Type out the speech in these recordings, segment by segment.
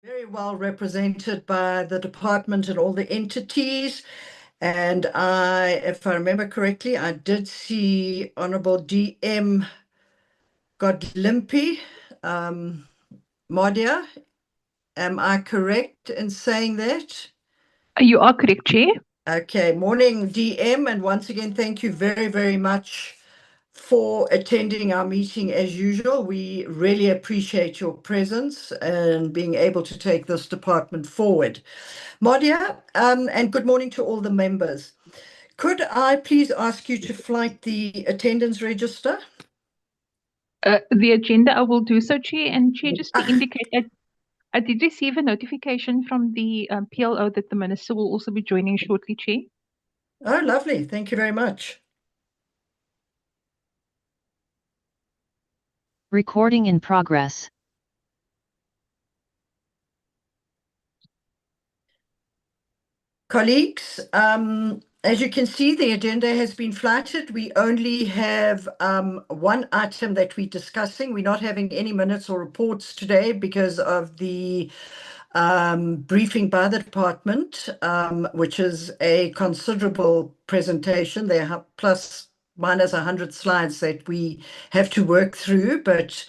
very well represented by the department and all the entities. And if I remember correctly, I did see Honorable DM Godlimpi, Modia. Am I correct in saying that? You are correct, Chair. Okay, morning DM, and once again, thank you very, very much for attending our meeting as usual. We really appreciate your presence and being able to take this department forward. Modia, and good morning to all the members. Could I please ask you to flight the attendance register? The agenda, I will do so, Chair. And Chair, just to indicate that I did receive a notification from the PLO that the Minister will also be joining shortly, Chair. Oh, lovely. Thank you very much. Recording in progress. Colleagues, as you can see, the agenda has been flighted. We only have one item that we're discussing. We're not having any minutes or reports today because of the briefing by the department, which is a considerable presentation. There are plus minus 100 slides that we have to work through, but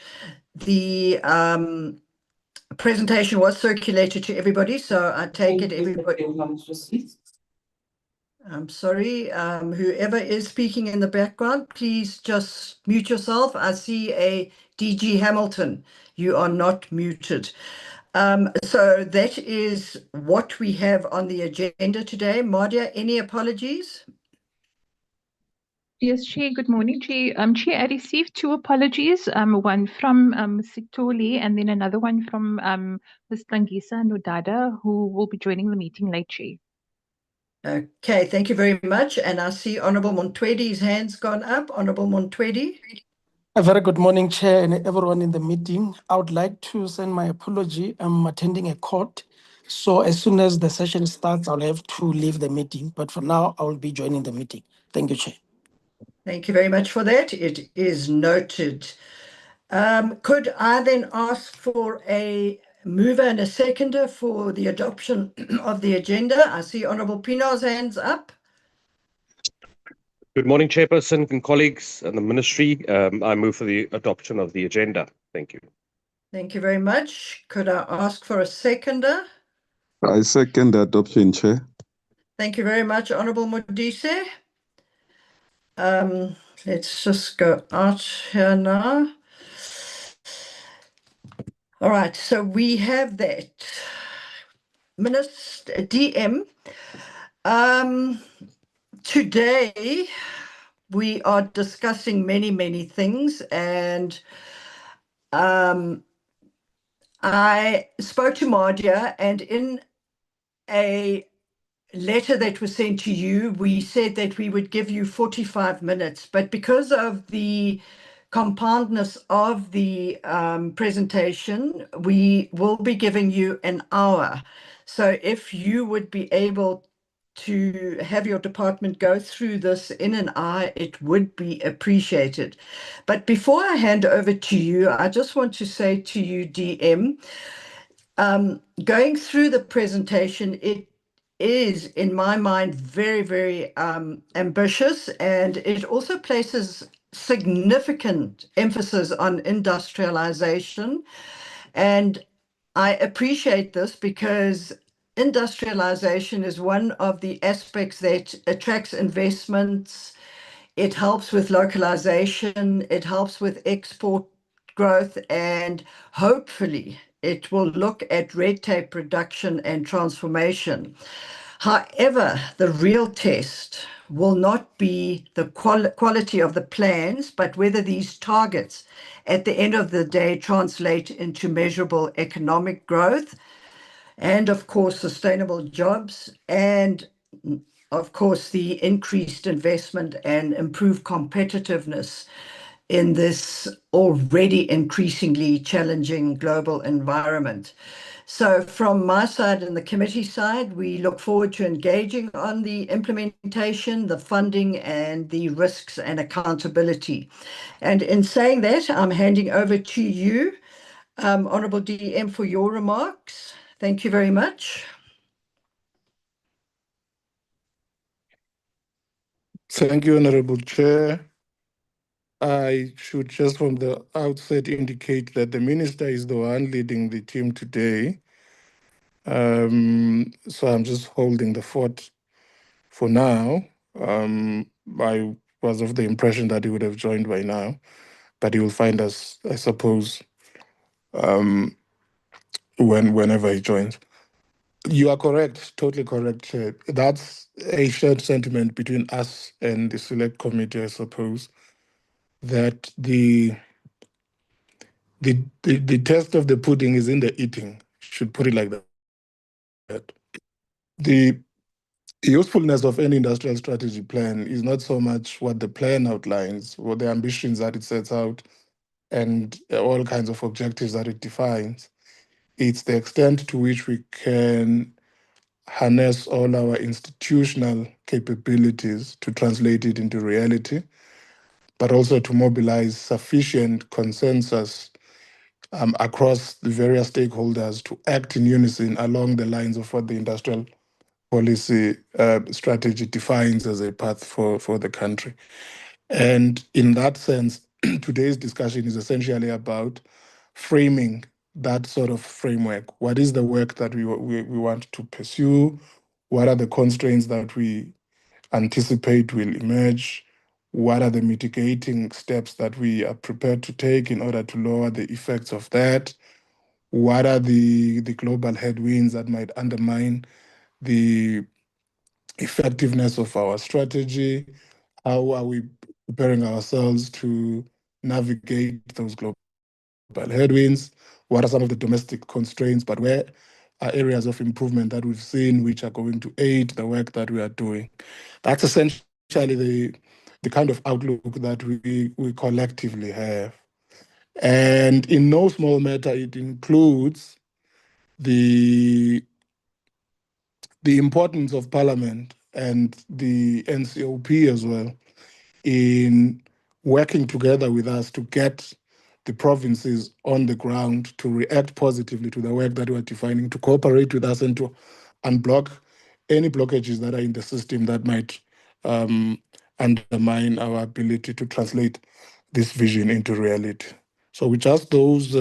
the presentation was circulated to everybody, so I take it everybody. I'm sorry, whoever is speaking in the background, please just mute yourself. I see a DG Hamilton. You are not muted. So that is what we have on the agenda today. Madia, any apologies? Yes, Chair. Good morning, Chair. Chair, I received two apologies. One from Sitoli and then another one from Ms. Tlangisa Nodada, who will be joining the meeting late, Chair. Okay, thank you very much. And I see Honorable Montwedi's hands gone up. Honorable Montwedi. A very good morning, Chair, and everyone in the meeting. I would like to send my apology. I'm attending a court, so as soon as the session starts, I'll have to leave the meeting. But for now, I will be joining the meeting. Thank you, Chair. Thank you very much for that. It is noted. Could I then ask for a mover and a seconder for the adoption of the agenda? I see Honorable Pino's hands up. Good morning, Chairperson and colleagues and the Ministry. I move for the adoption of the agenda. Thank you. Thank you very much. Could I ask for a seconder? I second the adoption, Chair. Thank you very much, Honorable Modise. Let's just go out here now. All right, so we have that. Minister DM, today we are discussing many, many things, and I spoke to Madia, and in a letter that was sent to you, we said that we would give you 45 minutes, but because of the compoundness of the presentation, we will be giving you an hour. So if you would be able to have your department go through this in an hour, it would be appreciated. But before I hand over to you, I just want to say to you, DM, going through the presentation, it is, in my mind, very, very ambitious, and it also places significant emphasis on industrialization. And I appreciate this because industrialization is one of the aspects that attracts investments. It helps with localization, it helps with export growth, and hopefully it will look at red tape reduction and transformation. However, the real test will not be the quality of the plans, but whether these targets at the end of the day translate into measurable economic growth and, of course, sustainable jobs, and, of course, the increased investment and improved competitiveness in this already increasingly challenging global environment. So from my side and the committee side, we look forward to engaging on the implementation, the funding, and the risks and accountability. And in saying that, I'm handing over to you, Honourable DM, for your remarks. Thank you very much. Thank you, Honorable Chair. I should just from the outset indicate that the Minister is the one leading the team today. So I'm just holding the fort for now. I was of the impression that he would have joined by now, but he will find us, I suppose, whenever he joins. You are correct, totally correct, Chair. That's a shared sentiment between us and the Select Committee, I suppose, that the test of the pudding is in the eating. Should put it like that. The usefulness of any industrial strategy plan is not so much what the plan outlines or the ambitions that it sets out and all kinds of objectives that it defines. It's the extent to which we can harness all our institutional capabilities to translate it into reality, but also to mobilize sufficient consensus across the various stakeholders to act in unison along the lines of what the industrial policy strategy defines as a path for the country. And in that sense, today's discussion is essentially about framing that sort of framework. What is the work that we want to pursue? What are the constraints that we anticipate will emerge? What are the mitigating steps that we are prepared to take in order to lower the effects of that? What are the global headwinds that might undermine the effectiveness of our strategy? How are we preparing ourselves to navigate those global headwinds? What are some of the domestic constraints, but where are areas of improvement that we've seen which are going to aid the work that we are doing? That's essentially the kind of outlook that we collectively have. And in no small matter, it includes the importance of Parliament and the NCOP as well in working together with us to get the provinces on the ground to react positively to the work that we're defining, to cooperate with us and to unblock any blockages that are in the system that might undermine our ability to translate this vision into reality. So with just those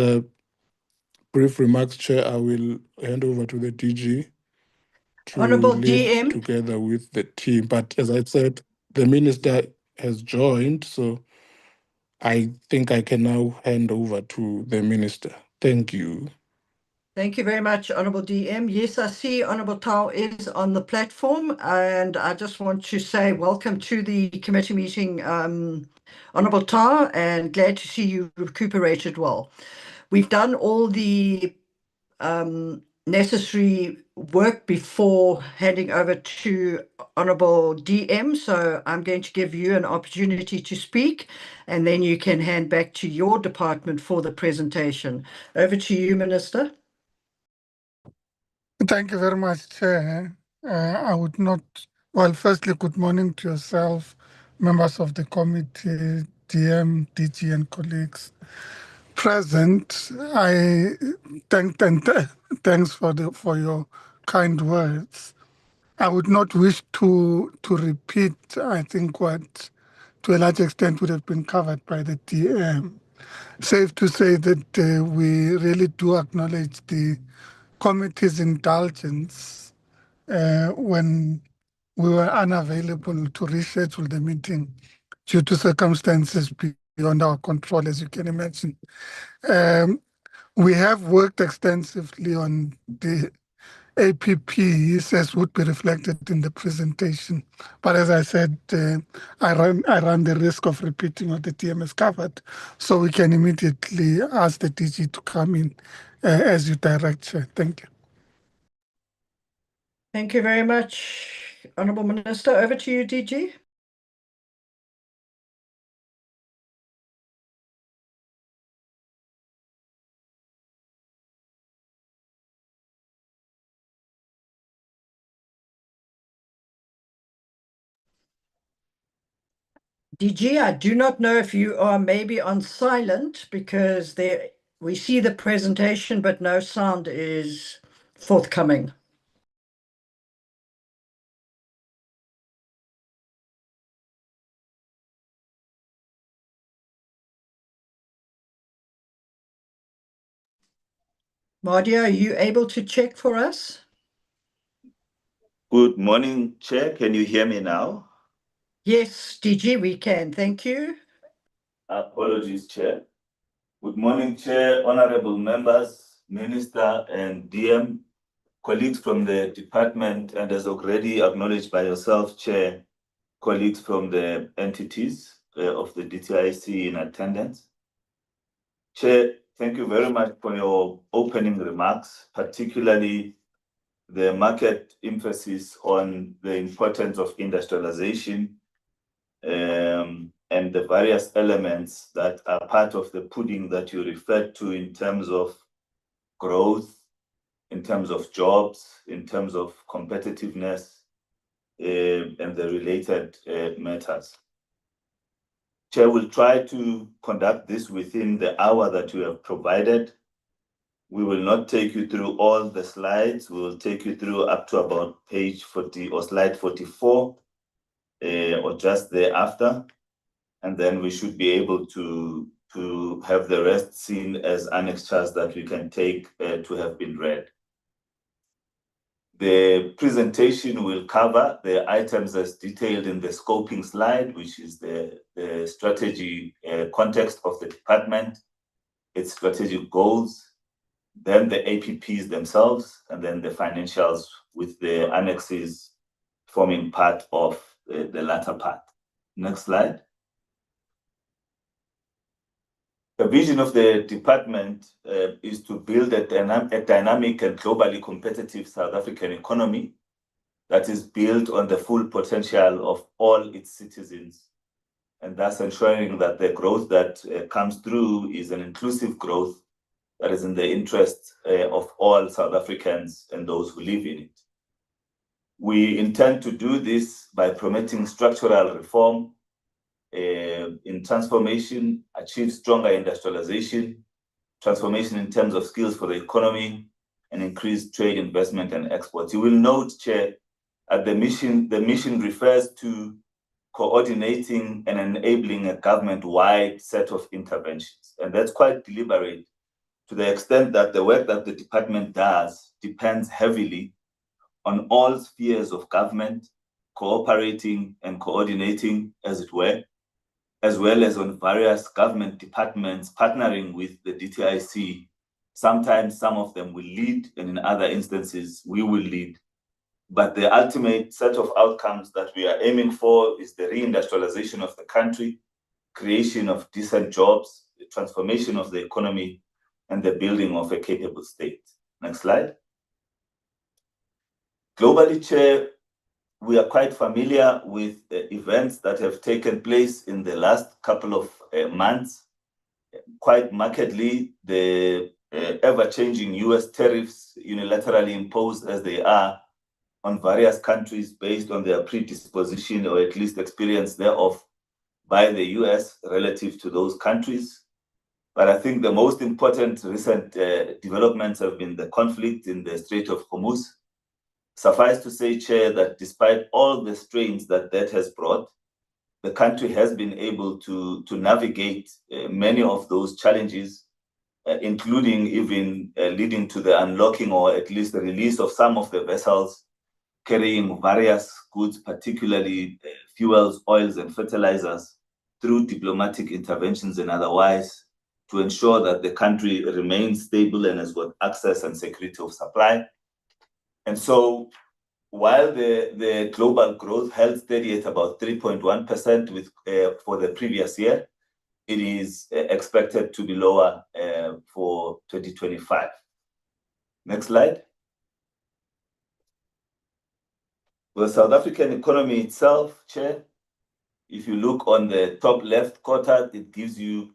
brief remarks, Chair, I will hand over to the DG to Honorable lead DM. together with the team. But as I said, the minister has joined, so I think I can now hand over to the minister. Thank you. Thank you very much, Honorable DM. Yes, I see Honorable Tao is on the platform, and I just want to say welcome to the committee meeting, Honorable Tao, and glad to see you recuperated well. We've done all the necessary work before handing over to Honorable DM, so I'm going to give you an opportunity to speak, and then you can hand back to your department for the presentation. Over to you, Minister. Thank you very much, Chair. I would not, well, firstly, good morning to yourself, members of the committee, DM, DG, and colleagues present. I thanks for your kind words. I would not wish to repeat, I think, what to a large extent would have been covered by the DM. Safe to say that we really do acknowledge the committee's indulgence when we were unavailable to reschedule the meeting due to circumstances beyond our control, as you can imagine. We have worked extensively on the APPs, as would be reflected in the presentation. But as I said, I run the risk of repeating what the TM has covered, so we can immediately ask the DG to come in as you direct, Chair. Thank you. Thank you very much, Honourable Minister. Over to you, DG. DG, I do not know if you are maybe on silent because we see the presentation, but no sound is forthcoming. Mardia, are you able to check for us? Good morning, Chair. Can you hear me now? Yes, DG, we can. Thank you. Apologies, Chair. Good morning, Chair, honorable members, Minister and DM, colleagues from the department, and as already acknowledged by yourself, Chair, colleagues from the entities of the DTIC in attendance. Chair, thank you very much for your opening remarks, particularly the market emphasis on the importance of industrialization and the various elements that are part of the pudding that you referred to in terms of growth, in terms of jobs, in terms of competitiveness, and the related matters. Chair will try to conduct this within the hour that you have provided. We will not take you through all the slides. We will take you through up to about page 40 or slide 44 or just thereafter. And then we should be able to have the rest seen as annexures that we can take to have been read. The presentation will cover the items as detailed in the scoping slide, which is the strategy context of the department, its strategic goals, then the APPs themselves, and then the financials with the annexes forming part of the latter part. Next slide. The vision of the department is to build a dynamic and globally competitive South African economy that is built on the full potential of all its citizens, and thus ensuring that the growth that comes through is an inclusive growth that is in the interest of all South Africans and those who live in it. We intend to do this by promoting structural reform in transformation, achieve stronger industrialization, transformation in terms of skills for the economy, and increase trade, investment, and exports. You will note, Chair, at the mission refers to coordinating and enabling a government-wide set of interventions. And that's quite deliberate to the extent that the work that the department does depends heavily on all spheres of government cooperating and coordinating, as it were, as well as on various government departments partnering with the DTIC. Sometimes some of them will lead, and in other instances, we will lead. But the ultimate set of outcomes that we are aiming for is the reindustrialization of the country, creation of decent jobs, the transformation of the economy, and the building of a capable state. Next slide. Globally, Chair, we are quite familiar with events that have taken place in the last couple of months. Quite markedly, the ever-changing US tariffs unilaterally imposed as they are on various countries based on their predisposition or at least experience thereof by the US relative to those countries. But I think the most important recent developments have been the conflict in the Strait of Hormuz. Suffice to say, Chair, that despite all the strains that has brought, the country has been able to navigate many of those challenges, including even leading to the unlocking or at least the release of some of the vessels carrying various goods, particularly fuels, oils, and fertilizers, through diplomatic interventions and otherwise, to ensure that the country remains stable and has got access and security of supply. And so while the global growth held steady at about 3.1% with for the previous year, it is expected to be lower for 2025. Next slide. The South African economy itself, Chair, if you look on the top left quarter, it gives you,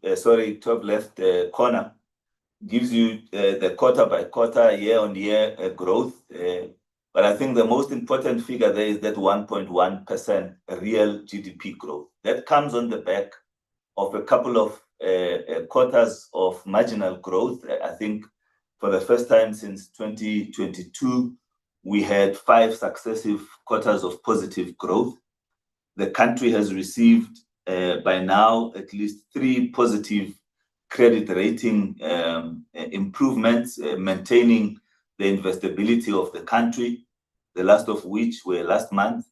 top left corner, gives you the quarter by quarter, year on year growth. But I think the most important figure there is that 1.1% real GDP growth. That comes on the back of a couple of quarters of marginal growth. I think For the first time since 2022, we had 5 successive quarters of positive growth. The country has received by now at least 3 positive credit rating improvements, maintaining the investability of the country, the last of which were last month.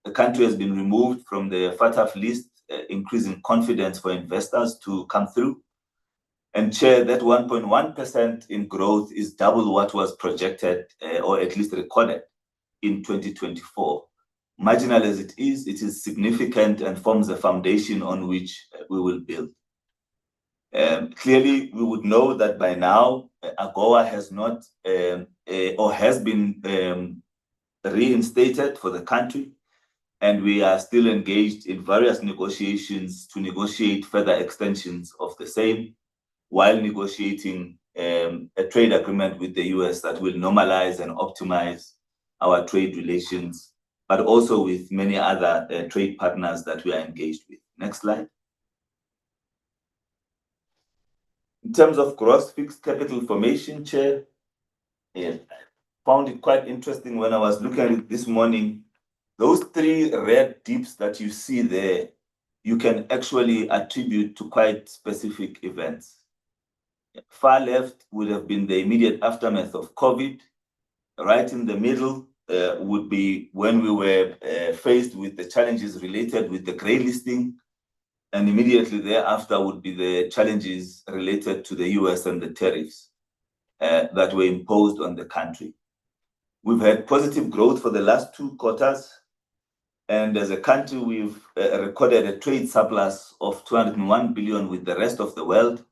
The country has been removed from the FATF list, increasing confidence for investors to come through. And Chair, that 1.1% in growth is double what was projected or at least recorded in 2024. Marginal as it is significant and forms a foundation on which we will build. Clearly, we would know that by now, AGOA has not or has been reinstated for the country, and we are still engaged in various negotiations to negotiate further extensions of the same, while negotiating a trade agreement with the US that will normalize and optimize our trade relations, but also with many other trade partners that we are engaged with. Next slide. In terms of gross fixed capital formation, Chair, I found it quite interesting when I was looking at it this morning. Those 3 red dips that you see there, you can actually attribute to quite specific events. Far left would have been the immediate aftermath of COVID. Right in the middle would be when we were faced with the challenges related with the grey listing. And immediately thereafter would be the challenges related to the US and the tariffs that were imposed on the country. We've had positive growth for the last 2 quarters. And as a country, we've recorded a trade surplus of 201 billion with the rest of the world,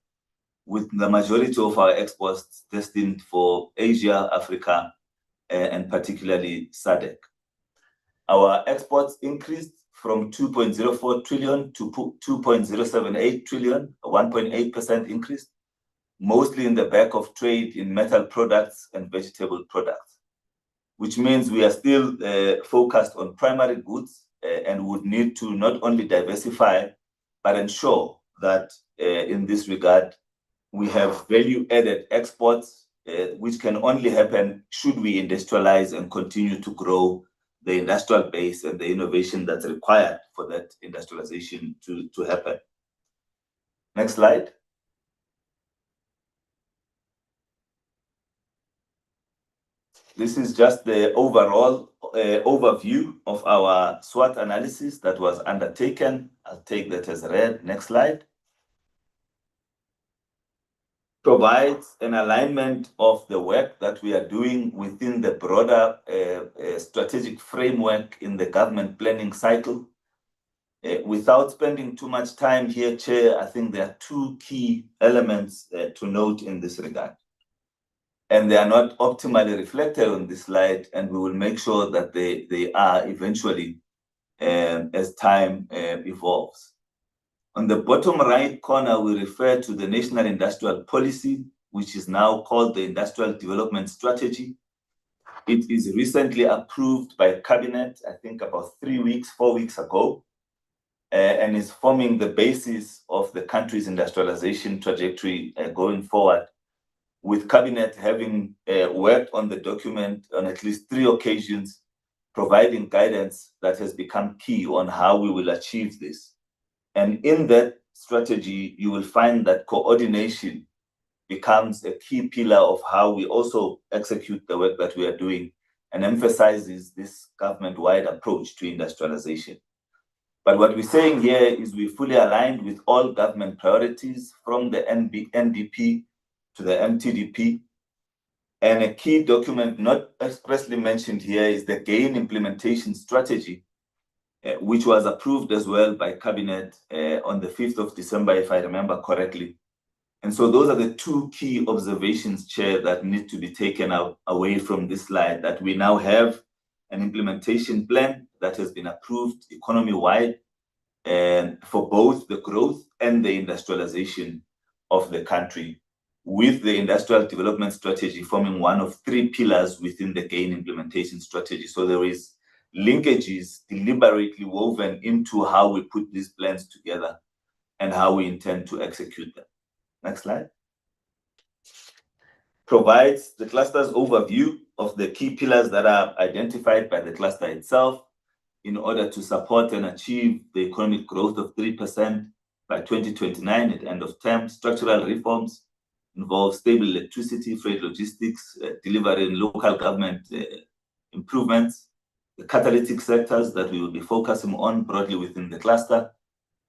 with the majority of our exports destined for Asia, Africa, and particularly SADC. Our exports increased from 2.04 trillion to 2.078 trillion, a 1.8% increase, mostly in the back of trade in metal products and vegetable products, which means we are still focused on primary goods and would need to not only diversify, but ensure that in this regard, we have value-added exports, which can only happen should we industrialize and continue to grow the industrial base and the innovation that's required for that industrialization to happen. Next slide. This is just the overall overview of our SWOT analysis that was undertaken. I'll take that as read. Next slide. Provides an alignment of the work that we are doing within the broader strategic framework in the government planning cycle. Without spending too much time here, Chair, I think there are 2 key elements to note in this regard. And they are not optimally reflected on this slide, and we will make sure that they are eventually as time evolves. On the bottom right corner, we refer to the National Industrial Policy, which is now called the Industrial Development Strategy. It is recently approved by Cabinet, I think about 4 weeks ago, and is forming the basis of the country's industrialization trajectory going forward, with Cabinet having worked on the document on at least 3 occasions, providing guidance that has become key on how we will achieve this. And in that strategy, you will find that coordination becomes a key pillar of how we also execute the work that we are doing, and emphasizes this government-wide approach to industrialization. But what we're saying here is we fully aligned with all government priorities from the NDP to the MTDP. And a key document not expressly mentioned here is the GAIN implementation strategy, which was approved as well by Cabinet on the 5th of December, if I remember correctly. And so those are the 2 key observations, Chair, that need to be taken away from this slide, that we now have an implementation plan that has been approved economy-wide for both the growth and the industrialization of the country, with the industrial development strategy forming one of 3 pillars within the GAIN implementation strategy. So there is linkages deliberately woven into how we put these plans together and how we intend to execute them. Next slide. provides the cluster's overview of the key pillars that are identified by the cluster itself in order to support and achieve the economic growth of 3% by 2029 at end of term. Structural reforms involve stable electricity, freight logistics, delivering local government improvements, the catalytic sectors that we will be focusing on broadly within the cluster,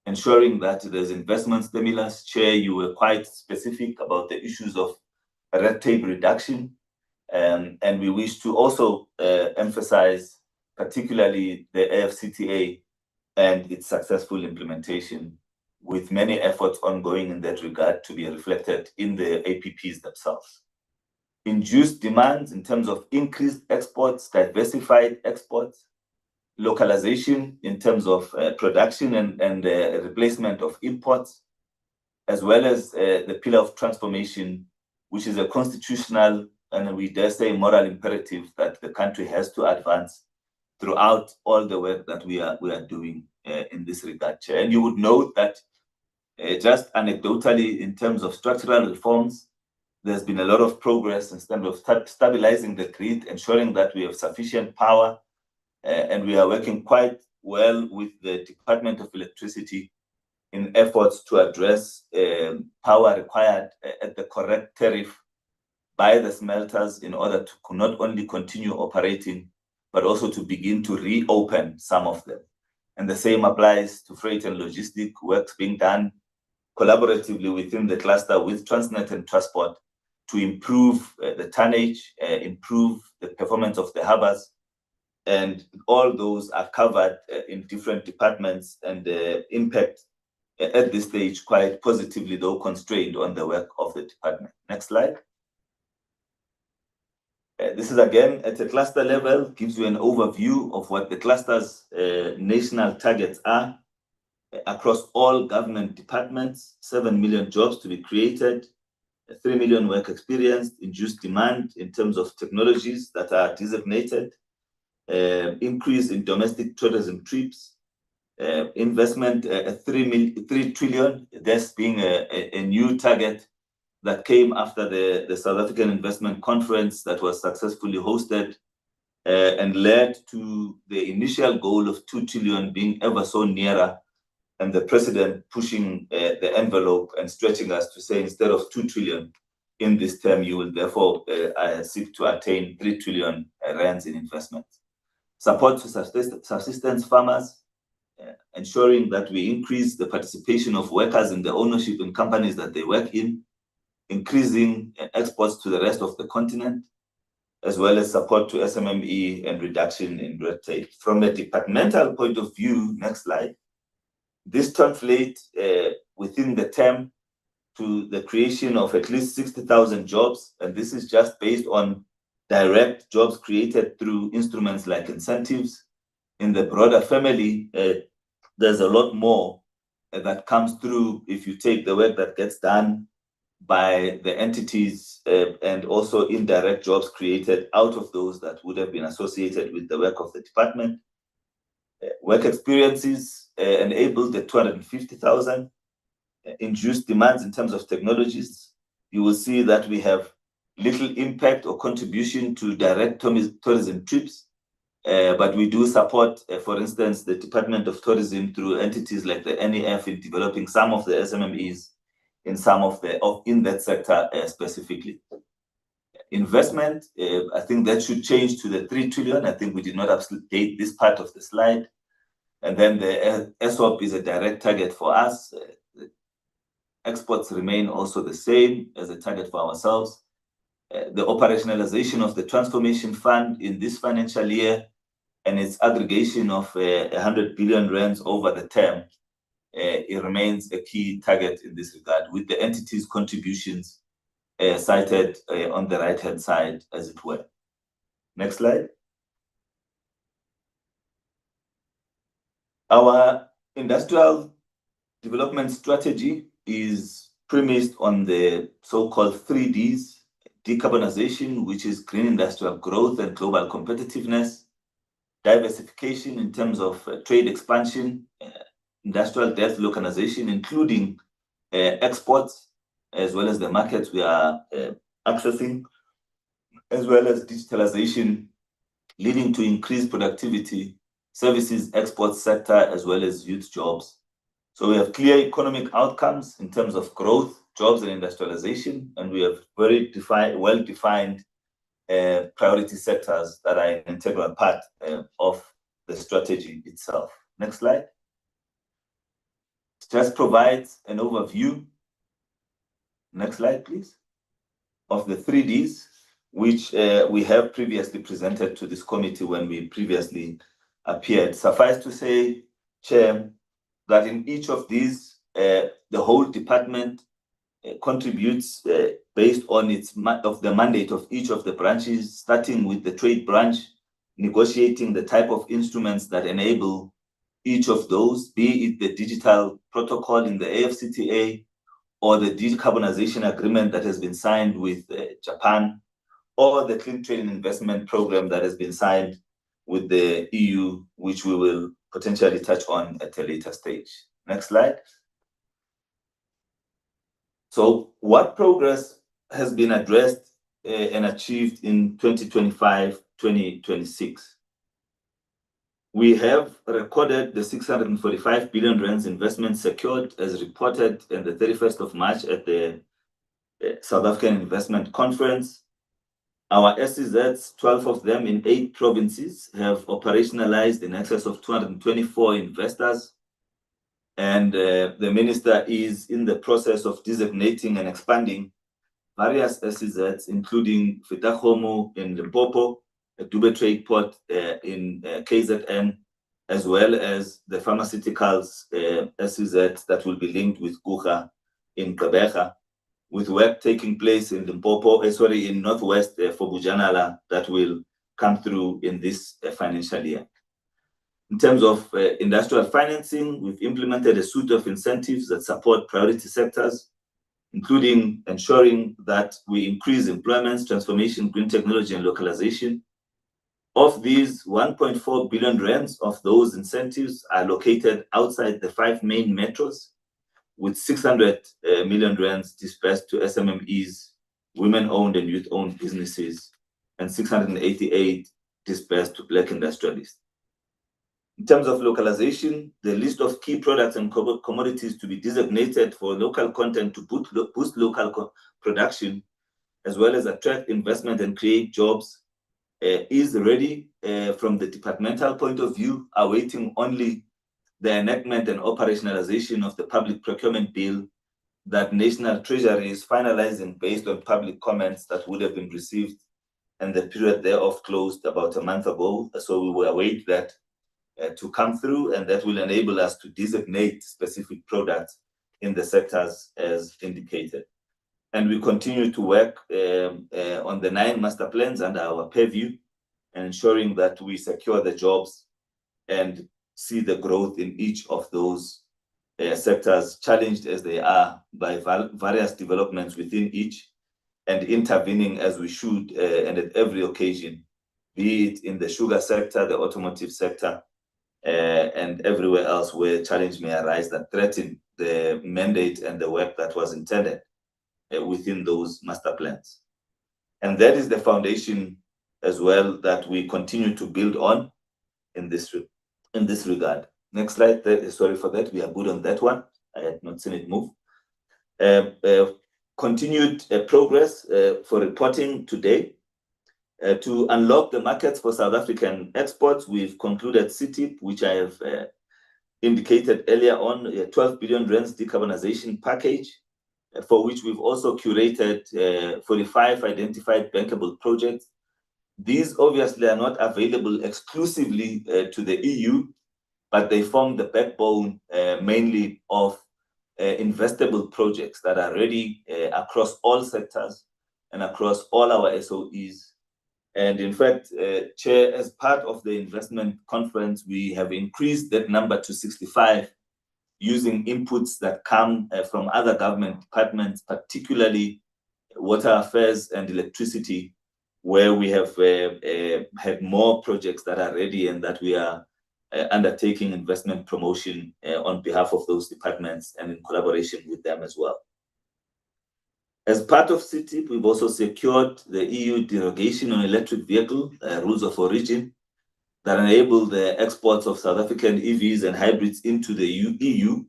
ensuring that there's investment stimulus. Chair, you were quite specific about the issues of red tape reduction, and we wish to also emphasize particularly the AfCFTA and its successful implementation, with many efforts ongoing in that regard to be reflected in the APPs themselves. Induced demands in terms of increased exports, diversified exports, localization in terms of production and replacement of imports, as well as the pillar of transformation, which is a constitutional and we dare say moral imperative that the country has to advance throughout all the work that we are doing in this regard, Chair. And you would note that just anecdotally, in terms of structural reforms, there's been a lot of progress in terms of stabilizing the grid, ensuring that we have sufficient power, and we are working quite well with the Department of Electricity in efforts to address power required at the correct tariff by the smelters in order to not only continue operating, but also to begin to reopen some of them. And the same applies to freight and logistic works being done collaboratively within the cluster with Transnet and Transport to improve the tonnage, improve the performance of the harbors. And all those are covered in different departments, and impact at this stage quite positively, though constrained on the work of the department. Next slide. This is again at a cluster level, gives you an overview of what the cluster's national targets are across all government departments. 7 million jobs to be created, 3 million work experience, induced demand in terms of technologies that are designated, increase in domestic tourism trips, investment 3 trillion, this being a new target that came after the South African Investment Conference that was successfully hosted and led to the initial goal of 2 trillion being ever so nearer, and the president pushing the envelope and stretching us to say instead of 2 trillion in this term, you will therefore seek to attain 3 trillion rands in investment. Support to subsistence farmers, ensuring that we increase the participation of workers in the ownership in companies that they work in, increasing exports to the rest of the continent, as well as support to SMME and reduction in red tape. From a departmental point of view, next slide, this translates within the term to the creation of at least 60,000 jobs, and this is just based on direct jobs created through instruments like incentives. In the broader family, there's a lot more that comes through if you take the work that gets done by the entities and also indirect jobs created out of those that would have been associated with the work of the department. Work experiences enabled the 250,000. Induced demands in terms of technologies. You will see that we have little impact or contribution to direct tourism trips, but we do support, for instance, the Department of Tourism through entities like the NEF in developing some of the SMMEs in some of the in that sector specifically. Investment, I think that should change to the 3 trillion. I think we did not update this part of the slide. And then the ESOP is a direct target for us. Exports remain also the same as a target for ourselves. The operationalization of the transformation fund in this financial year and its aggregation of 100 billion rands over the term, it remains a key target in this regard, with the entities' contributions cited on the right-hand side, as it were. Next slide. Our industrial development strategy is premised on the so-called 3 Ds: decarbonization, which is green industrial growth and global competitiveness; diversification in terms of trade expansion; industrial depth localization, including exports, as well as the markets we are accessing, as well as digitalization, leading to increased productivity, services, export sector, as well as youth jobs. So we have clear economic outcomes in terms of growth, jobs, and industrialization, and we have very well-defined priority sectors that are an integral part of the strategy itself. Next slide. Just provides an overview. Next slide, please. Of the 3Ds, which we have previously presented to this committee when we previously appeared. Suffice to say, Chair, that in each of these, the whole department contributes based on the mandate of each of the branches, starting with the trade branch, negotiating the type of instruments that enable each of those, be it the digital protocol in the AfCFTA or the decarbonization agreement that has been signed with Japan, or the clean trade and investment program that has been signed with the EU, which we will potentially touch on at a later stage. Next slide. So what progress has been addressed and achieved in 2025-2026? We have recorded the 645 billion rands investment secured as reported on the 31st of March at the South African Investment Conference. Our SEZs, 12 of them in 8 provinces, have operationalized in excess of 224 investors. And the minister is in the process of designating and expanding various SEZs, including Fitahomo in Limpopo, a Dube Trade Port in KZN, as well as the pharmaceuticals SEZ that will be linked with Guga in Gqeberha, with work taking place in Limpopo, in Northwest for Bujanala that will come through in this financial year. In terms of industrial financing, we've implemented a suite of incentives that support priority sectors, including ensuring that we increase employment, transformation, green technology, and localization. Of these, 1.4 billion rands of those incentives are located outside the 5 main metros, with 600 million rands dispersed to SMMEs, women-owned and youth-owned businesses, and 688 dispersed to Black industrialists. In terms of localization, the list of key products and commodities to be designated for local content to boost local production, as well as attract investment and create jobs, is ready from the departmental point of view, awaiting only the enactment and operationalization of the public procurement bill that National Treasury is finalizing based on public comments that would have been received, and the period thereof closed about a month ago. So we will await that to come through, and that will enable us to designate specific products in the sectors as indicated. And we continue to work on the 9 master plans under our purview, and ensuring that we secure the jobs and see the growth in each of those sectors, challenged as they are by various developments within each, and intervening as we should and at every occasion, be it in the sugar sector, the automotive sector, and everywhere else where challenge may arise that threaten the mandate and the work that was intended within those master plans. And that is the foundation as well that we continue to build on in this regard. Next slide. Sorry for that. We are good on that one. I had not seen it move. Continued progress for reporting today. To unlock the markets for South African exports, we've concluded CTIP, which I have indicated earlier on, a 12 billion rands decarbonization package, for which we've also curated 45 identified bankable projects. These obviously are not available exclusively to the EU, but they form the backbone mainly of investable projects that are ready across all sectors and across all our SOEs. And in fact, Chair, as part of the investment conference, we have increased that number to 65, using inputs that come from other government departments, particularly water affairs and electricity, where we have had more projects that are ready and that we are undertaking investment promotion on behalf of those departments and in collaboration with them as well. As part of CTIP, we've also secured the EU derogation on electric vehicle rules of origin that enable the exports of South African EVs and hybrids into the EU,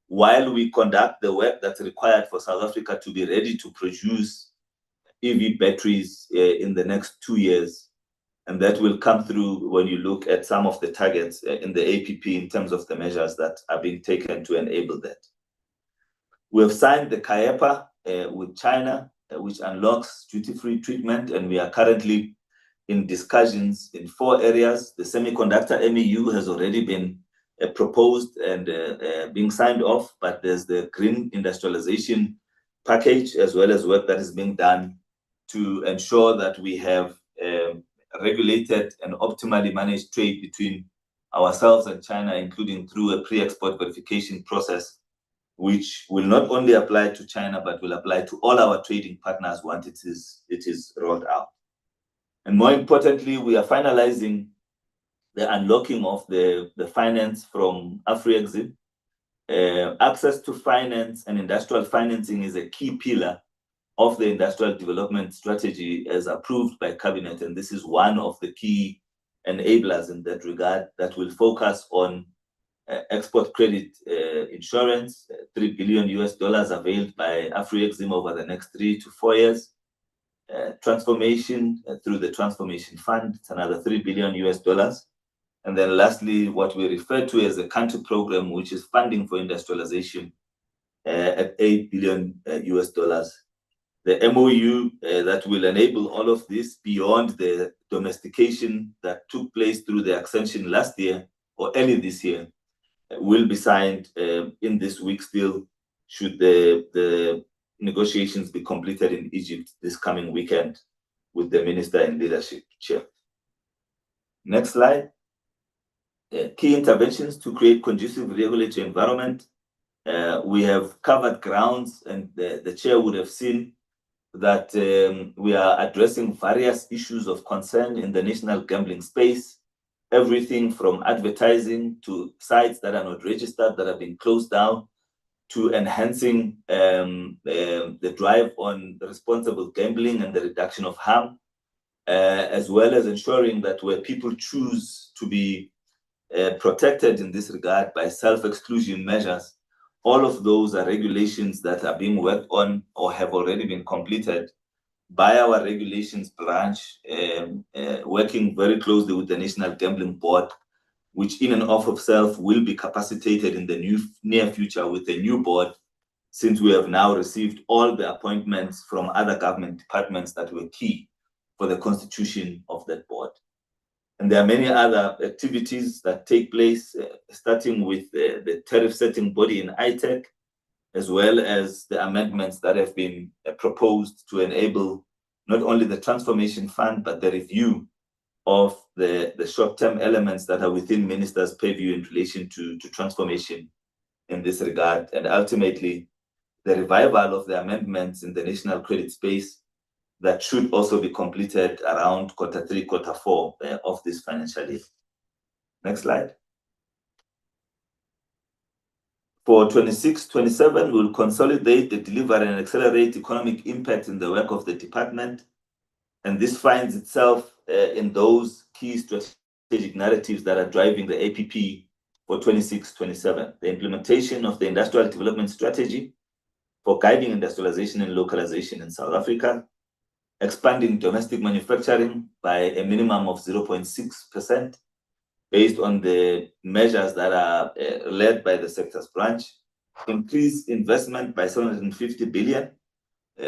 while we conduct the work that's required for South Africa to be ready to produce EV batteries in the next 2 years. And that will come through when you look at some of the targets in the APP in terms of the measures that are being taken to enable that. We have signed the CAEPA with China, which unlocks duty-free treatment, and we are currently in discussions in 4 areas. The semiconductor MEU has already been proposed and being signed off, but there's the green industrialization package as well as work that is being done to ensure that we have regulated and optimally managed trade between ourselves and China, including through a pre-export verification process, which will not only apply to China, but will apply to all our trading partners once it is rolled out. And more importantly, we are finalizing the unlocking of the finance from AfriExim. Access to finance and industrial financing is a key pillar of the industrial development strategy as approved by Cabinet. And this is one of the key enablers in that regard that will focus on export credit insurance, $3 billion availed by AfriExim over the next 3 to 4 years. Transformation through the Transformation Fund, it's another $3 billion. And then lastly, what we refer to as a country program, which is funding for industrialization at $8 billion. The MOU that will enable all of this beyond the domestication that took place through the accession last year or early this year will be signed in this week still, should the negotiations be completed in Egypt this coming weekend with the Minister in Leadership Chair. Next slide. Key interventions to create conducive regulatory environment. We have covered grounds, and the Chair would have seen that we are addressing various issues of concern in the national gambling space, everything from advertising to sites that are not registered, that have been closed down, to enhancing the drive on responsible gambling and the reduction of harm, as well as ensuring that where people choose to be protected in this regard by self-exclusion measures, all of those are regulations that are being worked on or have already been completed by our regulations branch, working very closely with the National Gambling Board, which in and of itself will be capacitated in the near future with a new board, since we have now received all the appointments from other government departments that were key for the constitution of that board. And there are many other activities that take place, starting with the tariff setting body in ITEC, as well as the amendments that have been proposed to enable not only the Transformation Fund, but the review of the short-term elements that are within ministers' purview in relation to transformation in this regard, and ultimately the revival of the amendments in the national credit space that should also be completed around Q3, Q4 of this financial year. Next slide. For 26-27, we'll consolidate the delivery and accelerate economic impact in the work of the department. And this finds itself in those key strategic narratives that are driving the APP for 26-27. The implementation of the industrial development strategy for guiding industrialization and localization in South Africa, expanding domestic manufacturing by a minimum of 0.6% based on the measures that are led by the sectors branch, increase investment by 750 billion,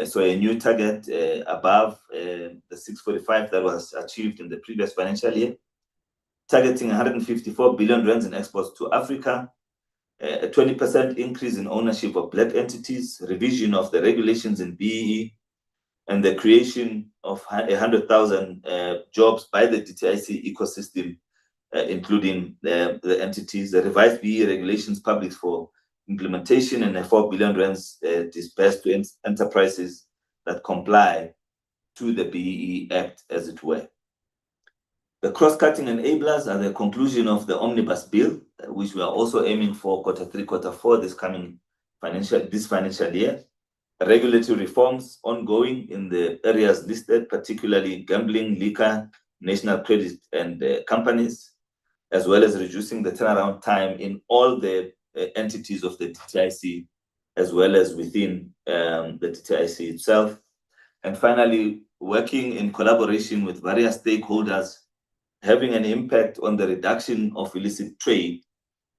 so a new target above the 645 that was achieved in the previous financial year, targeting 154 billion rands in exports to Africa, a 20% increase in ownership of black entities, revision of the regulations in BEE, and the creation of 100,000 jobs by the DTIC ecosystem, including the entities, the revised BEE regulations published for implementation, and a 4 billion rands dispersed to enterprises that comply to the BEE Act, as it were. The cross-cutting enablers are the conclusion of the Omnibus Bill, which we are also aiming for Q3, Q4 this financial year. Regulatory reforms ongoing in the areas listed, particularly gambling, liquor, national credit, and companies, as well as reducing the turnaround time in all the entities of the DTIC, as well as within the DTIC itself. And finally, working in collaboration with various stakeholders, having an impact on the reduction of illicit trade.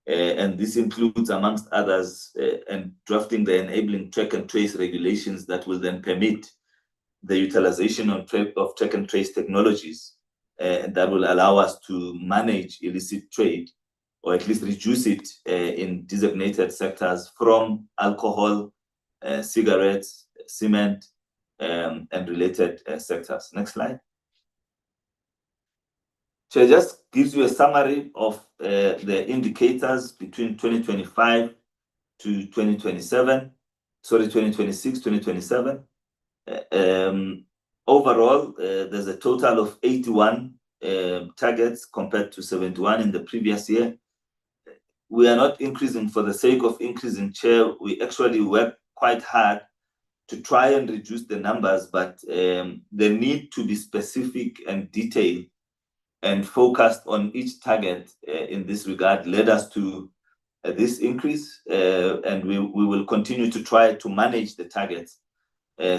And this includes, amongst others, and drafting the enabling track and trace regulations that will then permit the utilization of track and trace technologies that will allow us to manage illicit trade, or at least reduce it in designated sectors from alcohol, cigarettes, cement, and related sectors. Next slide. So it just gives you a summary of the indicators between 2025 to 2027, sorry, 2026, 2027. Overall, there's a total of 81 targets compared to 71 in the previous year. We are not increasing for the sake of increasing, Chair. We actually work quite hard to try and reduce the numbers, but the need to be specific and detailed and focused on each target in this regard led us to this increase, and we will continue to try to manage the targets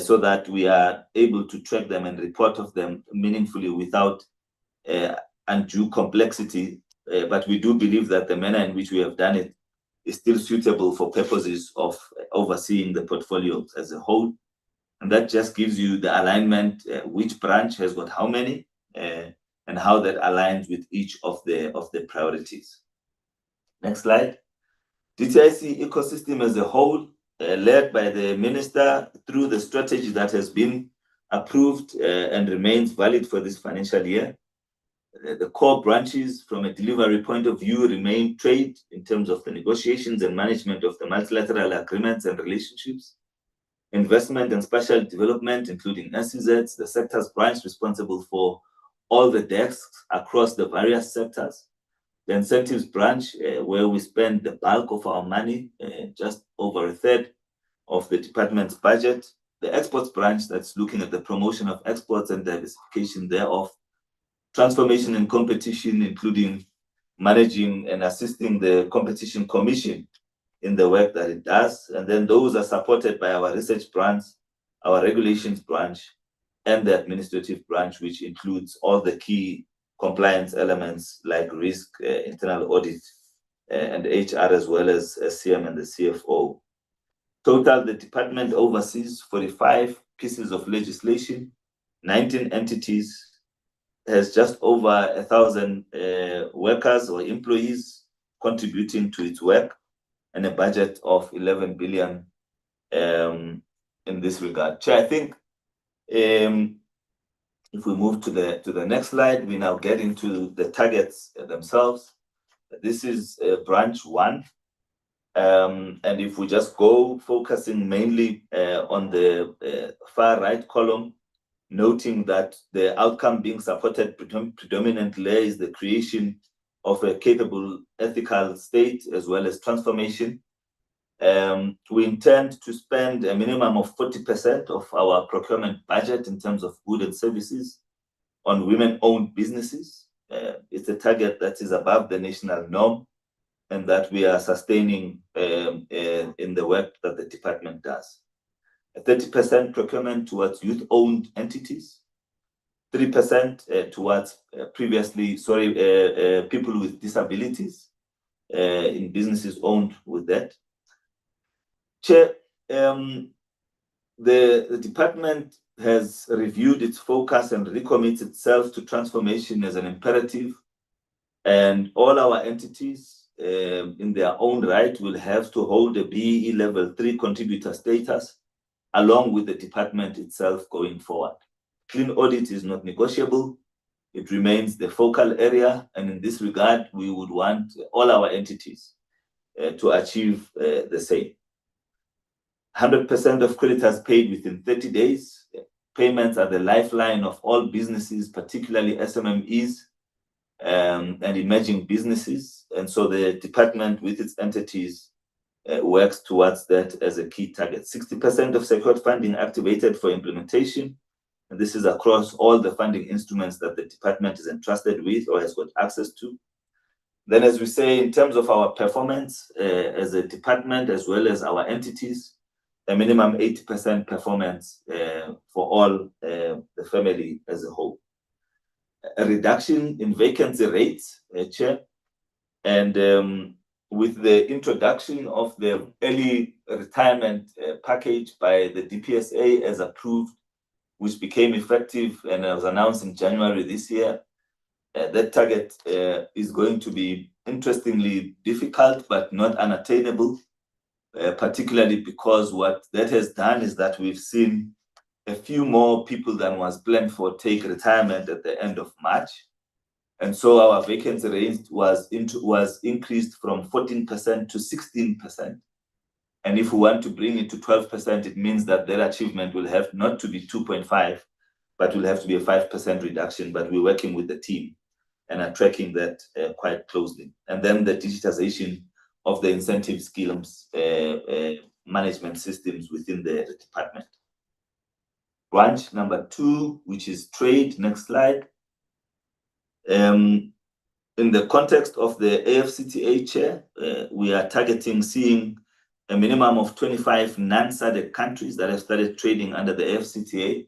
so that we are able to track them and report of them meaningfully without undue complexity. But we do believe that the manner in which we have done it is still suitable for purposes of overseeing the portfolio as a whole. And that just gives you the alignment, which branch has got how many, and how that aligns with each of the priorities. Next slide. DTIC ecosystem as a whole, led by the minister through the strategy that has been approved and remains valid for this financial year. The core branches from a delivery point of view remain trade in terms of the negotiations and management of the multilateral agreements and relationships. Investment and special development, including SEZs, the sector's branch responsible for all the desks across the various sectors. The incentives branch, where we spend the bulk of our money, just over a third of the department's budget. The exports branch, that's looking at the promotion of exports and diversification thereof. Transformation and competition, including managing and assisting the Competition Commission in the work that it does. And then those are supported by our research branch, our regulations branch, and the administrative branch, which includes all the key compliance elements like risk, internal audit, and HR, as well as CM and the CFO. Total, the department oversees 45 pieces of legislation, 19 entities, has just over 1,000 workers or employees contributing to its work, and a budget of 11 billion in this regard. Chair, I think if we move to the next slide, we now get into the targets themselves. This is branch one. And if we just go focusing mainly on the far right column, noting that the outcome being supported predominantly is the creation of a capable ethical state as well as transformation. We intend to spend a minimum of 40% of our procurement budget in terms of goods and services on women-owned businesses. It's a target that is above the national norm and that we are sustaining in the work that the department does. A 30% procurement towards youth-owned entities, 3% towards people with disabilities in businesses owned with that. Chair, the department has reviewed its focus and recommits itself to transformation as an imperative, and all our entities in their own right will have to hold a BEE level 3 contributor status along with the department itself going forward. Clean audit is not negotiable. It remains the focal area, and in this regard, we would want all our entities to achieve the same. 100% of creditors paid within 30 days. Payments are the lifeline of all businesses, particularly SMMEs and emerging businesses. And so the department with its entities works towards that as a key target. 60% of secured funding activated for implementation, and this is across all the funding instruments that the department is entrusted with or has got access to. Then, as we say, in terms of our performance as a department as well as our entities, a minimum 80% performance for all the family as a whole. A reduction in vacancy rates, Chair, and with the introduction of the early retirement package by the DPSA as approved, which became effective and was announced in January this year, that target is going to be interestingly difficult but not unattainable, particularly because what that has done is that we've seen a few more people than was planned for take retirement at the end of March. And so our vacancy rate was increased from 14% to 16%. And if we want to bring it to 12%, it means that their achievement will have not to be 2.5, but will have to be a 5% reduction. But we're working with the team and are tracking that quite closely. And then the digitization of the incentive schemes management systems within the department. Branch number 2, which is trade. Next slide. In the context of the AFCTA, Chair, we are targeting seeing a minimum of 25 non-SADC countries that have started trading under the AFCTA.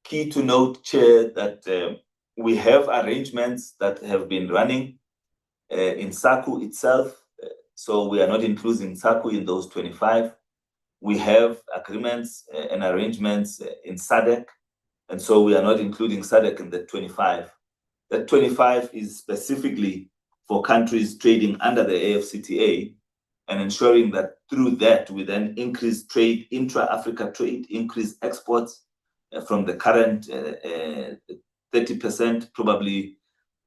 Key to note, Chair, that we have arrangements that have been running in SACU itself, so we are not including SACU in those 25. We have agreements and arrangements in SADC, and so we are not including SADC in the 25. That 25 is specifically for countries trading under the AFCTA and ensuring that through that we then increase trade, intra-Africa trade, increase exports from the current 30% probably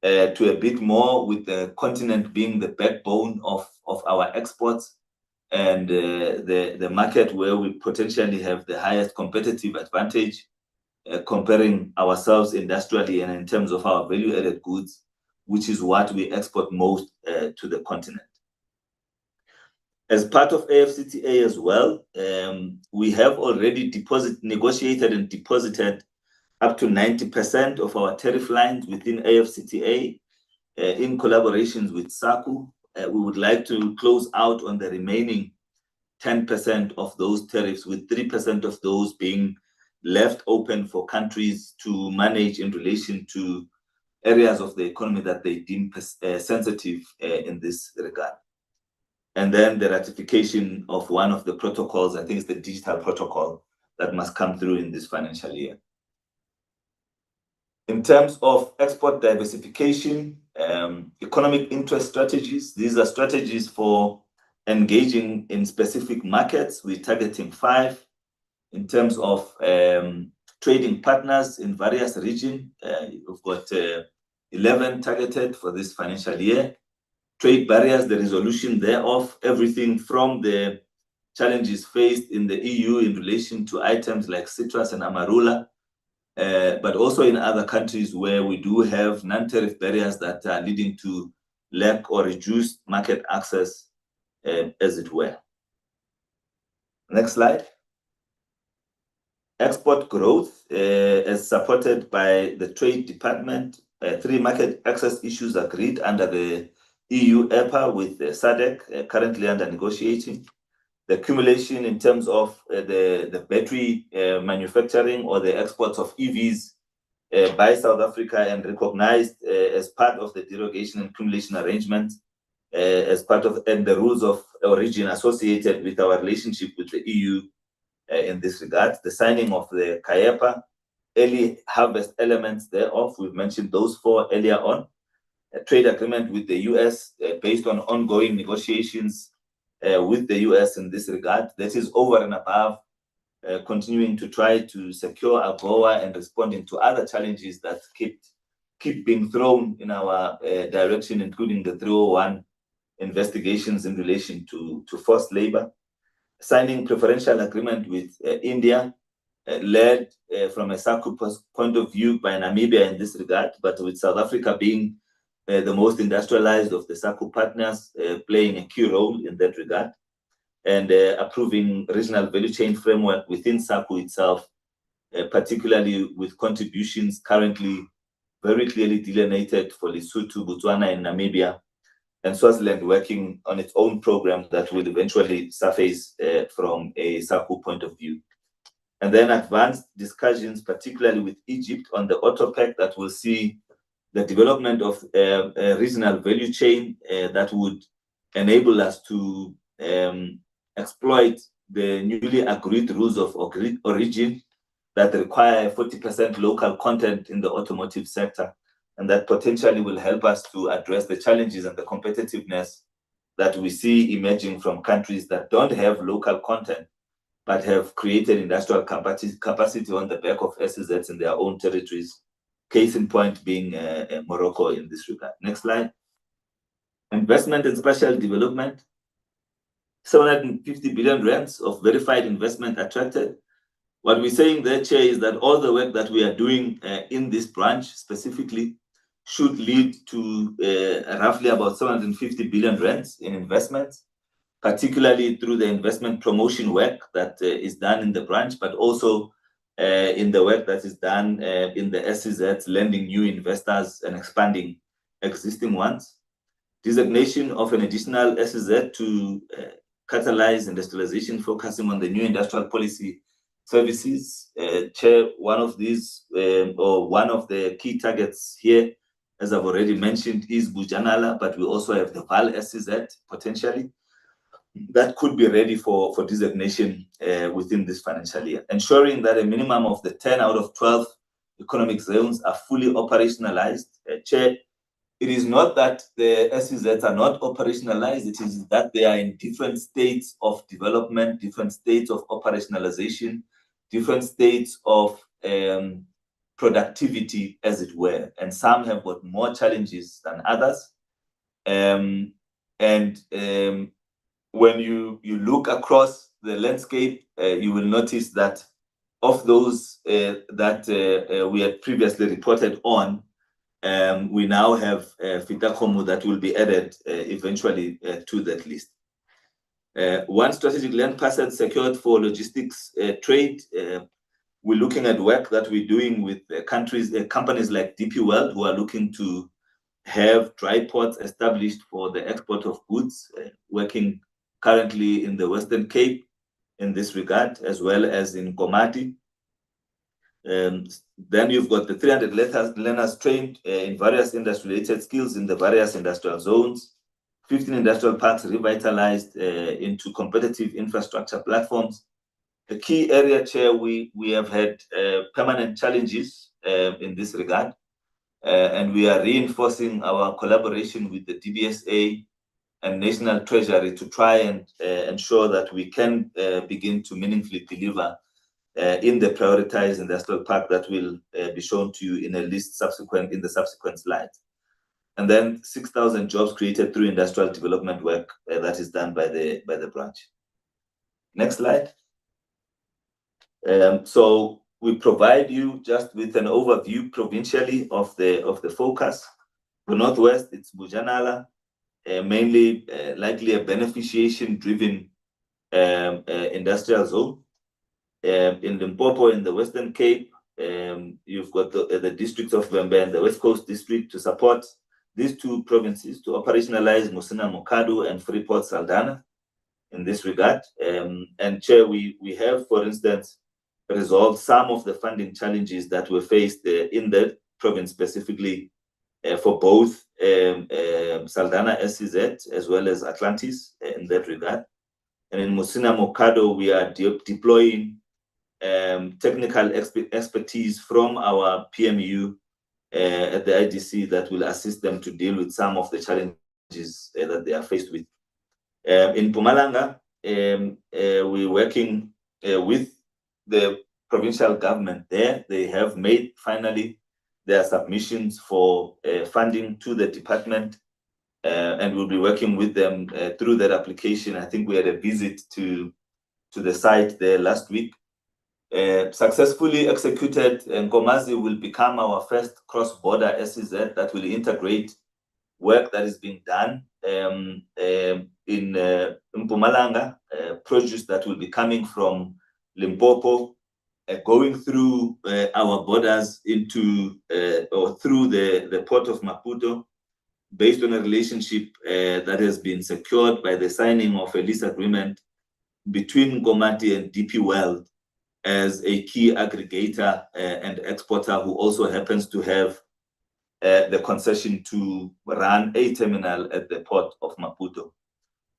to a bit more, with the continent being the backbone of our exports and the market where we potentially have the highest competitive advantage. Comparing ourselves industrially and in terms of our value-added goods, which is what we export most to the continent. As part of AFCTA as well, we have already negotiated and deposited up to 90% of our tariff lines within AFCTA in collaborations with SACU. We would like to close out on the remaining 10% of those tariffs, with 3% of those being left open for countries to manage in relation to areas of the economy that they deem sensitive in this regard. And then the ratification of one of the protocols, I think it's the digital protocol, that must come through in this financial year. In terms of export diversification, economic interest strategies, these are strategies for engaging in specific markets. We're targeting 5. In terms of trading partners in various regions, we've got 11 targeted for this financial year. Trade barriers, the resolution thereof, everything from the challenges faced in the EU in relation to items like citrus and amarula, but also in other countries where we do have non-tariff barriers that are leading to lack or reduced market access, as it were. Next slide. Export growth is supported by the Trade Department. 3 market access issues agreed under the EU EPA with SADC, currently under negotiating. The accumulation in terms of the battery manufacturing or the exports of EVs by South Africa and recognized as part of the derogation and accumulation arrangement, as part of and the rules of origin associated with our relationship with the EU. In this regard, the signing of the CAEPA, early harvest elements thereof, we've mentioned those 4 earlier on. A trade agreement with the US based on ongoing negotiations with the US in this regard. That is over and above continuing to try to secure AGOA and responding to other challenges that keep being thrown in our direction, including the 301 investigations in relation to forced labor. Signing preferential agreement with India, led from a SACU point of view by Namibia in this regard, but with South Africa being the most industrialized of the SACU partners, playing a key role in that regard. and approving regional value chain framework within SACU itself, particularly with contributions currently very clearly delineated for Lesotho, Botswana, and Namibia, and Swaziland working on its own program that will eventually surface from a SACU point of view. And then advanced discussions, particularly with Egypt, on the AutoPact that will see the development of a regional value chain that would enable us to exploit the newly agreed rules of origin that require 40% local content in the automotive sector, and that potentially will help us to address the challenges and the competitiveness that we see emerging from countries that don't have local content, but have created industrial capacity on the back of SEZs in their own territories. Case in point being Morocco in this regard. Next slide. Investment and special development. 750 billion rands of verified investment attracted. What we're saying there, Chair, is that all the work that we are doing in this branch specifically should lead to roughly about 750 billion rands in investments, particularly through the investment promotion work that is done in the branch, but also in the work that is done in the SEZs, lending new investors and expanding existing ones. Designation of an additional SEZ to catalyze industrialization, focusing on the new industrial policy services. Chair, one of these, or one of the key targets here, as I've already mentioned, is Bujanala, but we also have the Val SEZ potentially that could be ready for designation within this financial year, ensuring that a minimum of the 10 out of 12 economic zones are fully operationalized. Chair, it is not that the SEZs are not operationalized, it is that they are in different states of development, different states of operationalization, different states of productivity, as it were, and some have got more challenges than others. When you look across the landscape, you will notice that of those that we had previously reported on, we now have Fitakomu that will be added eventually to that list. One strategic land parcel secured for logistics trade. We're looking at work that we're doing with companies like DP World, who are looking to have dry ports established for the export of goods, working currently in the Western Cape in this regard, as well as in Komati. Then you've got the 300 learners trained in various industry-related skills in the various industrial zones, 15 industrial parks revitalized into competitive infrastructure platforms. The key area, Chair, we have had permanent challenges in this regard, and we are reinforcing our collaboration with the DBSA and National Treasury to try and ensure that we can begin to meaningfully deliver in the prioritized industrial park that will be shown to you in a list in the subsequent slides. And then 6,000 jobs created through industrial development work that is done by the branch. Next slide. So we provide you just with an overview provincially of the focus. The Northwest, it's Bujanala, mainly likely a beneficiation-driven industrial zone. In Limpopo, in the Western Cape, you've got the districts of Vembe and the West Coast District to support these two provinces to operationalize Musina Mokado and Freeport Saldanha in this regard. And Chair, we have, for instance, resolved some of the funding challenges that were faced in the province, specifically for both Saldanha SEZ as well as Atlantis in that regard. And in Musina Mokado, we are deploying technical expertise from our PMU at the IDC that will assist them to deal with some of the challenges that they are faced with. In Mpumalanga, we're working with the provincial government there. They have made finally their submissions for funding to the department, and we'll be working with them through that application. I think we had a visit to the site there last week. Successfully executed, and Nkomazi will become our first cross-border SEZ that will integrate work that is being done in Mpumalanga, produce that will be coming from Limpopo, going through our borders into or through the port of Maputo, based on a relationship that has been secured by the signing of a lease agreement between Nkomati and DP World as a key aggregator and exporter who also happens to have the concession to run a terminal at the port of Maputo.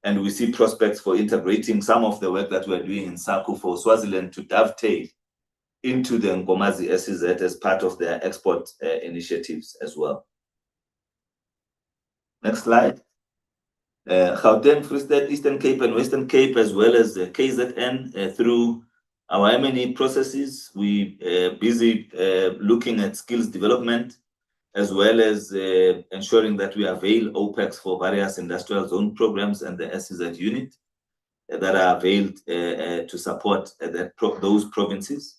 And we see prospects for integrating some of the work that we're doing in SACU for Swaziland to dovetail into the Nkomazi SEZ as part of their export initiatives as well. Next slide. Gauteng, Free State, Eastern Cape and Western Cape, as well as KZN, through our M&E processes, we busy looking at skills development, as well as ensuring that we avail OPEX for various industrial zone programs and the SEZ unit that are availed to support those provinces.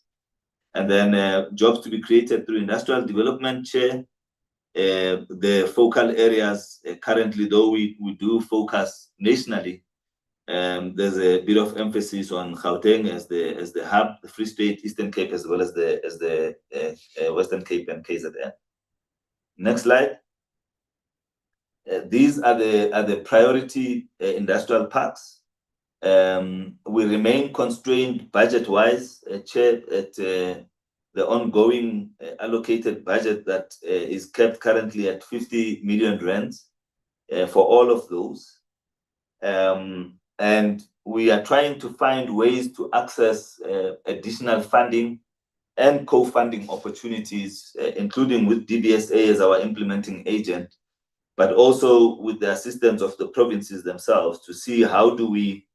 And then jobs to be created through industrial development, Chair. The focal areas currently, though we do focus nationally, there's a bit of emphasis on Gauteng as the hub, the Free State, Eastern Cape, as well as the Western Cape and KZN. Next slide. These are the priority industrial parks. We remain constrained budget-wise, Chair, at the ongoing allocated budget that is kept currently at 50 million rands for all of those. And we are trying to find ways to access additional funding and co-funding opportunities, including with DBSA as our implementing agent, but also with the assistance of the provinces themselves to see how do we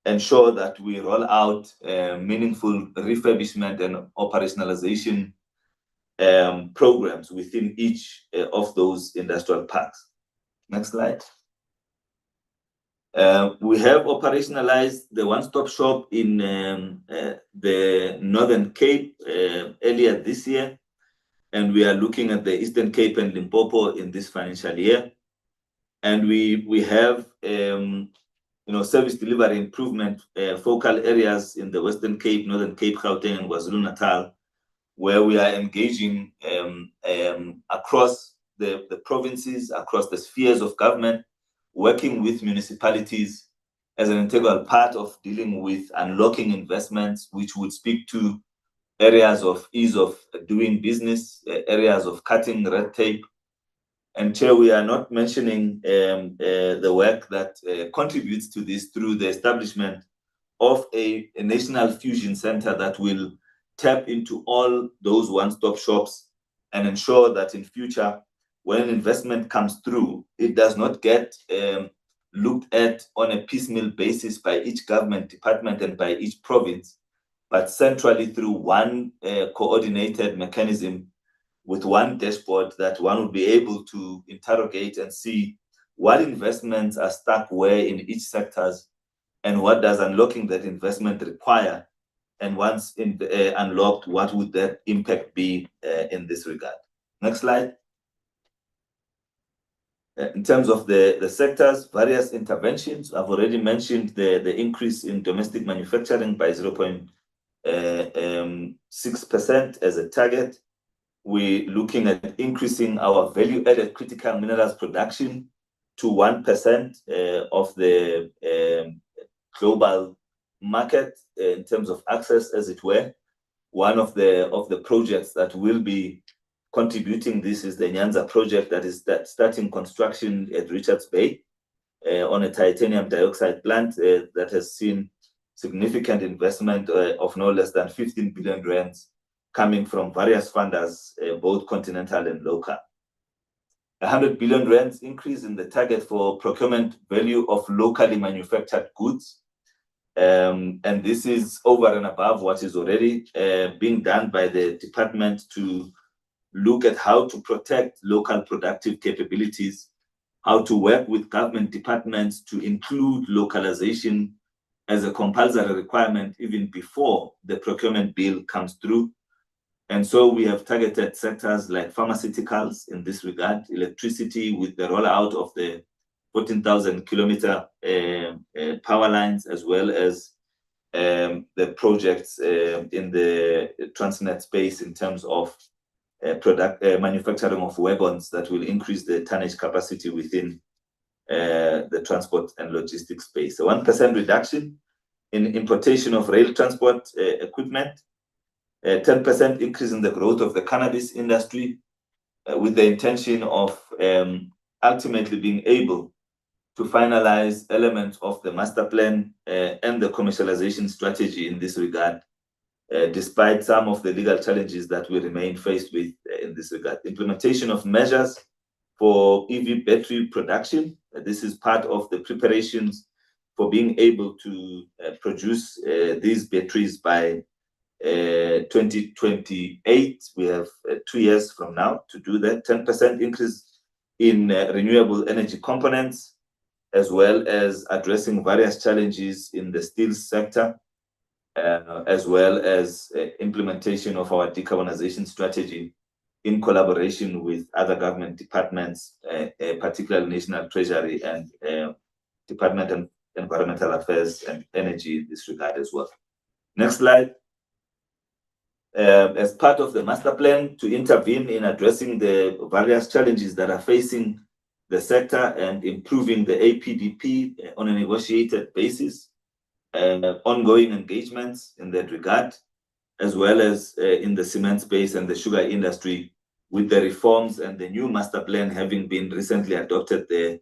ensure that we roll out meaningful refurbishment and operationalization programs within each of those industrial parks. Next slide. We have operationalized the one-stop shop in the Northern Cape earlier this year, and we are looking at the Eastern Cape and Limpopo in this financial year. And we have service delivery improvement focal areas in the Western Cape, Northern Cape, Gauteng, and KwaZulu-Natal, where we are engaging across the provinces, across the spheres of government, working with municipalities as an integral part of dealing with unlocking investments, which would speak to areas of ease of doing business, areas of cutting red tape. And Chair, we are not mentioning the work that contributes to this through the establishment of a national fusion center that will tap into all those one-stop shops and ensure that in future, when investment comes through, it does not get looked at on a piecemeal basis by each government department and by each province, but centrally through one coordinated mechanism with one dashboard that one would be able to interrogate and see what investments are stuck where in each sectors and what does unlocking that investment require. And once unlocked, what would that impact be in this regard? Next slide. In terms of the sectors, various interventions, I've already mentioned the increase in domestic manufacturing by 0.6% as a target. We're looking at increasing our value-added critical minerals production to 1% of the global market in terms of access, as it were. One of the projects that will be contributing this is the Nyanza project that is starting construction at Richards Bay on a titanium dioxide plant that has seen significant investment of no less than 15 billion rands coming from various funders, both continental and local. 100 billion rands increase in the target for procurement value of locally manufactured goods. And this is over and above what is already being done by the department to look at how to protect local productive capabilities, how to work with government departments to include localization as a compulsory requirement even before the procurement bill comes through, And so we have targeted sectors like pharmaceuticals in this regard, electricity with the rollout of the 14,000 kilometer power lines, as well as the projects in the Transnet space in terms of manufacturing of wagons that will increase the tonnage capacity within the transport and logistics space. A 1% reduction in importation of rail transport equipment, a 10% increase in the growth of the cannabis industry, with the intention of ultimately being able to finalize elements of the master plan and the commercialization strategy in this regard, despite some of the legal challenges that we remain faced with in this regard. Implementation of measures for EV battery production. This is part of the preparations for being able to produce these batteries by 2028. We have 2 years from now to do that. 10% increase in renewable energy components, as well as addressing various challenges in the steel sector, as well as implementation of our decarbonization strategy in collaboration with other government departments, particularly National Treasury and Department of Environmental Affairs and Energy in this regard as well. Next slide. As part of the master plan to intervene in addressing the various challenges that are facing the sector and improving the APDP on a negotiated basis, ongoing engagements in that regard, as well as in the cement space and the sugar industry, with the reforms and the new master plan having been recently adopted there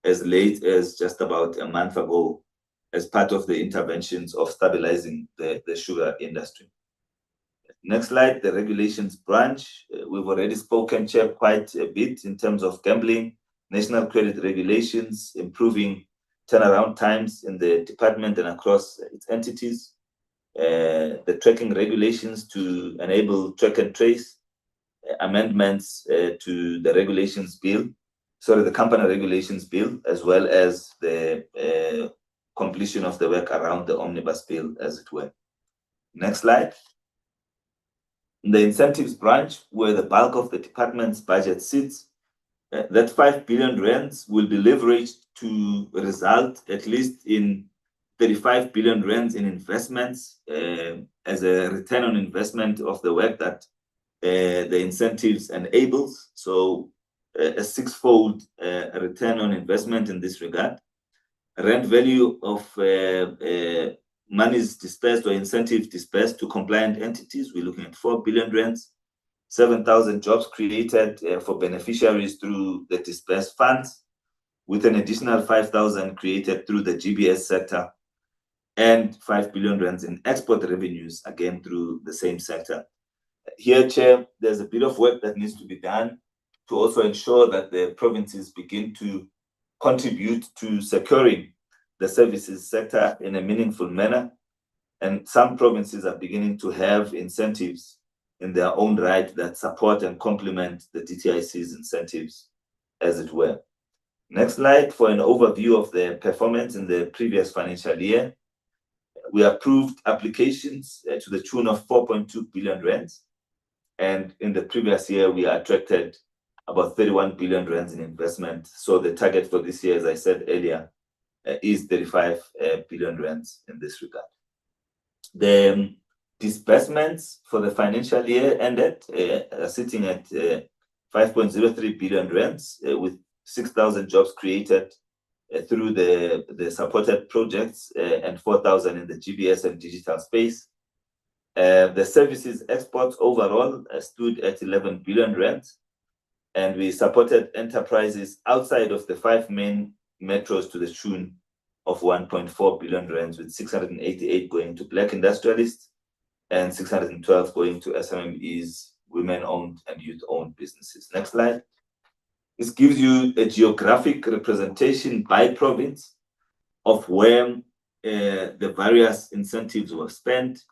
as late as just about a month ago as part of the interventions of stabilizing the sugar industry. Next slide, the regulations branch. We've already spoken, Chair, quite a bit in terms of gambling, national credit regulations, improving turnaround times in the department and across its entities, the tracking regulations to enable track and trace, amendments to the regulations bill, the company regulations bill, as well as the completion of the work around the omnibus bill, as it were. Next slide. The incentives branch, where the bulk of the department's budget sits, that 5 billion rands will be leveraged to result at least in 35 billion rands in investments as a return on investment of the work that the incentives enables. So a six-fold return on investment in this regard. Rent value of monies dispersed or incentives dispersed to compliant entities, we're looking at 4 billion rands, 7,000 jobs created for beneficiaries through the dispersed funds, with an additional 5,000 created through the GBS sector, and 5 billion rands in export revenues, again through the same sector. Here, Chair, there's a bit of work that needs to be done to also ensure that the provinces begin to contribute to securing the services sector in a meaningful manner. And some provinces are beginning to have incentives in their own right that support and complement the DTIC's incentives, as it were. Next slide for an overview of the performance in the previous financial year. We approved applications to the tune of 4.2 billion rands. And in the previous year, we attracted about 31 billion rands in investment. So the target for this year, as I said earlier, is 35 billion rands in this regard. The disbursements for the financial year ended sitting at 5.03 billion rands, with 6,000 jobs created through the supported projects and 4,000 in the GBS and digital space. The services exports overall stood at 11 billion rands, and we supported enterprises outside of the 5 main metros to the tune of 1.4 billion rands, with 688 going to Black industrialists and 612 going to SMMEs, women-owned and youth-owned businesses. Next slide. This gives you a geographic representation by province of where the various incentives were spent.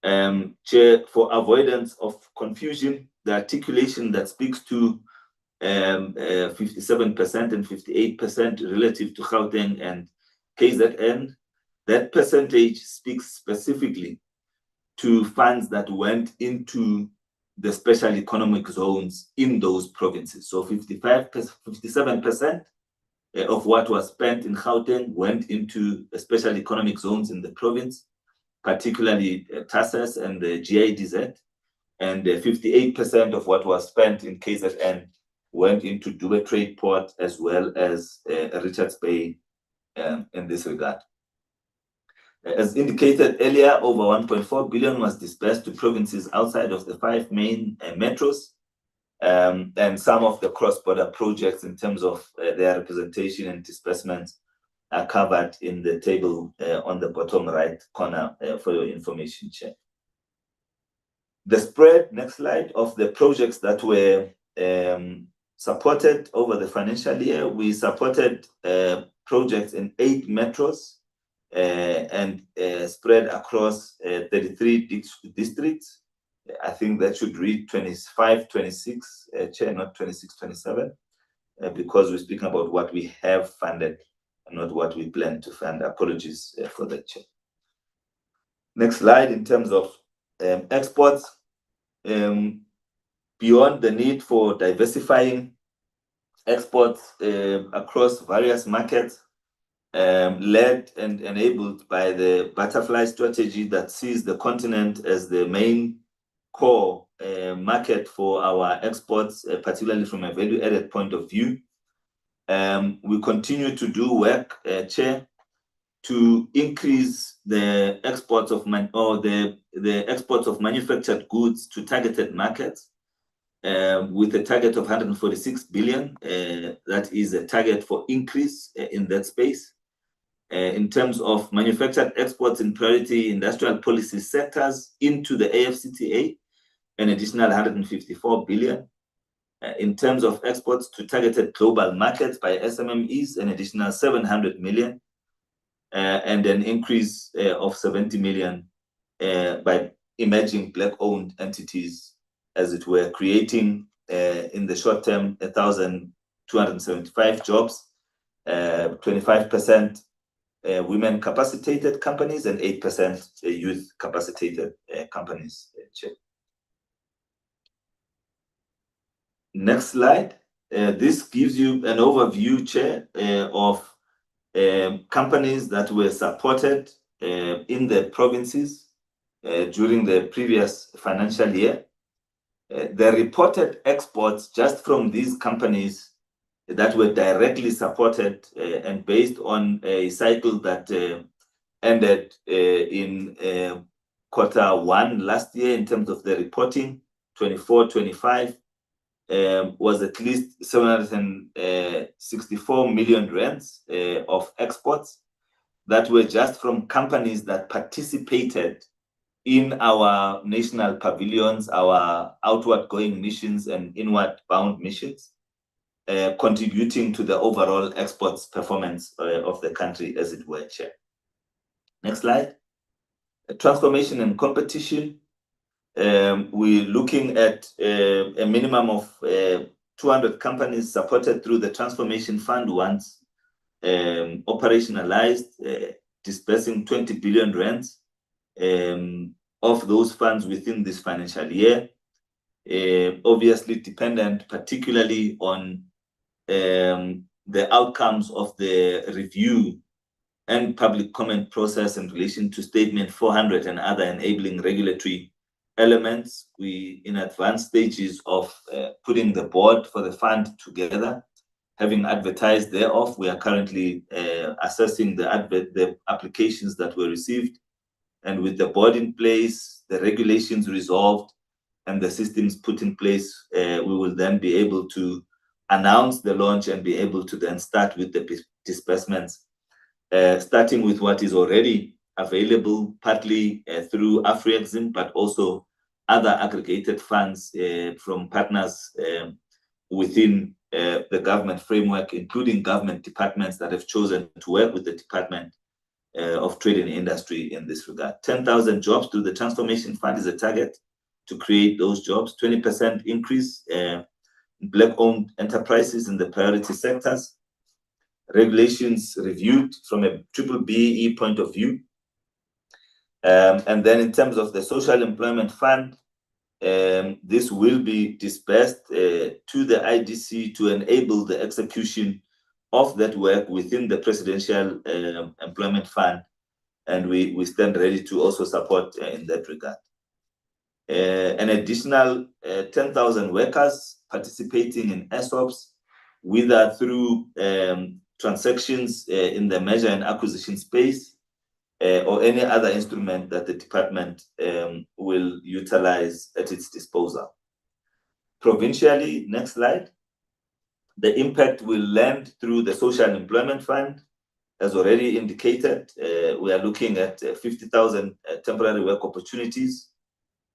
Chair, for avoidance of confusion, the articulation that speaks to 57% and 58% relative to Gauteng and KZN, that percentage speaks specifically to funds that went into the special economic zones in those provinces. So 57% of what was spent in Gauteng went into the special economic zones in the province, particularly TASAS and the GIDZ, and 58% of what was spent in KZN went into Dubai Trade Port as well as Richards Bay in this regard. As indicated earlier, over 1.4 billion was dispersed to provinces outside of the 5 main metros, and some of the cross-border projects in terms of their representation and disbursements are covered in the table on the bottom right corner for your information, Chair. The spread, next slide, of the projects that were supported over the financial year. We supported projects in 8 metros and spread across 33 districts. I think that should read 25, 26, Chair, not 26, 27, because we're speaking about what we have funded and not what we plan to fund. Apologies for that, Chair. Next slide, in terms of exports, beyond the need for diversifying exports across various markets, led and enabled by the butterfly strategy that sees the continent as the main core market for our exports, particularly from a value-added point of view. We continue to do work, Chair, to increase the exports of the exports of manufactured goods to targeted markets, with a target of 146 billion. That is a target for increase in that space. In terms of manufactured exports in priority industrial policy sectors into the AfCFTA, an additional 154 billion. In terms of exports to targeted global markets by SMMEs, an additional 700 million, and an increase of 70 million by emerging Black-owned entities, as it were, creating in the short term 1,275 jobs, 25% women capacitated companies and 8% youth capacitated companies. Next slide. This gives you an overview, Chair, of companies that were supported in the provinces during the previous financial year. The reported exports just from these companies that were directly supported and based on a cycle that ended in Q1 last year in terms of the reporting, 24-25, was at least 764 million rands of exports that were just from companies that participated in our national pavilions, our outward going missions and inward bound missions, contributing to the overall exports performance of the country, as it were, Chair. Next slide. Transformation and competition. We're looking at a minimum of 200 companies supported through the Transformation Fund once operationalized, dispersing 20 billion rands of those funds within this financial year. Obviously dependent particularly on the outcomes of the review and public comment process in relation to Statement 400 and other enabling regulatory elements. We in advanced stages of putting the board for the fund together. Having advertised thereof, we are currently assessing the applications that were received, and with the board in place, the regulations resolved, and the systems put in place, we will then be able to announce the launch and be able to then start with the disbursements, starting with what is already available, partly through AfriExim, but also other aggregated funds from partners within the government framework, including government departments that have chosen to work with the Department of Trade and Industry in this regard. 10,000 jobs through the Transformation Fund is a target to create those jobs, 20% increase in Black-owned enterprises in the priority sectors, regulations reviewed from a BBBEE point of view. And then in terms of the Social Employment Fund, This will be dispersed to the IDC to enable the execution of that work within the Presidential Employment Fund, and we stand ready to also support in that regard. An additional 10,000 workers participating in ESOPs, whether through transactions in the merger and acquisition space or any other instrument that the department will utilize at its disposal. Provincially, next slide, the impact will land through the Social Employment Fund. As already indicated, we are looking at 50,000 temporary work opportunities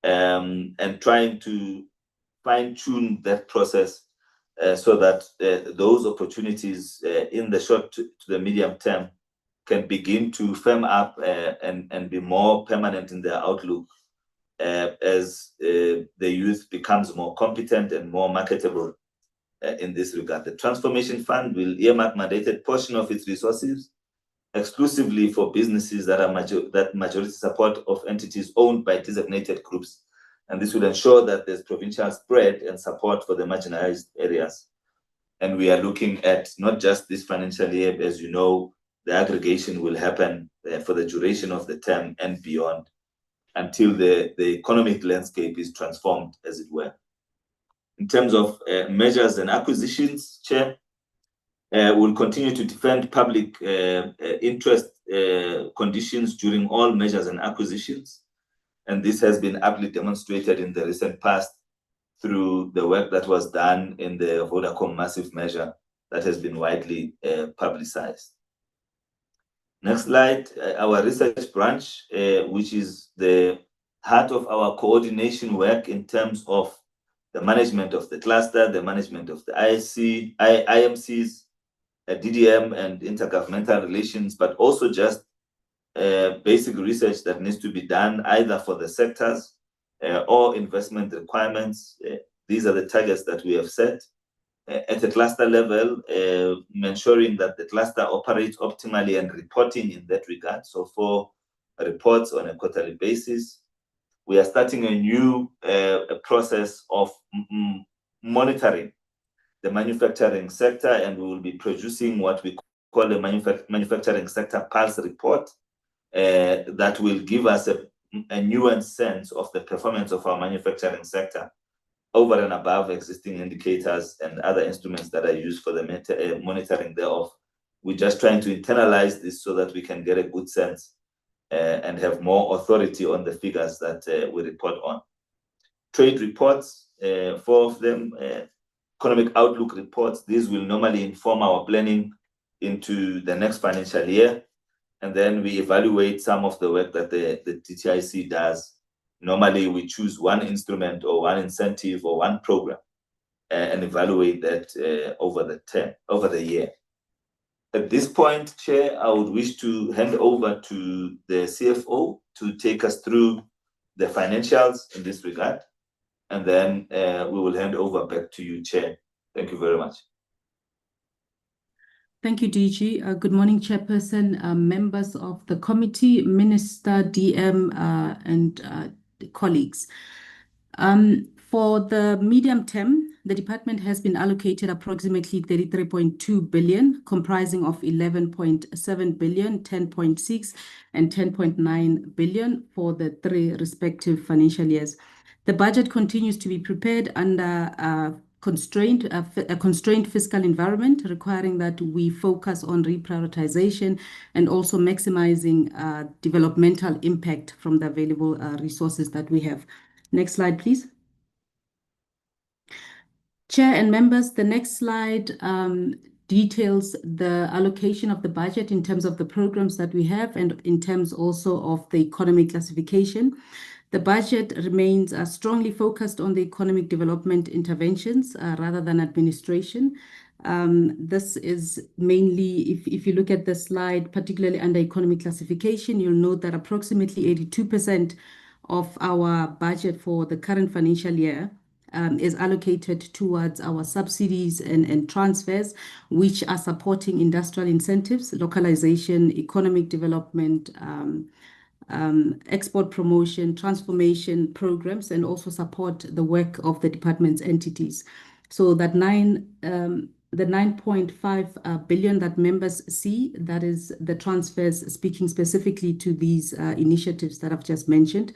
and trying to fine-tune that process so that those opportunities in the short to the medium term can begin to firm up and be more permanent in their outlook as the youth becomes more competent and more marketable in this regard. The Transformation Fund will earmark mandated portion of its resources exclusively for businesses that are majority support of entities owned by designated groups. And this will ensure that there's provincial spread and support for the marginalized areas. And we are looking at not just this financial year, as you know, the aggregation will happen for the duration of the term and beyond until the economic landscape is transformed, as it were. In terms of measures and acquisitions, Chair, we'll continue to defend public interest conditions during all measures and acquisitions. And this has been aptly demonstrated in the recent past through the work that was done in the Vodacom massive measure that has been widely publicized. Next slide, our research branch, which is the heart of our coordination work in terms of the management of the cluster, the management of the IMCs, DDM and intergovernmental relations, but also just basic research that needs to be done either for the sectors or investment requirements. These are the targets that we have set at the cluster level, ensuring that the cluster operates optimally and reporting in that regard. So for reports on a quarterly basis, we are starting a new process of monitoring the manufacturing sector, and we will be producing what we call a manufacturing sector pulse report that will give us a nuanced sense of the performance of our manufacturing sector over and above existing indicators and other instruments that are used for the monitoring thereof. We're just trying to internalize this so that we can get a good sense and have more authority on the figures that we report on. Trade reports, 4 of them, economic outlook reports. These will normally inform our planning into the next financial year. And then we evaluate some of the work that the TTIC does. Normally, we choose one instrument or one incentive or one program and evaluate that over the year. At this point, Chair, I would wish to hand over to the CFO to take us through the financials in this regard. And then we will hand over back to you, Chair. Thank you very much. Thank you, DG. Good morning, Chairperson, members of the committee, Minister, DM, and colleagues. For the medium term, the department has been allocated approximately 33.2 billion, comprising of 11.7 billion, 10.6 and 10.9 billion for the 3 respective financial years. The budget continues to be prepared under a constrained fiscal environment, requiring that we focus on reprioritization and also maximizing developmental impact from the available resources that we have. Next slide, please. Chair and members, the next slide details the allocation of the budget in terms of the programs that we have and in terms also of the economic classification. The budget remains strongly focused on the economic development interventions rather than administration. This is mainly, if you look at the slide, particularly under economic classification, you'll note that approximately 82% of our budget for the current financial year is allocated towards our subsidies and transfers, which are supporting industrial incentives, localization, economic development, export promotion, transformation programs, and also support the work of the department's entities. So that the 9.5 billion that members see, that is the transfers speaking specifically to these initiatives that I've just mentioned.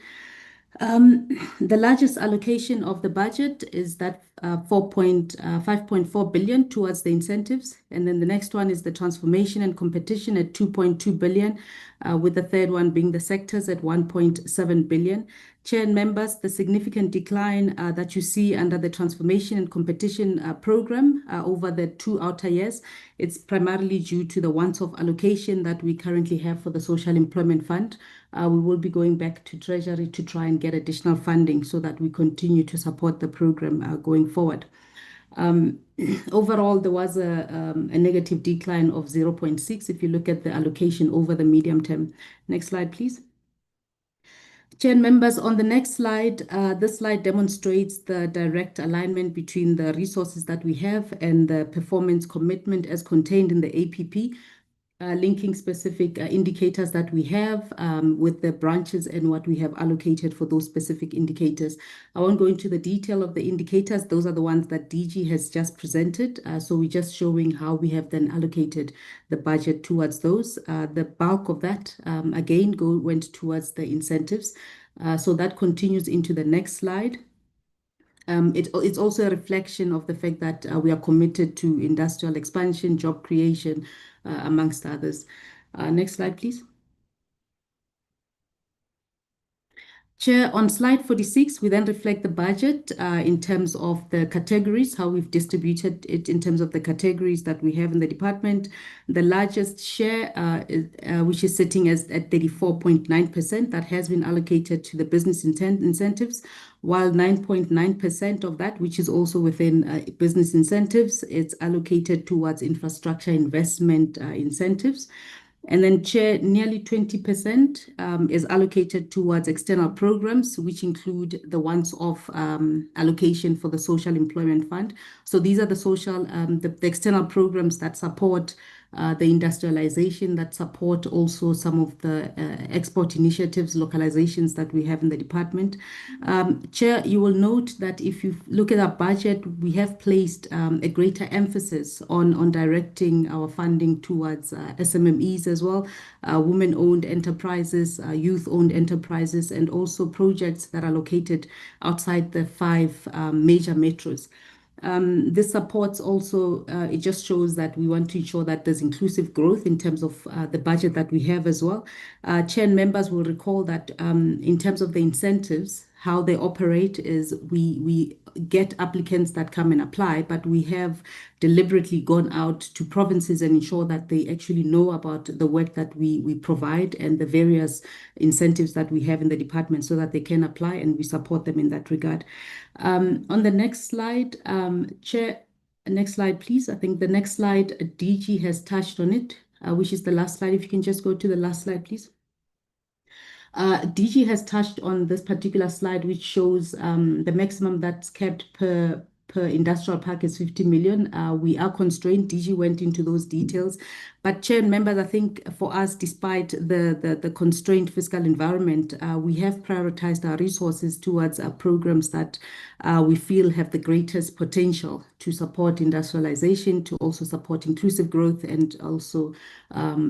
The largest allocation of the budget is that 5.4 billion towards the incentives. And then the next one is the transformation and competition at 2.2 billion, with the third one being the sectors at 1.7 billion. Chair and members, the significant decline that you see under the transformation and competition program over the 2 outer years, it's primarily due to the once-off allocation that we currently have for the Social Employment Fund. We will be going back to Treasury to try and get additional funding so that we continue to support the program going forward. Overall, there was a negative decline of 0.6 if you look at the allocation over the medium term. Next slide, please. Chair and members, on the next slide, this slide demonstrates the direct alignment between the resources that we have and the performance commitment as contained in the APP, linking specific indicators that we have with the branches and what we have allocated for those specific indicators. I won't go into the detail of the indicators. Those are the ones that DG has just presented. So we're just showing how we have then allocated the budget towards those. The bulk of that, again, went towards the incentives. So that continues into the next slide. It's also a reflection of the fact that we are committed to industrial expansion, job creation, amongst others. Next slide, please. Chair, on slide 46, we then reflect the budget in terms of the categories, how we've distributed it in terms of the categories that we have in the department. The largest share, which is sitting at 34.9%, that has been allocated to the business incentives, while 9.9% of that, which is also within business incentives, it's allocated towards infrastructure investment incentives. And then, Chair, nearly 20% is allocated towards external programs, which include the once-off allocation for the Social Employment Fund. So these are the the external programs that support the industrialization, that support also some of the export initiatives, localizations that we have in the department. Chair, you will note that if you look at our budget, we have placed a greater emphasis on directing our funding towards SMMEs as well, women-owned enterprises, youth-owned enterprises, and also projects that are located outside the 5 major metros. This supports also, it just shows that we want to ensure that there's inclusive growth in terms of the budget that we have as well. Chair and members will recall that in terms of the incentives, how they operate is we get applicants that come and apply, but we have deliberately gone out to provinces and ensure that they actually know about the work that we provide and the various incentives that we have in the department so that they can apply, and we support them in that regard. On the next slide, Chair, next slide, please. I think the next slide, DG has touched on it, which is the last slide. If you can just go to the last slide, please. DG has touched on this particular slide, which shows the maximum that's kept per industrial park is 50 million. We are constrained. DG went into those details. But Chair and members, I think for us, despite the constrained fiscal environment, we have prioritized our resources towards programs that we feel have the greatest potential to support industrialization, to also support inclusive growth and also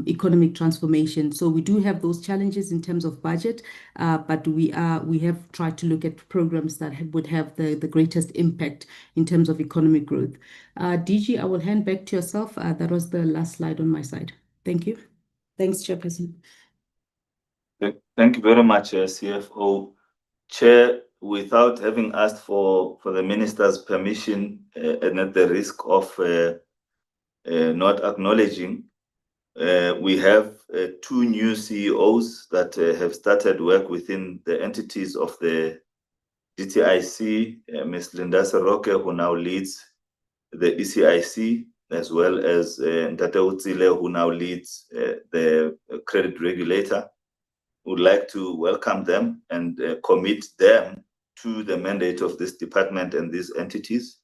economic transformation. So we do have those challenges in terms of budget, but we have tried to look at programs that would have the greatest impact in terms of economic growth. DG, I will hand back to yourself. That was the last slide on my side. Thank you. Thanks, Chairperson. Thank you very much, CFO. Chair, without having asked for the minister's permission and at the risk of not acknowledging, we have 2 new CEOs that have started work within the entities of the DTIC, Ms. Linda Seroke, who now leads the ECIC, as well as Ntate Utsile, who now leads the credit regulator. Would like to welcome them and commit them to the mandate of this department and these entities,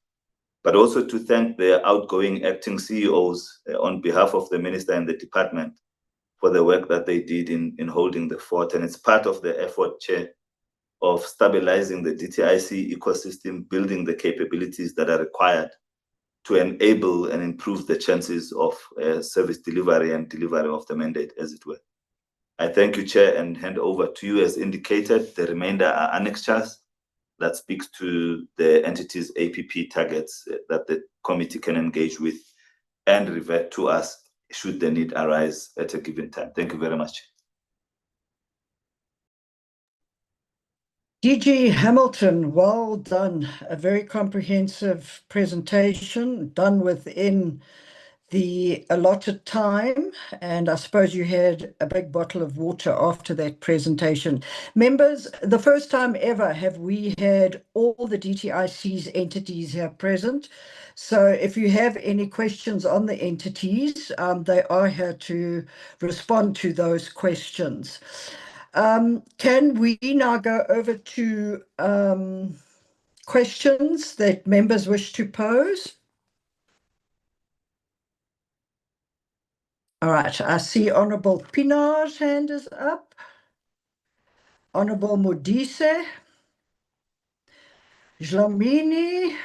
but also to thank the outgoing acting CEOs on behalf of the minister and the department for the work that they did in holding the fort. And it's part of the effort, Chair, of stabilizing the DTIC ecosystem, building the capabilities that are required to enable and improve the chances of service delivery and delivery of the mandate, as it were. I thank you, Chair, and hand over to you as indicated. The remainder are annexures that speaks to the entity's APP targets that the committee can engage with and revert to us should the need arise at a given time. Thank you very much. DG Hamilton, well done. A very comprehensive presentation done within the allotted time, and I suppose you had a big bottle of water after that presentation. Members, the first time ever have we had all the DTIC's entities here present. So if you have any questions on the entities, they are here to respond to those questions. Can we now go over to questions that members wish to pose? All right, I see Honourable Pinar's hand is up. Honourable Modise. Dlamini.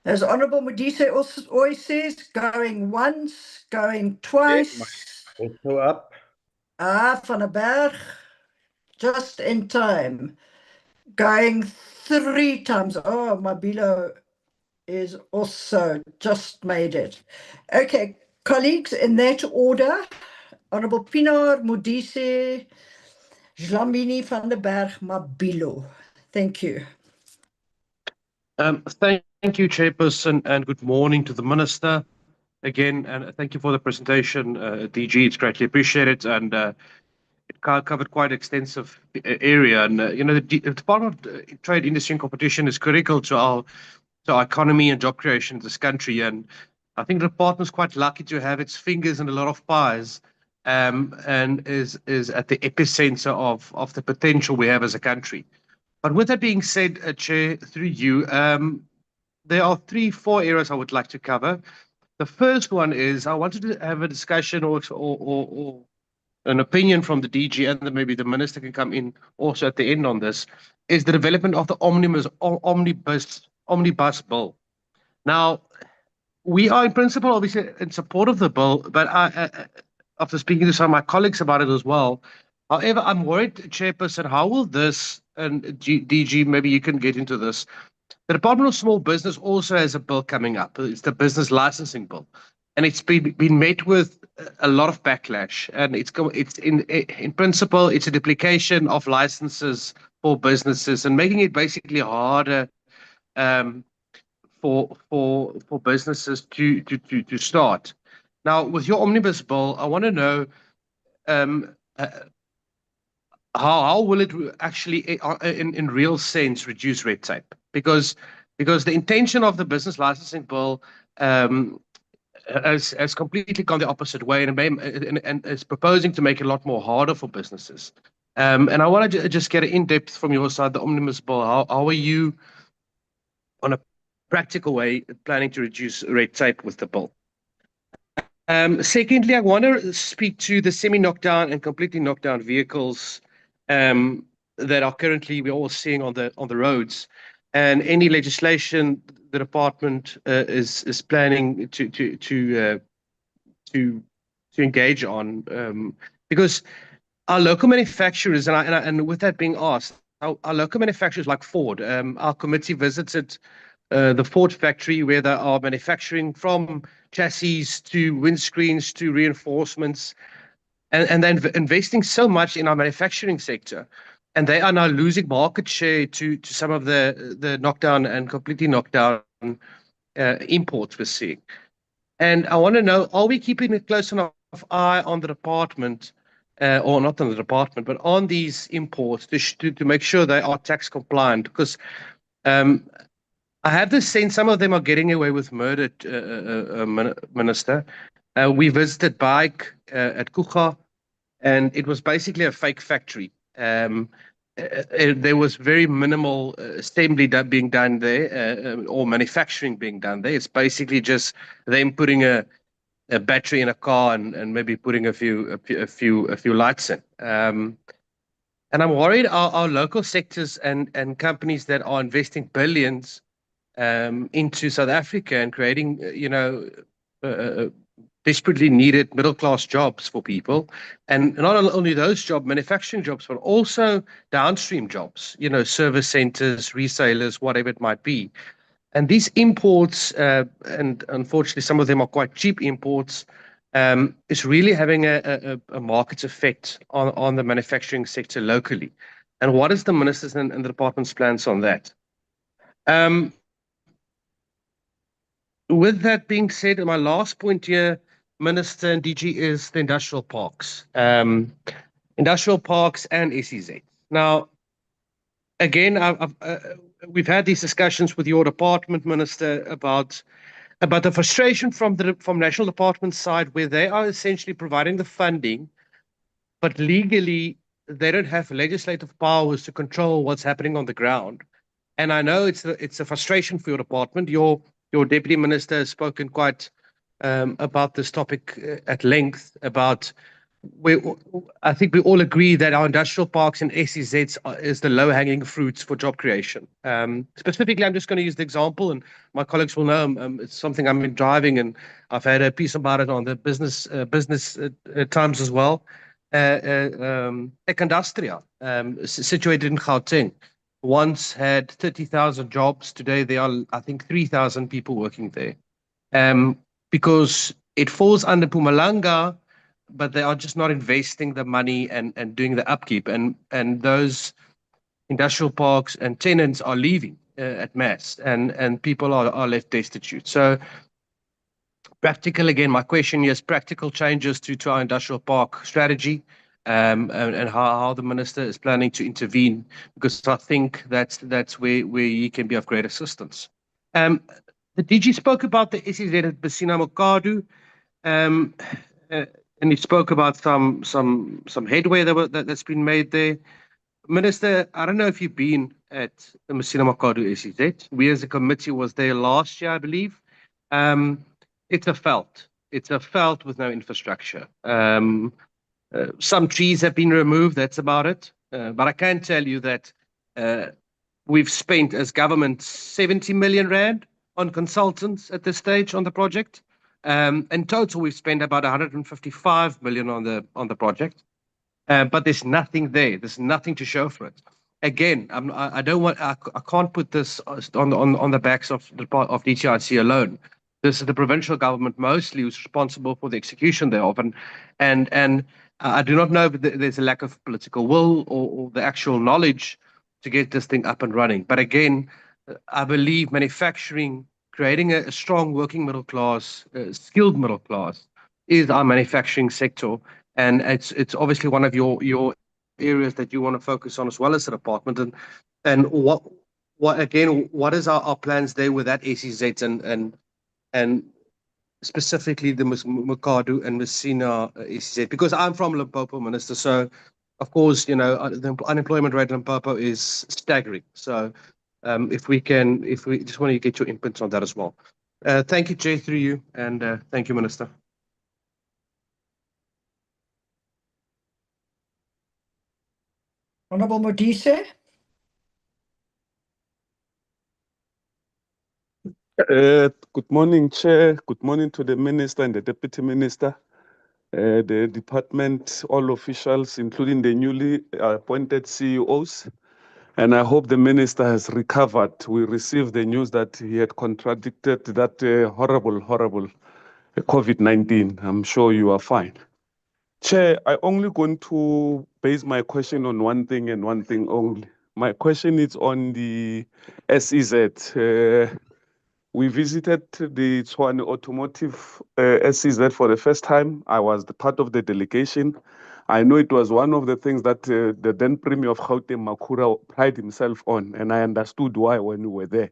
As Honourable Modise also always says, going once, going twice. Also up. Van der Berg, just in time. Going 3 times. Oh, Mabilo is also just made it. Okay, colleagues, in that order, Honourable Pinar, Modise, Dlamini, van der Berg, Mabilo. Thank you. Thank you, Chairperson, and good morning to the Minister again, and thank you for the presentation, DG. It's greatly appreciated, and it covered quite extensive area. And the Department of Trade, Industry and Competition is critical to our economy and job creation in this country. And I think the department's quite lucky to have its fingers in a lot of pies, and is at the epicenter of the potential we have as a country. But with that being said, Chair, through you, there are 3-4 areas I would like to cover. The first one is I wanted to have a discussion or an opinion from the DG, and then maybe the Minister can come in also at the end on this, is the development of the omnibus bill. Now, we are in principle obviously in support of the bill, but after speaking to some of my colleagues about it as well, however, I'm worried, Chairperson, how will this, and DG, maybe you can get into this, the Department of Small Business also has a bill coming up. It's the business licensing bill, and it's been met with a lot of backlash. And it's in principle, it's a duplication of licenses for businesses and making it basically harder for businesses to start. Now, with your omnibus bill, I want to know how will it actually, in real sense, reduce red tape? Because the intention of the business licensing bill has completely gone the opposite way, and is proposing to make it a lot more harder for businesses. And I want to just get an in-depth from your side, the omnibus bill. How are you, on a practical way, planning to reduce red tape with the bill? Secondly, I want to speak to the semi-knockdown and completely knockdown vehicles that are currently we're all seeing on the roads, and any legislation the department is planning to engage on, because our local manufacturers, and with that being asked, our local manufacturers like Ford, our committee visited the Ford factory where they are manufacturing from chassis to windscreens to reinforcements, and then investing so much in our manufacturing sector, and they are now losing market share to some of the knockdown and completely knockdown imports we're seeing. And I want to know, are we keeping a close enough eye on the department, or not on the department, but on these imports to make sure they are tax compliant? Because I have this sense some of them are getting away with murder, Minister. We visited Bike at Kucha, and it was basically a fake factory. there was very minimal assembly being done there or manufacturing being done there. It's basically just them putting a battery in a car and maybe putting a few lights in. And I'm worried our local sectors and companies that are investing billions into South Africa and creating, desperately needed middle-class jobs for people. And not only those manufacturing jobs, but also downstream jobs, service centers, resellers, whatever it might be. And these imports, and unfortunately some of them are quite cheap imports, is really having a market effect on the manufacturing sector locally. And what is the minister's and the department's plans on that? With that being said, my last point here, Minister and DG, is the industrial parks. Industrial parks and SEZ. Now, again, we've had these discussions with your department, Minister, about the frustration from National Department's side, where they are essentially providing the funding, but legally they don't have legislative powers to control what's happening on the ground. And I know it's a frustration for your department. Your deputy minister has spoken quite about this topic at length. I think we all agree that our industrial parks and SEZs is the low-hanging fruits for job creation. Specifically, I'm just going to use the example, and my colleagues will know it's something I've been driving, and I've had a piece about it on the business Times as well. Econdustria, situated in Gauteng, once had 30,000 jobs. Today there are, I think, 3,000 people working there. Because it falls under Mpumalanga, but they are just not investing the money and doing the upkeep. And those industrial parks and tenants are leaving at mass, and people are left destitute. So practical, again, my question is practical changes to our industrial park strategy, and how the minister is planning to intervene, because I think that's where he can be of great assistance. The DG spoke about the SEZ at Messina Mokado, and he spoke about some headway that's been made there. Minister, I don't know if you've been at the Messina Mokado SEZ. We as a committee was there last year, I believe. It's a felt with no infrastructure. Some trees have been removed, that's about it. But I can tell you that we've spent as government 70 million rand on consultants at this stage on the project. In total, we've spent about 155 million on the project. But there's nothing there. There's nothing to show for it. Again, I can't put this on the backs of DTIC alone. This is the provincial government mostly who's responsible for the execution thereof, and I do not know if there's a lack of political will or the actual knowledge to get this thing up and running. But again, I believe manufacturing, creating a strong working middle class, skilled middle class, is our manufacturing sector, and it's obviously one of your areas that you want to focus on as well as the department. And what is our plans there with that SEZ and specifically the Mokado and Messina SEZ? Because I'm from Limpopo, Minister, so of course, the unemployment rate in Limpopo is staggering. So if we just want to get your inputs on that as well. Thank you, Jay, through you, and thank you, Minister. Honorable Modise. Good morning, Chair. Good morning to the Minister and the Deputy Minister, the department, all officials, including the newly appointed CEOs. And I hope the Minister has recovered. We received the news that he had contradicted that horrible COVID-19. I'm sure you are fine. Chair, I'm only going to base my question on one thing and one thing only. My question is on the SEZ. We visited the Tshwane Automotive SEZ for the first time. I was the part of the delegation. I know it was one of the things that the then Premier of Gauteng, Makhura, pride himself on, and I understood why when we were there.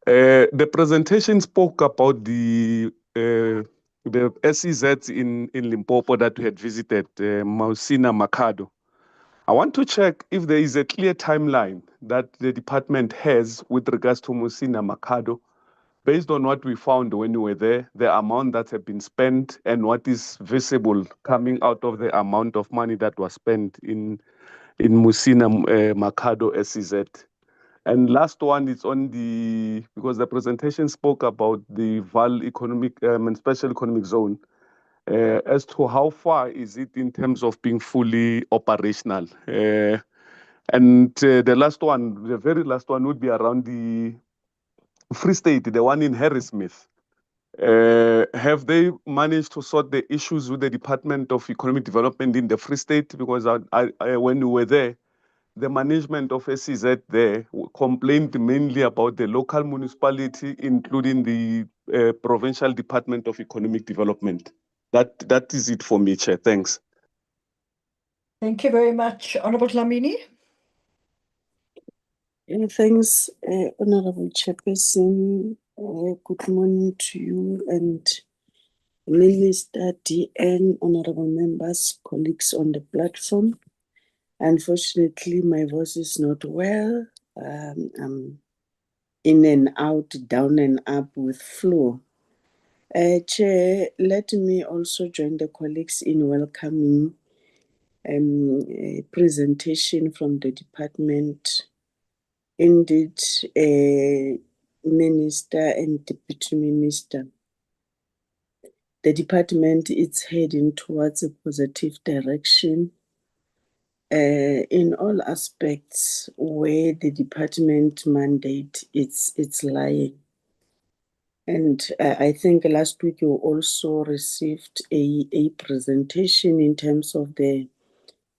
The presentation spoke about the SEZ in Limpopo that we had visited, Messina Mokado. I want to check if there is a clear timeline that the department has with regards to Musina Mercado, based on what we found when we were there, the amount that had been spent and what is visible coming out of the amount of money that was spent in Musina Mercado SEZ. And last one is on the, because the presentation spoke about the VAL economic and special economic zone, as to how far is it in terms of being fully operational. And the last one, the very last one would be around the Free State, the one in Harrismith. Have they managed to sort the issues with the Department of Economic Development in the Free State? Because when we were there, the management of SEZ there complained mainly about the local municipality, including the Provincial Department of Economic Development. That is it for me, Chair. Thanks. Thank you very much. Honorable Dlamini. Thanks, Honorable Chairperson. Good morning to you and Minister DN, honorable members, colleagues on the platform. Unfortunately, my voice is not well. I'm in and out, down and up with flu. Chair, let me also join the colleagues in welcoming a presentation from the department. Indeed, Minister and Deputy Minister, the department is heading towards a positive direction in all aspects where the department mandate it's lying. And I think last week you also received a presentation in terms of the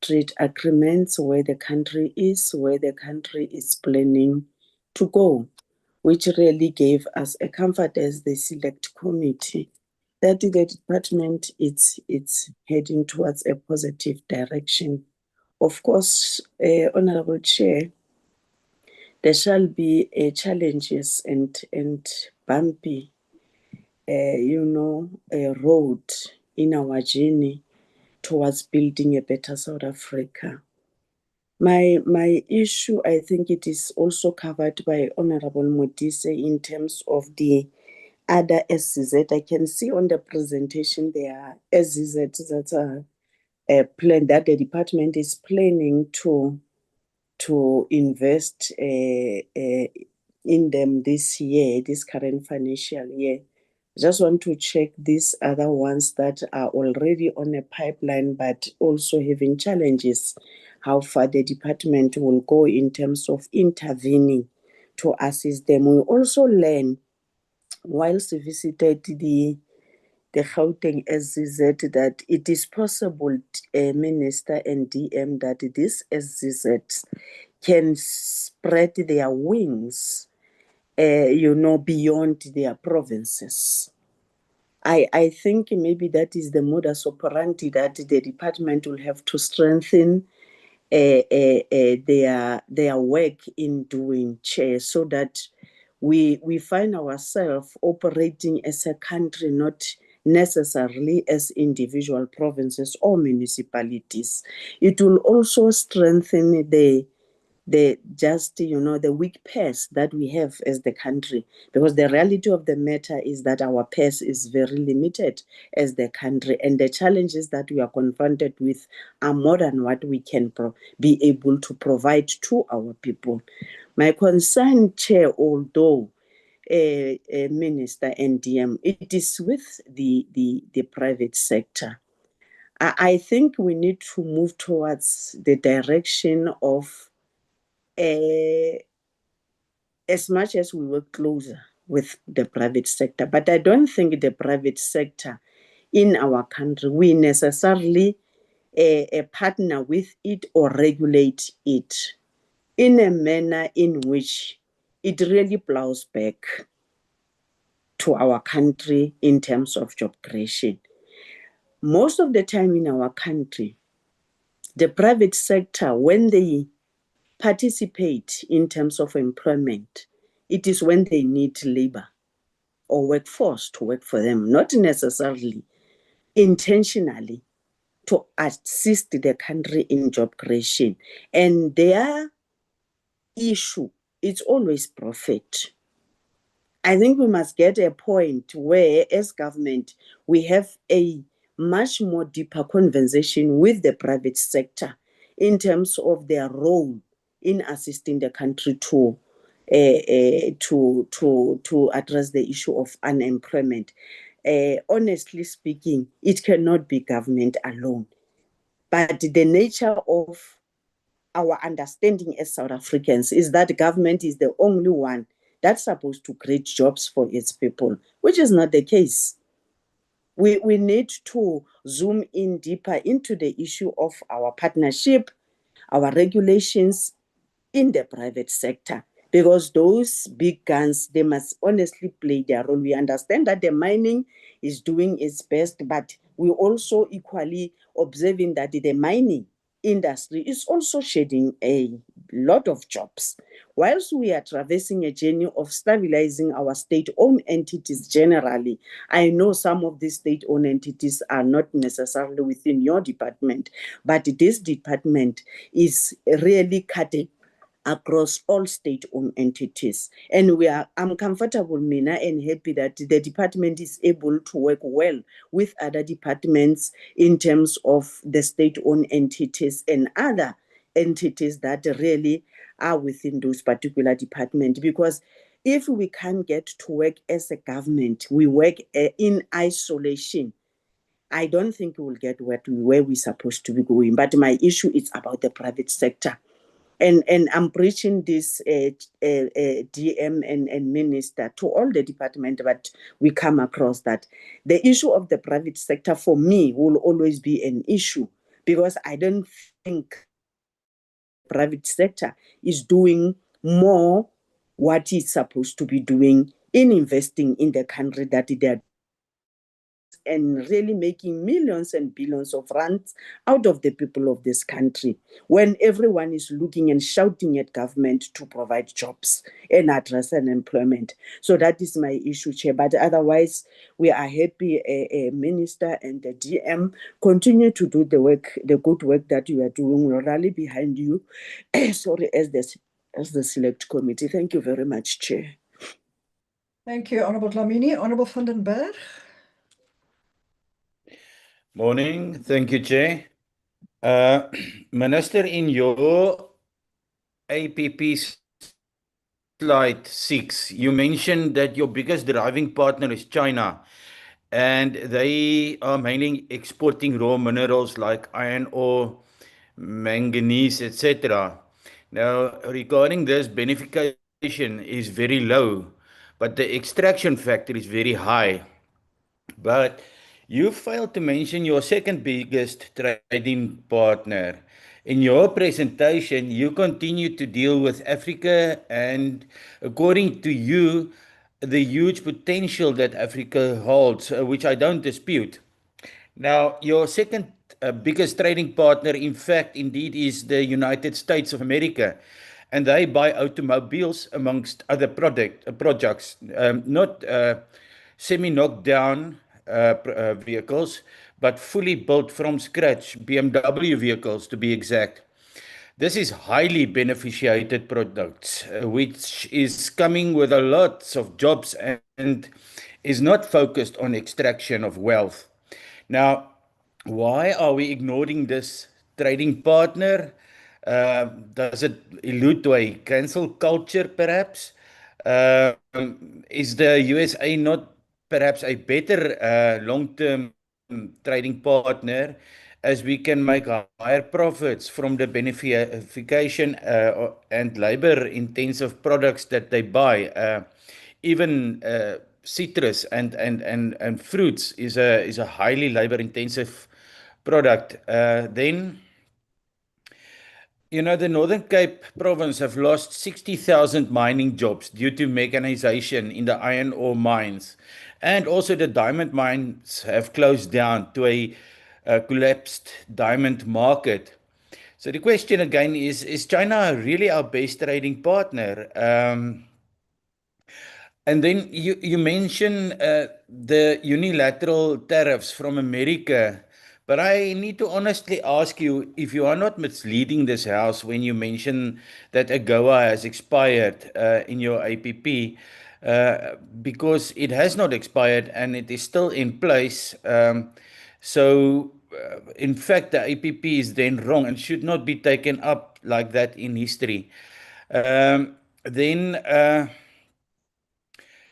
trade agreements, where the country is planning to go, which really gave us a comfort as the select committee that the department it's heading towards a positive direction. Of course, Honorable Chair, there shall be challenges and bumpy, road in our journey towards building a better South Africa. My issue, I think it is also covered by Honorable Modise in terms of the other SEZ. I can see on the presentation there are SEZ that are plan that the department is planning to invest in them this year, this current financial year. Just want to check these other ones that are already on a pipeline but also having challenges, how far the department will go in terms of intervening to assist them. We also learn, whilst we visited the Gauteng SZZ, that it is possible, Minister and DM, that these SZZ can spread their wings, beyond their provinces. I think maybe that is the modus operandi that the department will have to strengthen their work in doing, Chair, so that we find ourselves operating as a country, not necessarily as individual provinces or municipalities. It will also strengthen the weak purse that we have as the country, because the reality of the matter is that our purse is very limited as the country, and the challenges that we are confronted with are more than what we can be able to provide to our people. My concern, Chair, although Minister NDM, it is with the private sector. I think we need to move towards the direction of, as much as we work closer with the private sector, but I don't think the private sector in our country, we necessarily partner with it or regulate it in a manner in which it really plows back to our country in terms of job creation. Most of the time in our country, the private sector, when they participate in terms of employment, it is when they need labor or workforce to work for them, not necessarily intentionally to assist the country in job creation. And their issue, it's always profit. I think we must get a point where, as government, we have a much more deeper conversation with the private sector in terms of their role in assisting the country to address the issue of unemployment. Honestly speaking, it cannot be government alone, but the nature of our understanding as South Africans is that government is the only one that's supposed to create jobs for its people, which is not the case. We need to zoom in deeper into the issue of our partnership, our regulations in the private sector, because those big guns, they must honestly play their role. We understand that the mining is doing its best, but we also equally observing that the mining industry is also shedding a lot of jobs. Whilst we are traversing a journey of stabilizing our state-owned entities generally, I know some of these state-owned entities are not necessarily within your department, but this department is really cutting across all state-owned entities. And I'm comfortable, Mina, and happy that the department is able to work well with other departments in terms of the state-owned entities and other entities that really are within those particular departments. Because if we can't get to work as a government, we work in isolation, I don't think we will get where we're supposed to be going. But my issue is about the private sector. And I'm preaching this DM and minister to all the department, but we come across that the issue of the private sector for me will always be an issue, because I don't think private sector is doing more what it's supposed to be doing in investing in the country that they're and really making millions and billions of rands out of the people of this country, when everyone is looking and shouting at government to provide jobs and address unemployment. So that is my issue, Chair. But otherwise, we are happy, Minister and the DM, continue to do the work, the good work that you are doing. We'll rally behind you. Sorry, as the select committee. Thank you very much, Chair. Thank you, Honorable Dlamini. Honorable van den Berg. Morning. Thank you, Chair. Minister, in your APP slide 6, you mentioned that your biggest driving partner is China, and they are mainly exporting raw minerals like iron ore, manganese, etc. Now, regarding this, beneficiation is very low, but the extraction factor is very high. But you failed to mention your second biggest trading partner. In your presentation, you continue to deal with Africa, and according to you, the huge potential that Africa holds, which I don't dispute. Now, your second biggest trading partner, in fact, indeed, is the United States of America. And they buy automobiles amongst other projects, not semi-knocked down vehicles, but fully built from scratch, BMW vehicles to be exact. This is highly beneficiated products, which is coming with a lot of jobs and is not focused on extraction of wealth. Now, why are we ignoring this trading partner? Does it allude to a cancel culture, perhaps? Is the USA not perhaps a better long-term trading partner, as we can make higher profits from the beneficiation and labor-intensive products that they buy? Even citrus and fruits is a highly labor-intensive product. Then, the Northern Cape province have lost 60,000 mining jobs due to mechanization in the iron ore mines. And also the diamond mines have closed down to a collapsed diamond market. So the question again is China really our best trading partner? And then you mention the unilateral tariffs from America, But I need to honestly ask you if you are not misleading this house when you mention that AGOA has expired in your APP, because it has not expired and it is still in place. In fact, the APP is then wrong and should not be taken up like that in history. Then.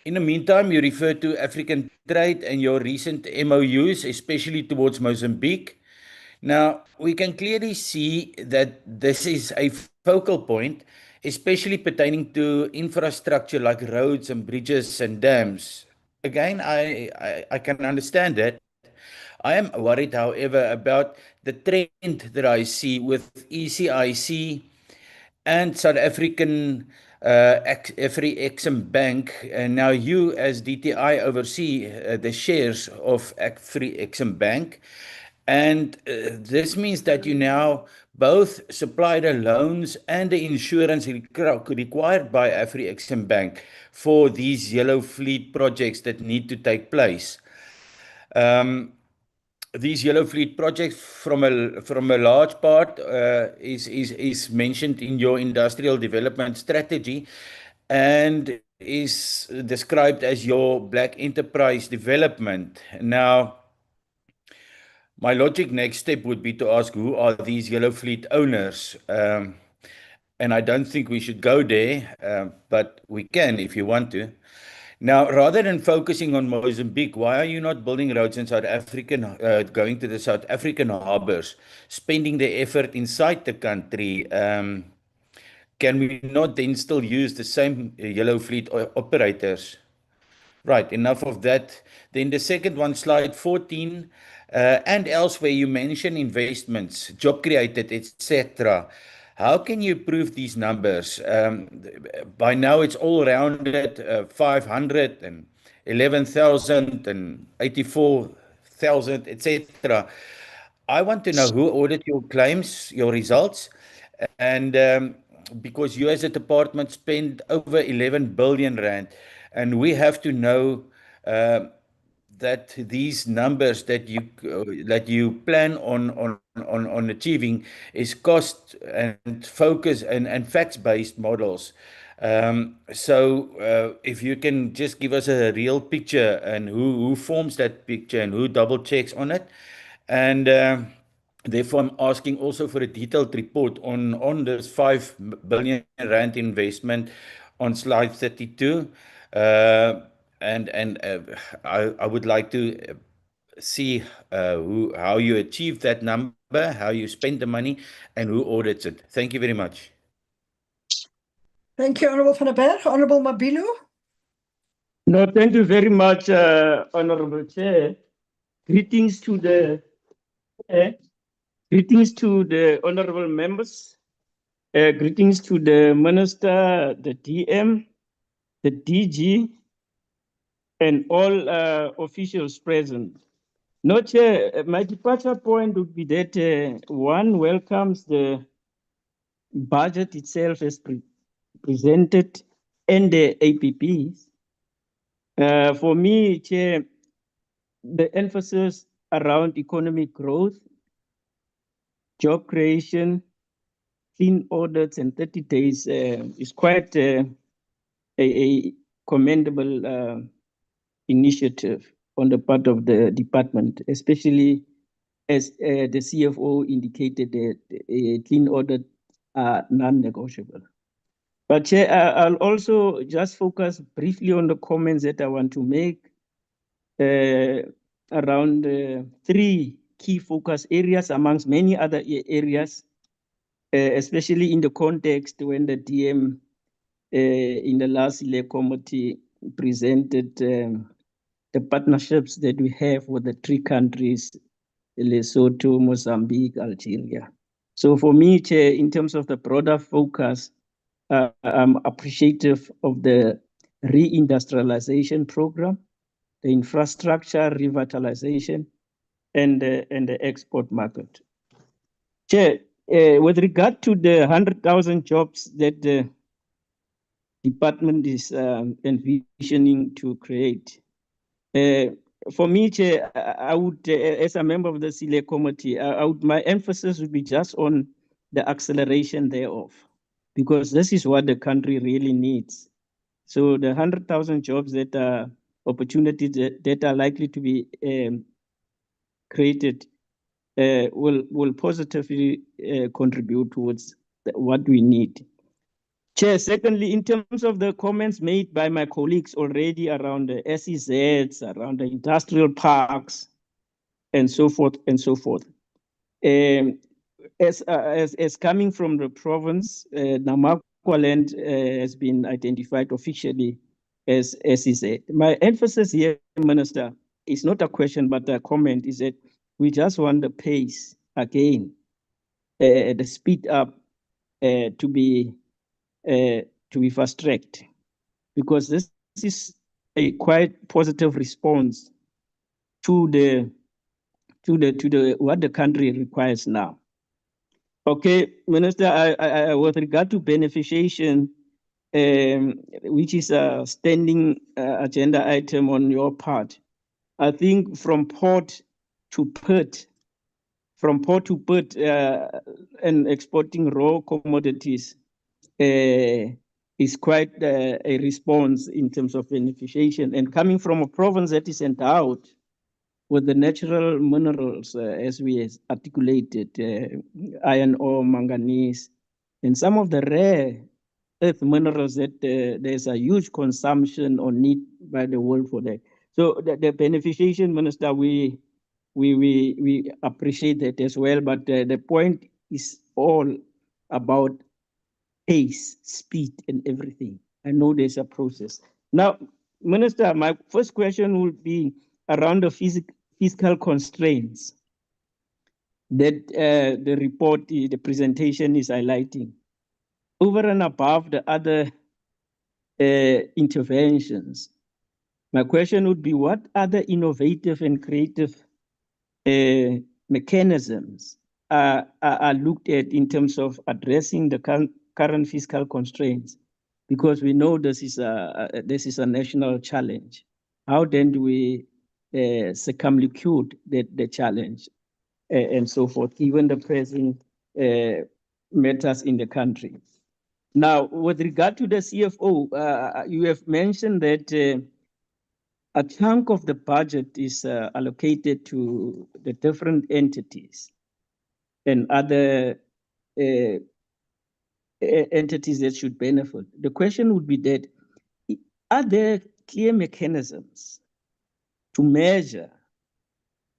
In the meantime, you refer to African trade and your recent MOUs, especially towards Mozambique. Now, we can clearly see that this is a focal point, especially pertaining to infrastructure like roads and bridges and dams. Again, I can understand that. I am worried, however, about the trend that I see with ECIC and South African Afri-Exim Bank. And now you, as DTI, oversee the shares of Afri-Exim Bank. And this means that you now both supply the loans and the insurance required by Afri-Exim Bank for these yellow fleet projects that need to take place. These yellow fleet projects from a large part is mentioned in your industrial development strategy and is described as your black enterprise development. Now, my logic next step would be to ask, who are these yellow fleet owners? And I don't think we should go there, but we can if you want to. Now, rather than focusing on Mozambique, why are you not building roads in South African, going to the South African harbors, spending the effort inside the country? Can we not then still use the same yellow fleet operators? Right, enough of that. Then the second one, slide 14, and elsewhere you mention investments, job created, etc. How can you prove these numbers? By now it's all rounded 500 and 11,000 and 84,000, etc. I want to know who audited your claims, your results, and because you as a department spend over 11 billion rand, and we have to know that these numbers that you plan on achieving is cost and focus and facts based models. If you can just give us a real picture and who forms that picture and who double checks on it, and therefore, I'm asking also for a detailed report on this 5 billion rand investment on slide 32. I would like to see how you achieve that number, how you spend the money, and who audits it. Thank you very much. Thank you, Honorable van der Berg. Honorable Mabilu. No, thank you very much, Honorable Chair. Greetings to the honorable members. Greetings to the Minister, the DM, the DG, and all officials present. No, Chair, my departure point would be that one welcomes the budget itself as presented and the APPs. For me, Chair, the emphasis around economic growth, job creation, clean audits, and 30 days is quite a commendable initiative on the part of the department, especially as the CFO indicated that clean audit are non-negotiable. But Chair, I'll also just focus briefly on the comments that I want to make around 3 key focus areas amongst many other areas, especially in the context when the DM in the last select committee presented the partnerships that we have with the 3 countries, Lesotho, Mozambique, Algeria. So for me, Chair, in terms of the broader focus, I'm appreciative of the reindustrialization program, the infrastructure revitalization, and the export market. Chair, with regard to the 100,000 jobs that the department is envisioning to create, for me, Chair, I would, as a member of the Select Committee, my emphasis would be just on the acceleration thereof, because this is what the country really needs. So the 100,000 jobs that are opportunities that are likely to be created will positively contribute towards what we need. Chair, secondly, in terms of the comments made by my colleagues already around the SEZs, around the industrial parks, and so forth and so forth. As coming from the province, Namakwa land has been identified officially as SEZ. My emphasis here, Minister, is not a question but a comment, is that we just want the pace again, the speed up to be fast-tracked, because this is a quite positive response to the what the country requires now. Okay, Minister, with regard to beneficiation, which is a standing agenda item on your part, I think from port to port, and exporting raw commodities is quite a response in terms of beneficiation. And coming from a province that is endowed with the natural minerals, as we articulated, iron ore, manganese, and some of the rare earth minerals that there's a huge consumption or need by the world for that. So the beneficiation, Minister, we appreciate that as well, but the point is all about pace, speed, and everything. I know there's a process. Now, Minister, my first question would be around the fiscal constraints that the report, the presentation is highlighting. Over and above the other interventions, my question would be, what other innovative and creative mechanisms are looked at in terms of addressing the current fiscal constraints? Because we know this is a national challenge. How then do we circumvent the challenge and so forth, given the present matters in the country? Now, with regard to the CFO, you have mentioned that a chunk of the budget is allocated to the different entities and other entities that should benefit. The question would be that, are there clear mechanisms to measure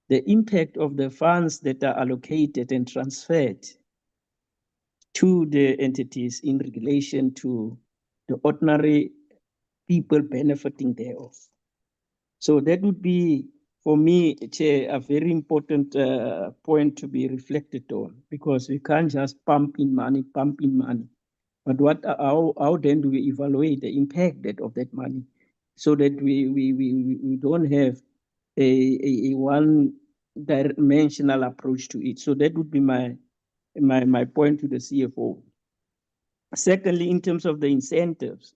the impact of the funds that are allocated and transferred to the entities in relation to the ordinary people benefiting thereof? So that would be, for me, Chair, a very important point to be reflected on, because we can't just pump in money. But how then do we evaluate the impact of that money, so that we don't have a one-dimensional approach to it? So that would be my point to the CFO. Secondly, in terms of the incentives,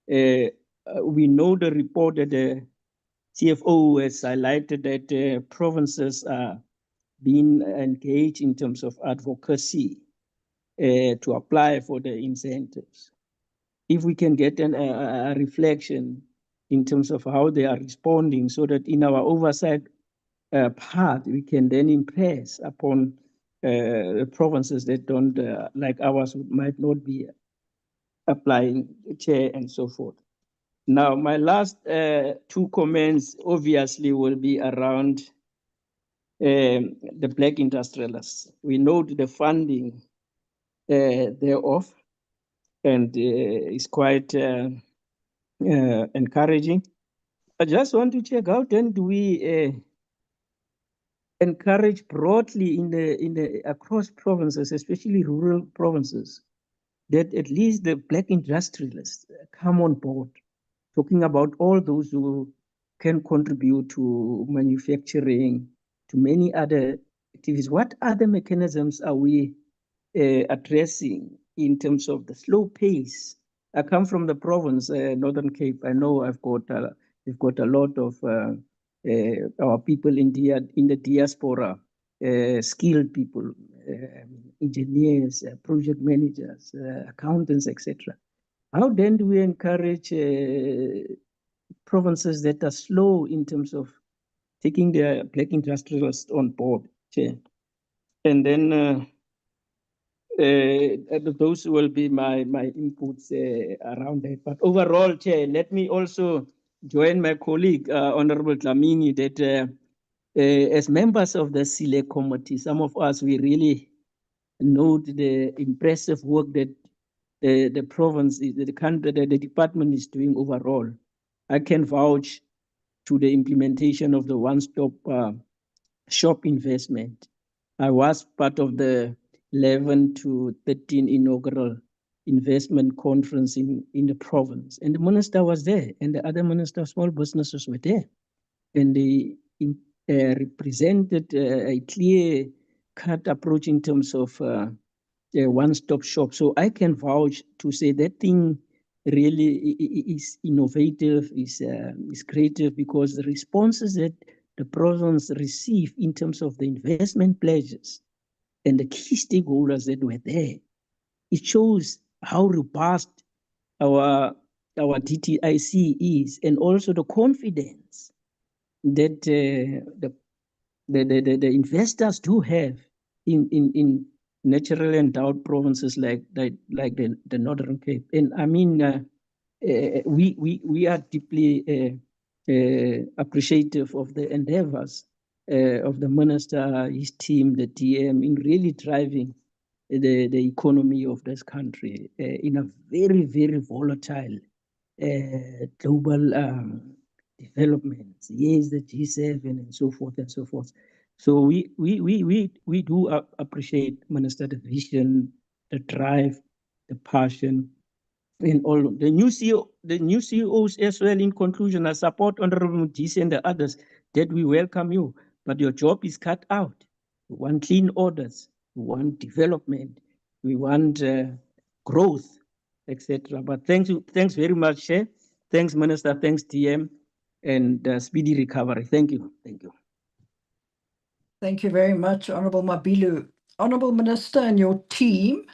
we know the report that the CFO has highlighted that provinces are being engaged in terms of advocacy to apply for the incentives. If we can get a reflection in terms of how they are responding, so that in our oversight part, we can then impress upon the provinces that don't, like ours, might not be applying, Chair, and so forth. Now, my last two comments obviously will be around the Black industrialists. We know the funding thereof, and it's quite encouraging. I just want to check out, then do we encourage broadly in the across provinces, especially rural provinces, that at least the Black industrialists come on board, talking about all those who can contribute to manufacturing, to many other activities? What other mechanisms are we addressing in terms of the slow pace? I come from the province, Northern Cape. I know we've got a lot of our people in the diaspora, skilled people, engineers, project managers, accountants, etc. How then do we encourage provinces that are slow in terms of taking their black industrialists on board, Chair? And then those will be my inputs around that. But overall, Chair, let me also join my colleague, Honorable Dlamini, that as members of the Select Committee, some of us, we really note the impressive work that the province, the country, the department is doing overall. I can vouch to the implementation of the one-stop shop investment. I was part of the 11 to 13 inaugural investment conference in the province, and the minister was there, and the other minister of small businesses were there, and they represented a clear-cut approach in terms of a one-stop shop. So I can vouch to say that thing really is innovative, is creative, because the responses that the province received in terms of the investment pledges and the key stakeholders that were there, it shows how robust our DTIC is, and also the confidence that the investors do have in naturally endowed provinces like the Northern Cape. And I mean, we are deeply appreciative of the endeavors of the minister, his team, the DM, in really driving the economy of this country in a very, very volatile global developments. Yes, the G7 and so forth and so forth. So we do appreciate, Minister, the vision, the drive, the passion, in all the new CEOs as well. In conclusion, I support Honorable Mudisi and the others that we welcome you, but your job is cut out. We want clean orders, we want development, we want growth, etc. But thanks very much, Chair. Thanks, Minister. Thanks, DM, and speedy recovery. Thank you. Thank you. Thank you very much, Honourable Mabilu. Honourable Minister and your team,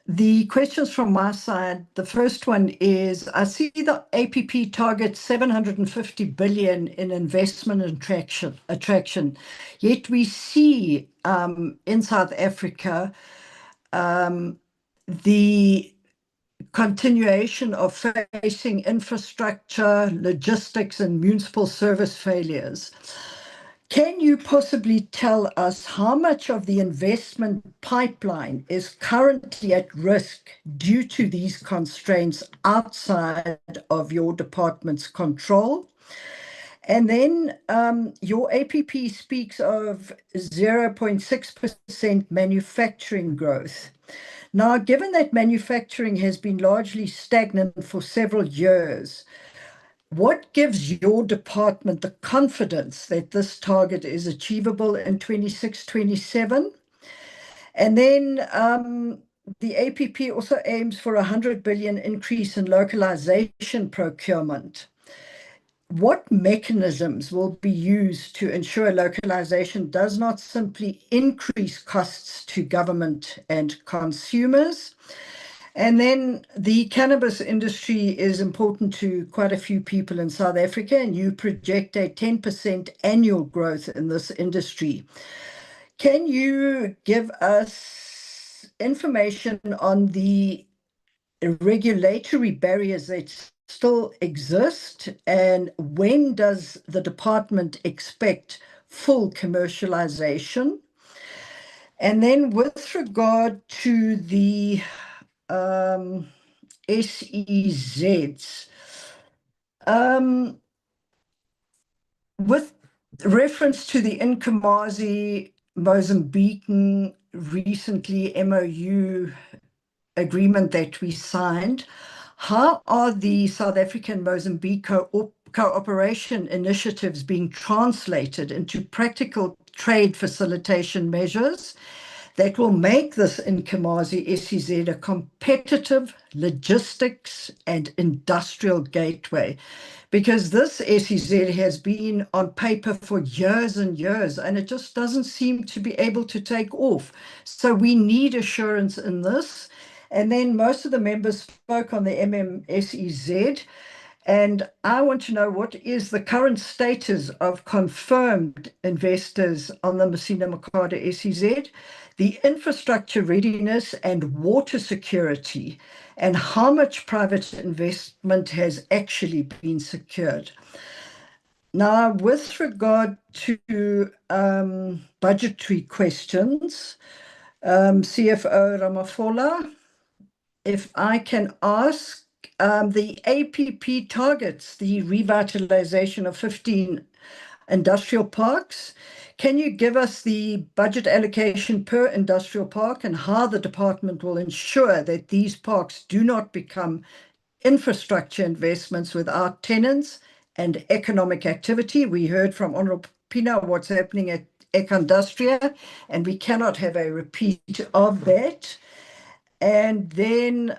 the questions from my side, the first one is, I see the APP targets 750 billion in investment attraction, yet we see in South Africa the continuation of facing infrastructure, logistics, and municipal service failures. Can you possibly tell us how much of the investment pipeline is currently at risk due to these constraints outside of your department's control? And then your APP speaks of 0.6% manufacturing growth. Now, given that manufacturing has been largely stagnant for several years, what gives your department the confidence that this target is achievable in 26-27? And then the APP also aims for a 100 billion increase in localization procurement. What mechanisms will be used to ensure localization does not simply increase costs to government and consumers? And then the cannabis industry is important to quite a few people in South Africa, and you project a 10% annual growth in this industry. Can you give us information on the regulatory barriers that still exist, and when does the department expect full commercialization? And then with regard to the SEZs, with reference to the Nkomazi Mozambican recently MOU agreement that we signed, how are the South African Mozambique cooperation initiatives being translated into practical trade facilitation measures that will make this Nkomazi SEZ a competitive logistics and industrial gateway. Because this SEZ has been on paper for years and years, and it just doesn't seem to be able to take off. So we need assurance in this. And then most of the members spoke on the MMSEZ. And I want to know, what is the current status of confirmed investors on the Messina Makada SEZ, the infrastructure readiness and water security, and how much private investment has actually been secured? Now, with regard to budgetary questions, CFO Ramafola, if I can ask, the APP targets the revitalization of 15 industrial parks. Can you give us the budget allocation per industrial park and how the department will ensure that these parks do not become infrastructure investments without tenants and economic activity? We heard from Honorable Pina what's happening at Econdustria, and we cannot have a repeat of that. And then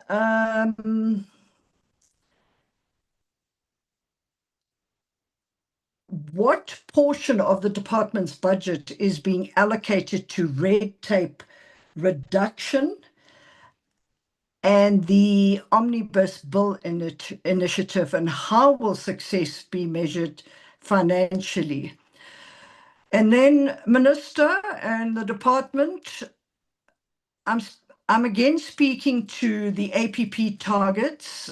what portion of the department's budget is being allocated to red tape reduction and the Omnibus Bill initiative, and how will success be measured financially? And then, Minister and the department, I'm again speaking to the APP targets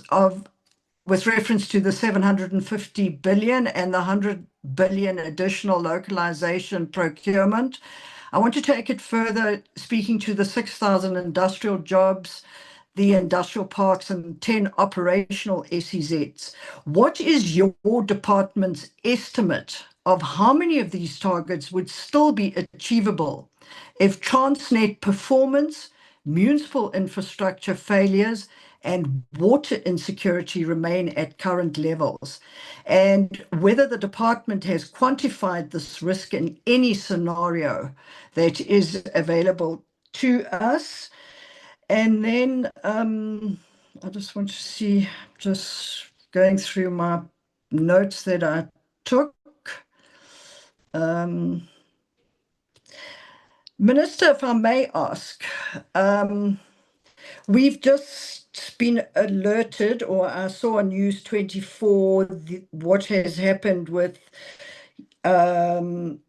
with reference to the 750 billion and the 100 billion additional localization procurement. I want to take it further, speaking to the 6,000 industrial jobs, the industrial parks, and 10 operational SEZs. What is your department's estimate of how many of these targets would still be achievable if Transnet performance, municipal infrastructure failures, and water insecurity remain at current levels, and whether the department has quantified this risk in any scenario that is available to us? And then I just want to see, just going through my notes that I took. Minister, if I may ask, we've just been alerted, or I saw on News 24 what has happened with the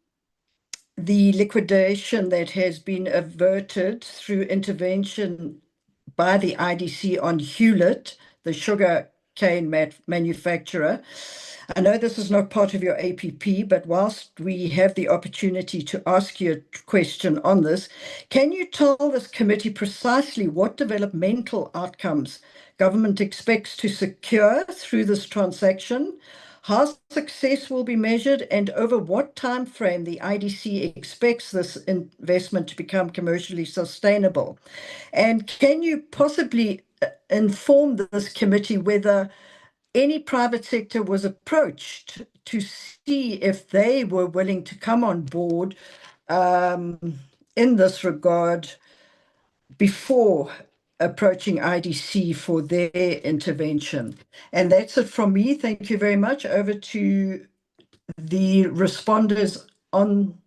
liquidation that has been averted through intervention by the IDC on Hewlett, the sugar cane manufacturer. I know this is not part of your APP, but whilst we have the opportunity to ask you a question on this, can you tell this committee precisely what developmental outcomes government expects to secure through this transaction, how success will be measured, and over what time frame the IDC expects this investment to become commercially sustainable? And can you possibly inform this committee whether any private sector was approached to see if they were willing to come on board in this regard before approaching IDC for their intervention? And that's it from me. Thank you very much. Over to the responders on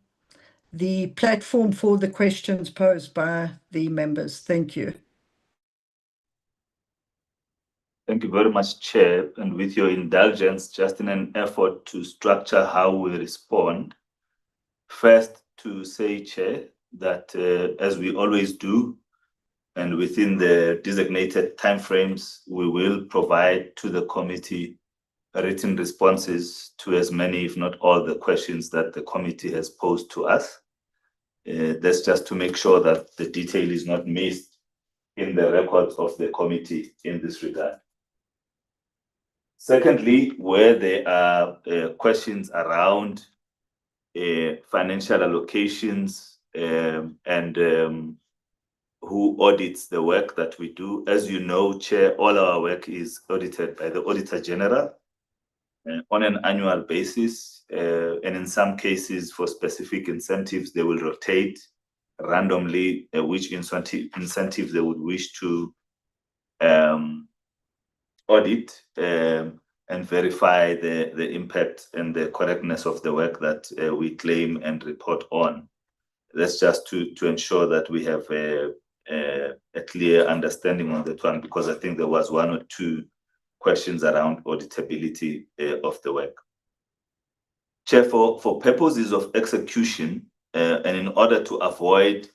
the platform for the questions posed by the members. Thank you. Thank you very much, Chair. And with your indulgence, just in an effort to structure how we respond, first to say, Chair, that as we always do, and within the designated timeframes, we will provide to the committee written responses to as many, if not all, the questions that the committee has posed to us. That's just to make sure that the detail is not missed in the records of the committee in this regard. Secondly, where there are questions around financial allocations and who audits the work that we do. As you know, Chair, all our work is audited by the Auditor General on an annual basis. And in some cases, for specific incentives, they will rotate randomly which incentive they would wish to audit and verify the impact and the correctness of the work that we claim and report on. That's just to ensure that we have a clear understanding on that one, because I think there was one or two questions around auditability of the work. Chair, for purposes of execution and in order to avoid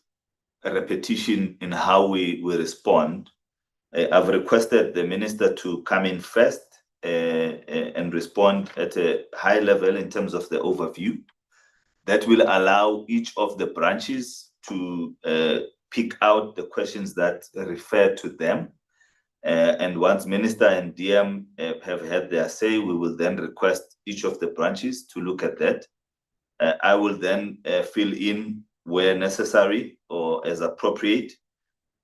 a repetition in how we respond, I've requested the minister to come in first and respond at a high level in terms of the overview. That will allow each of the branches to pick out the questions that refer to them. And once Minister and DM have had their say, we will then request each of the branches to look at that. I will then fill in where necessary or as appropriate,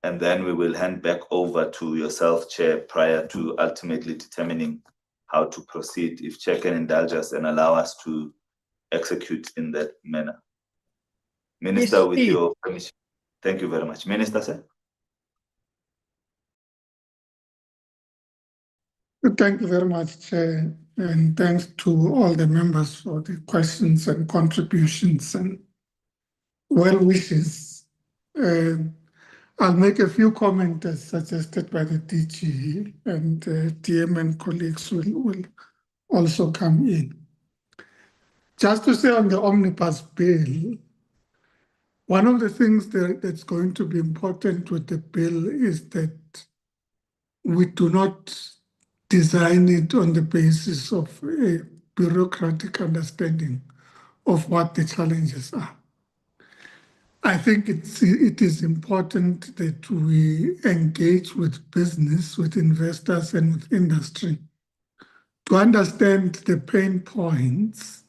and then we will hand back over to yourself, Chair, prior to ultimately determining how to proceed, if Chair can indulge us and allow us to execute in that manner. Minister, Yes, with your permission. Thank you very much. Minister, sir. Thank you very much, Chair, and thanks to all the members for the questions and contributions and well wishes. I'll make a few comments as suggested by the DG, and DM and colleagues will also come in. Just to say on the omnibus bill, one of the things that's going to be important with the bill is that we do not design it on the basis of a bureaucratic understanding of what the challenges are. I think it is important that we engage with business, with investors, and with industry to understand the pain points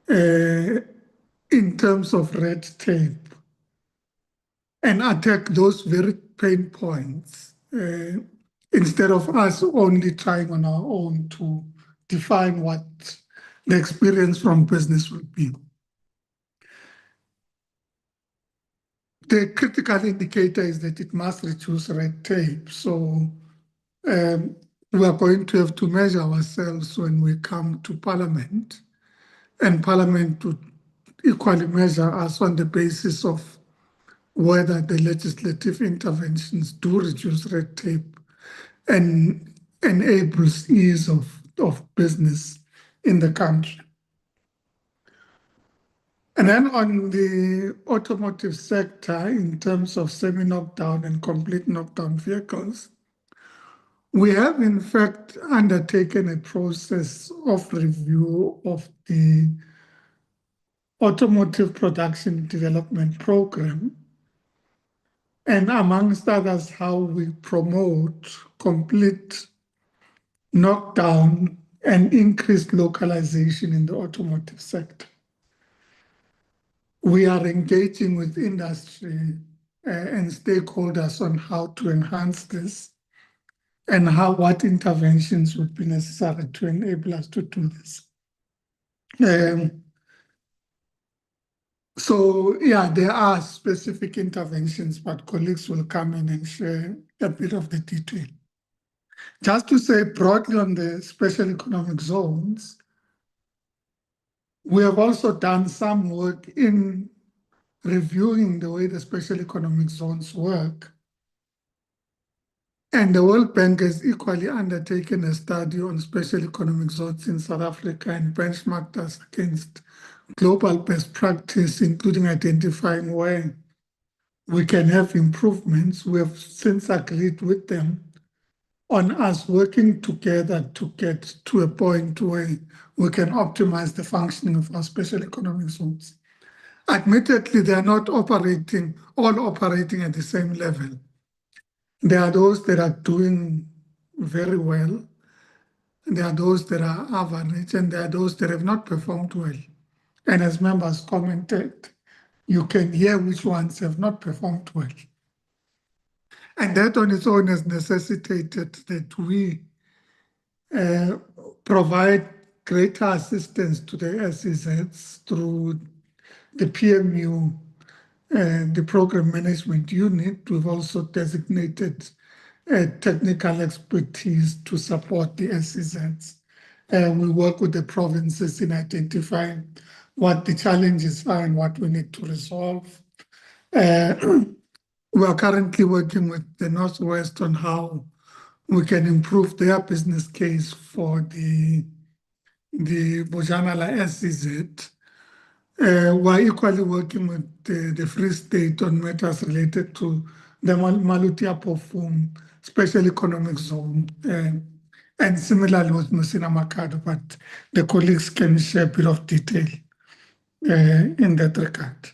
in terms of red tape and attack those very pain points instead of us only trying on our own to define what the experience from business will be. The critical indicator is that it must reduce red tape. So we are going to have to measure ourselves when we come to Parliament, and Parliament would equally measure us on the basis of whether the legislative interventions do reduce red tape and enables ease of business in the country. And then on the automotive sector, in terms of semi-knockdown and complete knockdown vehicles, we have in fact undertaken a process of review of the automotive production development program, and amongst others, how we promote complete knockdown and increased localization in the automotive sector. We are engaging with industry and stakeholders on how to enhance this and what interventions would be necessary to enable us to do this. So yeah, there are specific interventions, but colleagues will come in and share a bit of the detail. Just to say broadly on the special economic zones, we have also done some work in reviewing the way the special economic zones work. And the World Bank has equally undertaken a study on special economic zones in South Africa and benchmarked us against global best practice, including identifying where we can have improvements. We have since agreed with them on us working together to get to a point where we can optimize the functioning of our special economic zones. Admittedly, they are not all operating at the same level. There are those that are doing very well, there are those that are average, and there are those that have not performed well. And as members commented, you can hear which ones have not performed well. And that on its own has necessitated that we provide greater assistance to the SEZs through the PMU the program management unit. We've also designated technical expertise to support the SEZs. We work with the provinces in identifying what the challenges are and what we need to resolve. We are currently working with the Northwest on how we can improve their business case for the Bojanala SEZ. We're equally working with the Free State on matters related to the Maluti-Apofum Special Economic Zone, and similarly with Musina Makado, but the colleagues can share a bit of detail in that regard.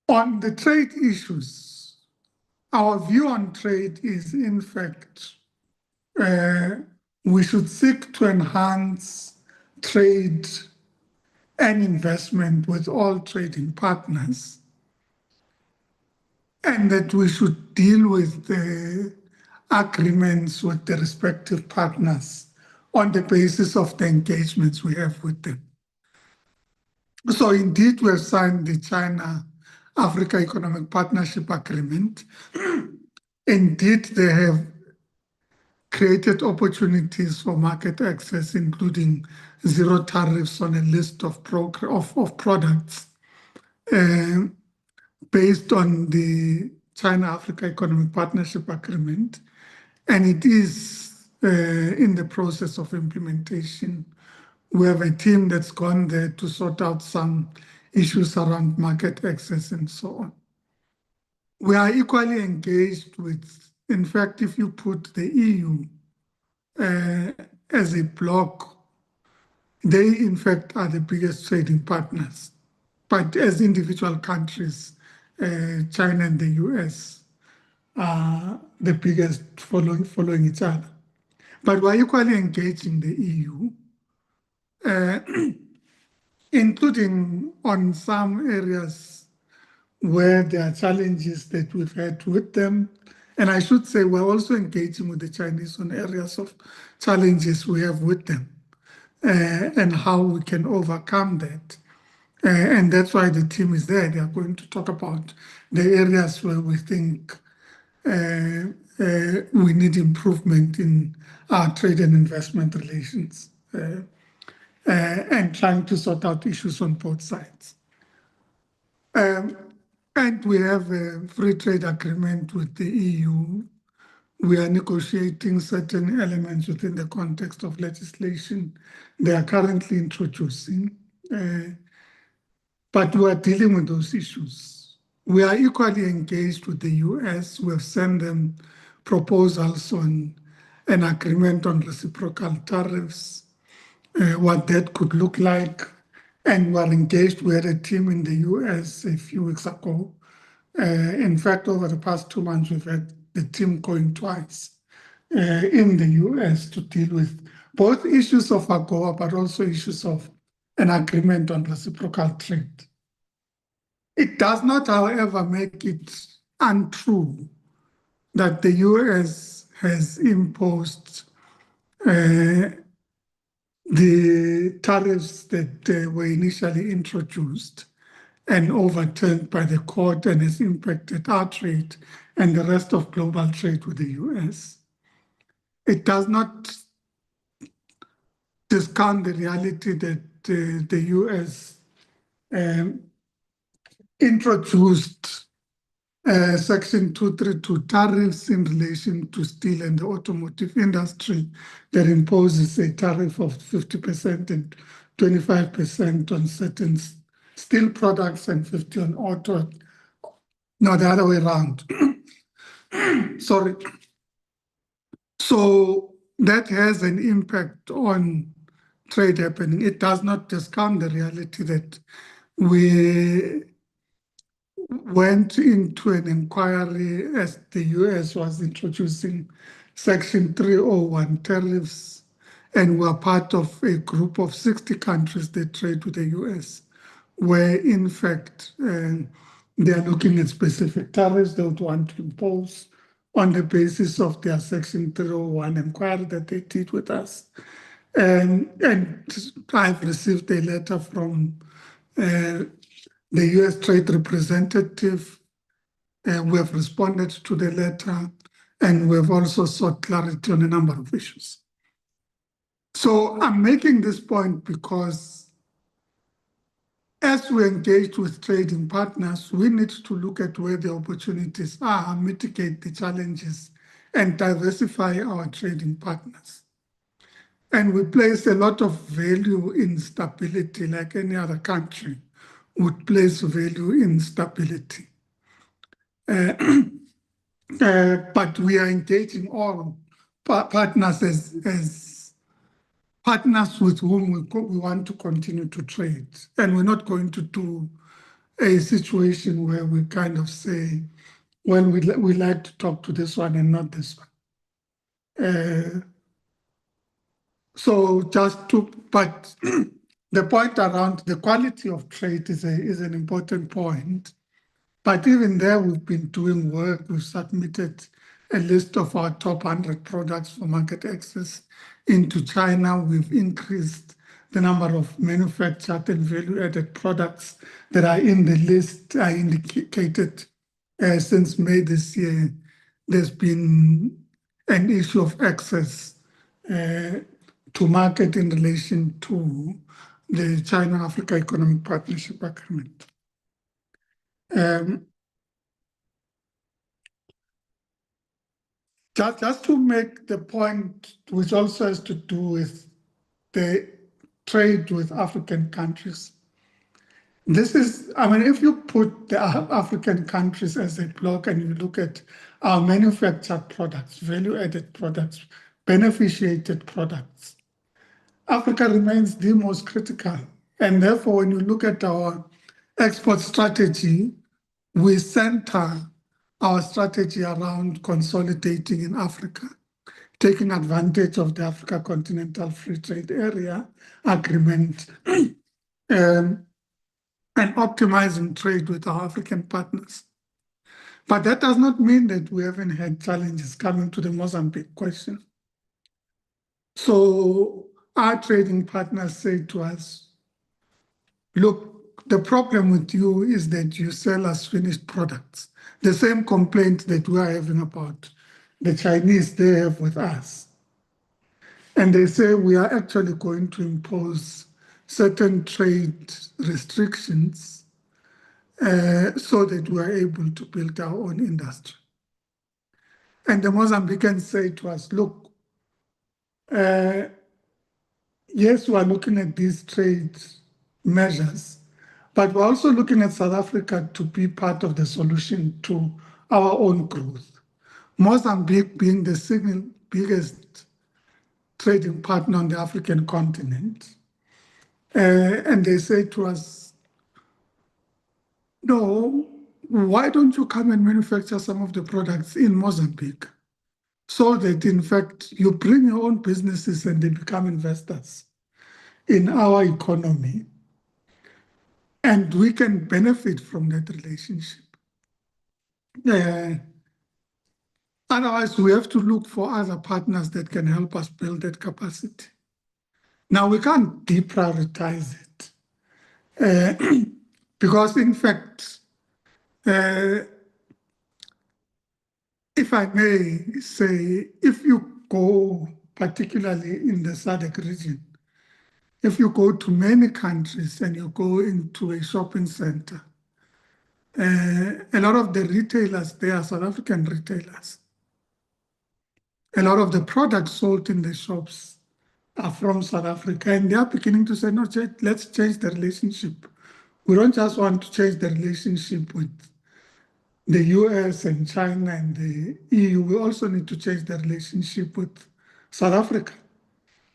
On the trade issues, our view on trade is, in fact, we should seek to enhance trade and investment with all trading partners, and that we should deal with the agreements with the respective partners on the basis of the engagements we have with them. So indeed, we have signed the China-Africa Economic Partnership Agreement. Indeed, they have created opportunities for market access, including zero tariffs on a list of products based on the China-Africa Economic Partnership Agreement, and it is in the process of implementation. We have a team that's gone there to sort out some issues around market access and so on. We are equally engaged with, in fact, if you put the EU as a bloc, they in fact are the biggest trading partners. But as individual countries, China and the US are the biggest following each other. But we're equally engaging the EU, including on some areas where there are challenges that we've had with them. And I should say we're also engaging with the Chinese on areas of challenges we have with them and how we can overcome that. And that's why the team is there. They are going to talk about the areas where we think we need improvement in our trade and investment relations and trying to sort out issues on both sides. And we have a free trade agreement with the EU. We are negotiating certain elements within the context of legislation they are currently introducing. But we are dealing with those issues. We are equally engaged with the US. We have sent them proposals on an agreement on reciprocal tariffs, what that could look like. And we're engaged. We had a team in the US a few weeks ago. In fact, over the past 2 months, we've had the team going twice in the US to deal with both issues of AGOA, but also issues of an agreement on reciprocal trade. It does not, however, make it untrue that the US has imposed the tariffs that were initially introduced and overturned by the court and has impacted our trade and the rest of global trade with the US. It does not discount the reality that the US introduced Section 232 tariffs in relation to steel and the automotive industry that imposes a tariff of 50% and 25% on certain steel products and 50% on auto. No, the other way around. Sorry. So that has an impact on trade happening. It does not discount the reality that we went into an inquiry as the US was introducing Section 301 tariffs, and we're part of a group of 60 countries that trade with the US, where in fact they are looking at specific tariffs they would want to impose on the basis of their Section 301 inquiry that they did with us. And I've received a letter from the US Trade Representative. We have responded to the letter, and we have also sought clarity on a number of issues. So I'm making this point because as we engage with trading partners, we need to look at where the opportunities are, mitigate the challenges, and diversify our trading partners. And we place a lot of value in stability, like any other country would place value in stability. But we are engaging all partners as partners with whom we want to continue to trade. And we're not going to do a situation where we kind of say, well, we like to talk to this one and not this one. But the point around the quality of trade is an important point. But even there, we've been doing work. We've submitted a list of our top 100 products for market access into China. We've increased the number of manufactured and value-added products that are in the list. I indicated since May this year, there's been an issue of access to market in relation to the China-Africa Economic Partnership Agreement. Just to make the point, which also has to do with the trade with African countries. This is, I mean, if you put the African countries as a block and you look at our manufactured products, value-added products, beneficiated products, Africa remains the most critical. And therefore, when you look at our export strategy, we center our strategy around consolidating in Africa, taking advantage of the Africa Continental Free Trade Area Agreement, and optimizing trade with our African partners. But that does not mean that we haven't had challenges coming to the Mozambique question. So our trading partners say to us, look, the problem with you is that you sell us finished products. The same complaint that we are having about the Chinese they have with us. And they say we are actually going to impose certain trade restrictions so that we are able to build our own industry. And the Mozambicans say to us, look, yes, we are looking at these trade measures, but we're also looking at South Africa to be part of the solution to our own growth. Mozambique being the single biggest trading partner on the African continent. And they say to us, no, why don't you come and manufacture some of the products in Mozambique so that, in fact, you bring your own businesses and they become investors in our economy, and we can benefit from that relationship. Otherwise, we have to look for other partners that can help us build that capacity. Now, we can't deprioritize it because, in fact, if I may say, if you go, particularly in the SADC region, if you go to many countries and you go into a shopping center, a lot of the retailers, they are South African retailers. A lot of the products sold in the shops are from South Africa, and they are beginning to say, no, let's change the relationship. We don't just want to change the relationship with the US and China and the EU. We also need to change the relationship with South Africa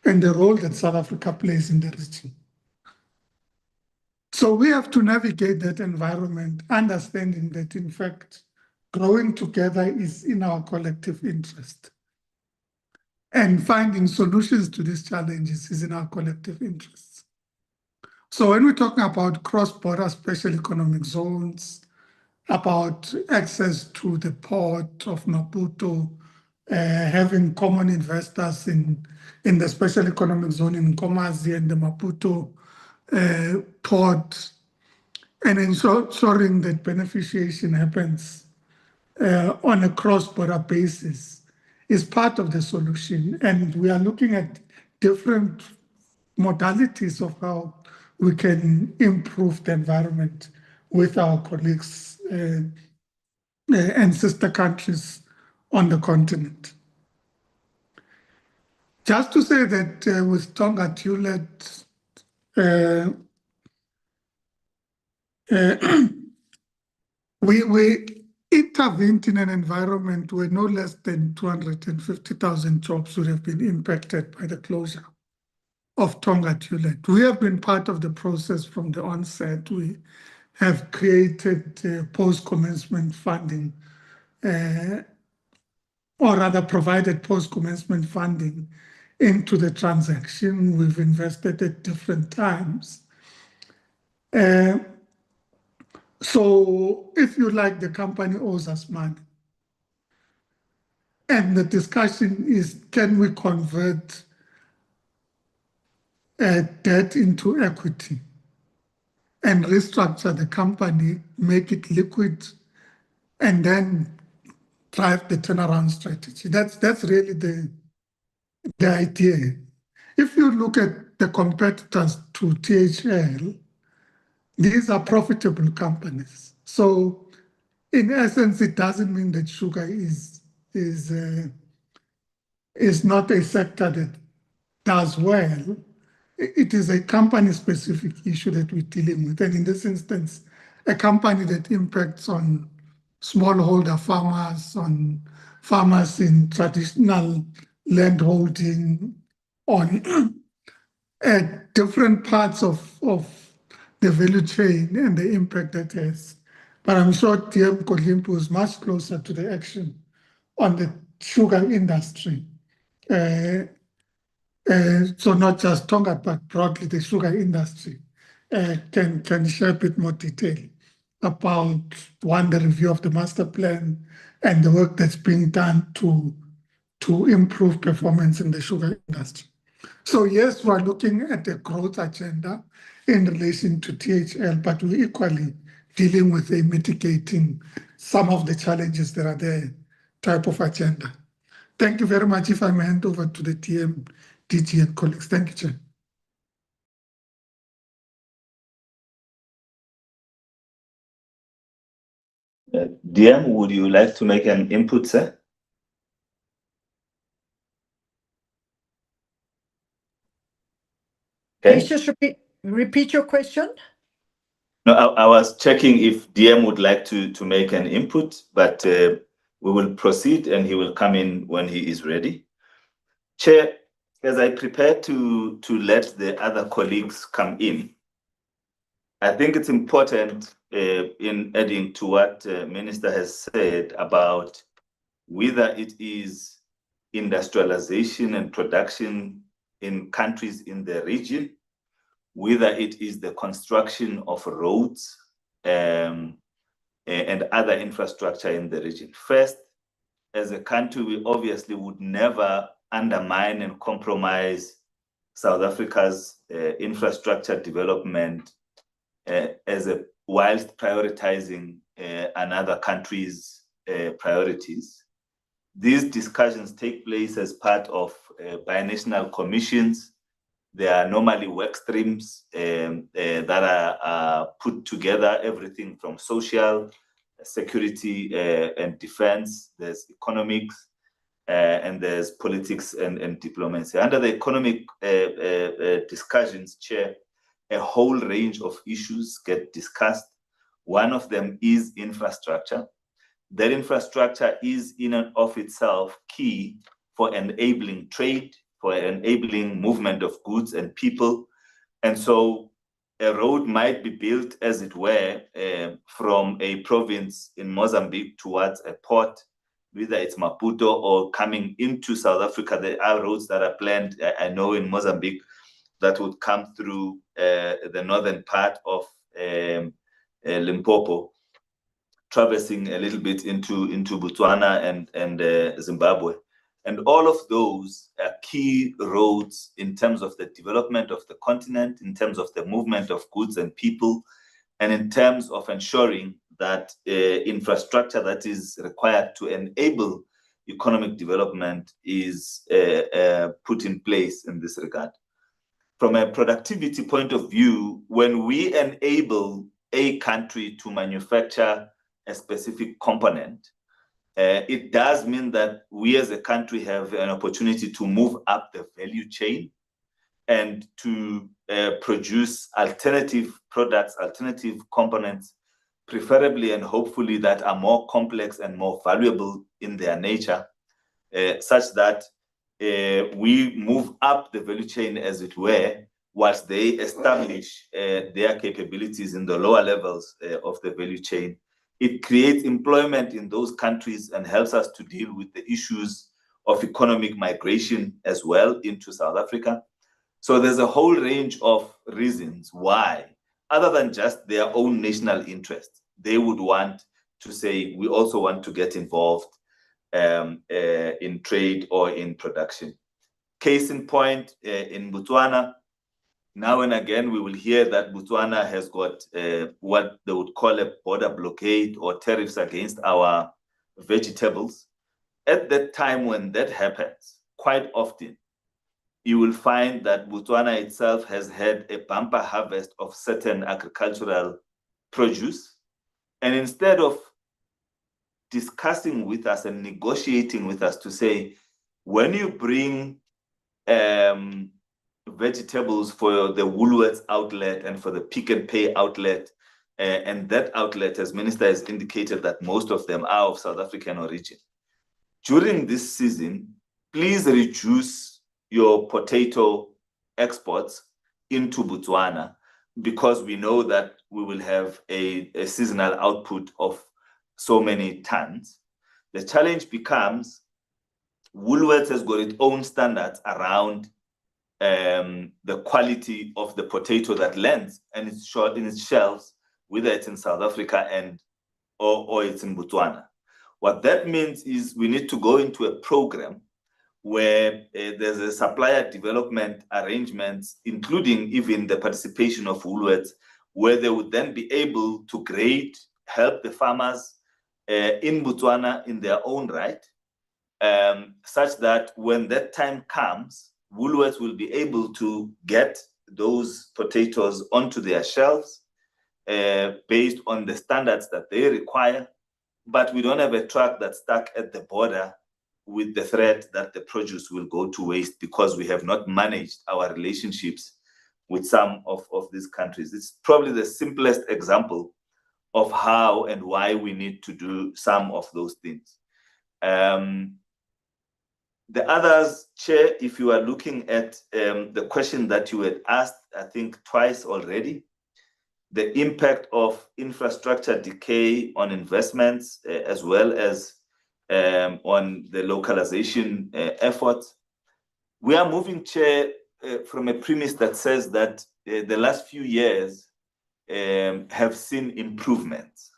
and the role that South Africa plays in the region. So we have to navigate that environment, understanding that, in fact, growing together is in our collective interest. And finding solutions to these challenges is in our collective interests. So when we're talking about cross-border special economic zones, about access to the port of Maputo, having common investors in the special economic zone in Nkomazi and the Maputo port, and ensuring that beneficiation happens on a cross-border basis is part of the solution. And we are looking at different modalities of how we can improve the environment with our colleagues and sister countries on the continent. Just to say that with Tonga Tulet, we intervened in an environment where no less than 250,000 jobs would have been impacted by the closure of Tonga Tulet. We have been part of the process from the onset. We have created post-commencement funding, or rather provided post-commencement funding into the transaction. We've invested at different times. So if you like, the company owes us money. And the discussion is, can we convert debt into equity and restructure the company, make it liquid, and then drive the turnaround strategy? That's really the idea. If you look at the competitors to THL, these are profitable companies. So in essence, it doesn't mean that sugar is not a sector that does well. It is a company-specific issue that we're dealing with. And in this instance, a company that impacts on smallholder farmers, on farmers in traditional landholding, on different parts of the value chain and the impact that has. But I'm sure DM Kolimpo is much closer to the action on the sugar industry. So not just Tonga, but broadly the sugar industry can share a bit more detail about, one, the review of the master plan and the work that's being done to improve performance in the sugar industry. So yes, we're looking at a growth agenda in relation to THL, but we're equally dealing with a mitigating some of the challenges that are there type of agenda. Thank you very much. If I may hand over to the TM, DG and colleagues. Thank you, Chair. DM, would you like to make an input, sir? Okay. Please just repeat your question. No, I was checking if DM would like to make an input, but we will proceed and he will come in when he is ready. Chair, as I prepare to let the other colleagues come in, I think it's important in adding to what Minister has said about whether it is industrialization and production in countries in the region, whether it is the construction of roads and other infrastructure in the region. First, as a country, we obviously would never undermine and compromise South Africa's infrastructure development whilst prioritizing another country's priorities. These discussions take place as part of binational commissions. There are normally work streams that are put together, everything from social, security and defense, there's economics, and there's politics and diplomacy. Under the economic discussions, Chair, a whole range of issues get discussed. One of them is infrastructure. That infrastructure is in and of itself key for enabling trade, for enabling movement of goods and people. And so a road might be built, as it were, from a province in Mozambique towards a port, whether it's Maputo or coming into South Africa. There are roads that are planned, I know, in Mozambique that would come through the northern part of Limpopo, traversing a little bit into Botswana and Zimbabwe. And all of those are key roads in terms of the development of the continent, in terms of the movement of goods and people, and in terms of ensuring that infrastructure that is required to enable economic development is put in place in this regard. From a productivity point of view, when we enable a country to manufacture a specific component, it does mean that we as a country have an opportunity to move up the value chain and to produce alternative products, alternative components, preferably and hopefully that are more complex and more valuable in their nature, such that we move up the value chain, as it were, whilst they establish their capabilities in the lower levels of the value chain. It creates employment in those countries and helps us to deal with the issues of economic migration as well into South Africa. So there's a whole range of reasons why, other than just their own national interest, they would want to say, we also want to get involved in trade or in production. Case in point, in Botswana, now and again, we will hear that Botswana has got what they would call a border blockade or tariffs against our vegetables. At that time when that happens, quite often, you will find that Botswana itself has had a bumper harvest of certain agricultural produce. And instead of discussing with us and negotiating with us to say, when you bring vegetables for the Woolworths outlet and for the Pick and Pay outlet, and that outlet, as Minister has indicated, that most of them are of South African origin. During this season, please reduce your potato exports into Botswana, because we know that we will have a seasonal output of so many tons. The challenge becomes Woolworths has got its own standards around the quality of the potato that lands and it's short in its shelves, whether it's in South Africa or it's in Botswana. What that means is we need to go into a program where there's a supplier development arrangements, including even the participation of Woolworths, where they would then be able to grade, help the farmers in Botswana in their own right, such that when that time comes, Woolworths will be able to get those potatoes onto their shelves based on the standards that they require. But we don't have a truck that's stuck at the border with the threat that the produce will go to waste because we have not managed our relationships with some of these countries. It's probably the simplest example of how and why we need to do some of those things. The others, Chair, if you are looking at the question that you had asked, I think twice already, the impact of infrastructure decay on investments, as well as on the localization efforts. We are moving, Chair, from a premise that says that the last few years have seen improvements.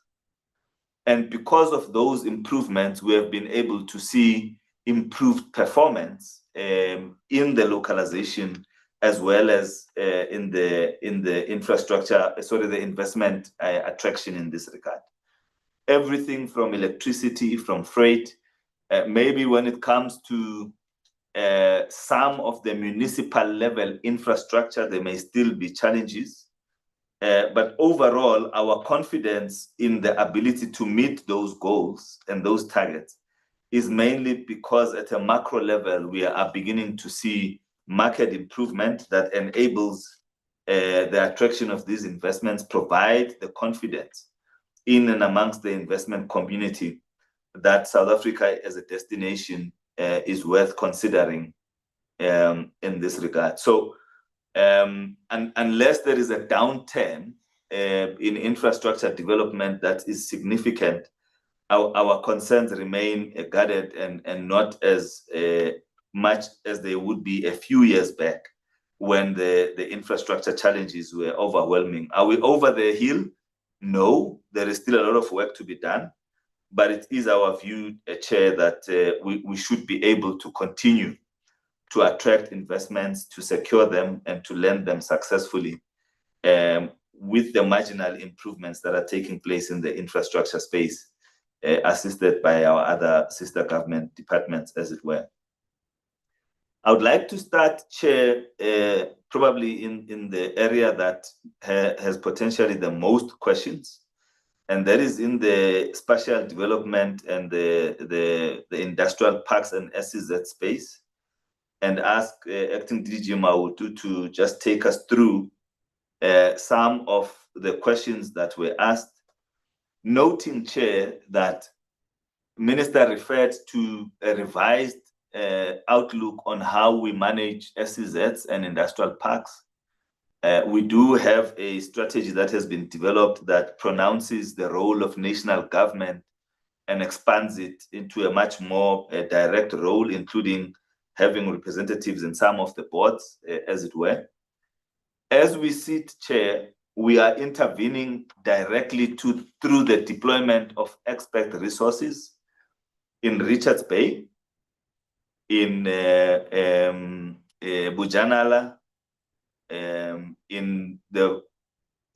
And because of those improvements, we have been able to see improved performance in the localization as well as in the infrastructure, the investment attraction in this regard. Everything from electricity, from freight, maybe when it comes to some of the municipal level infrastructure, there may still be challenges. But overall, our confidence in the ability to meet those goals and those targets is mainly because at a macro level, we are beginning to see market improvement that enables the attraction of these investments, provide the confidence in and amongst the investment community that South Africa as a destination is worth considering in this regard. So, and unless there is a downturn in infrastructure development that is significant, our concerns remain guarded and not as much as they would be a few years back when the infrastructure challenges were overwhelming. Are we over the hill? No, there is still a lot of work to be done, but it is our view, Chair, that we should be able to continue to attract investments, to secure them, and to lend them successfully with the marginal improvements that are taking place in the infrastructure space, assisted by our other sister government departments, as it were. I would like to start, Chair, probably in the area that has potentially the most questions, and that is in the spatial development and the industrial parks and SEZ space, and ask Acting DG Mautu to just take us through some of the questions that were asked, noting, Chair, that Minister referred to a revised outlook on how we manage SEZs and industrial parks. We do have a strategy that has been developed that pronounces the role of national government and expands it into a much more direct role, including having representatives in some of the boards, as it were. As we sit, Chair, we are intervening directly through the deployment of expert resources in Richards Bay, in Bujanala, in the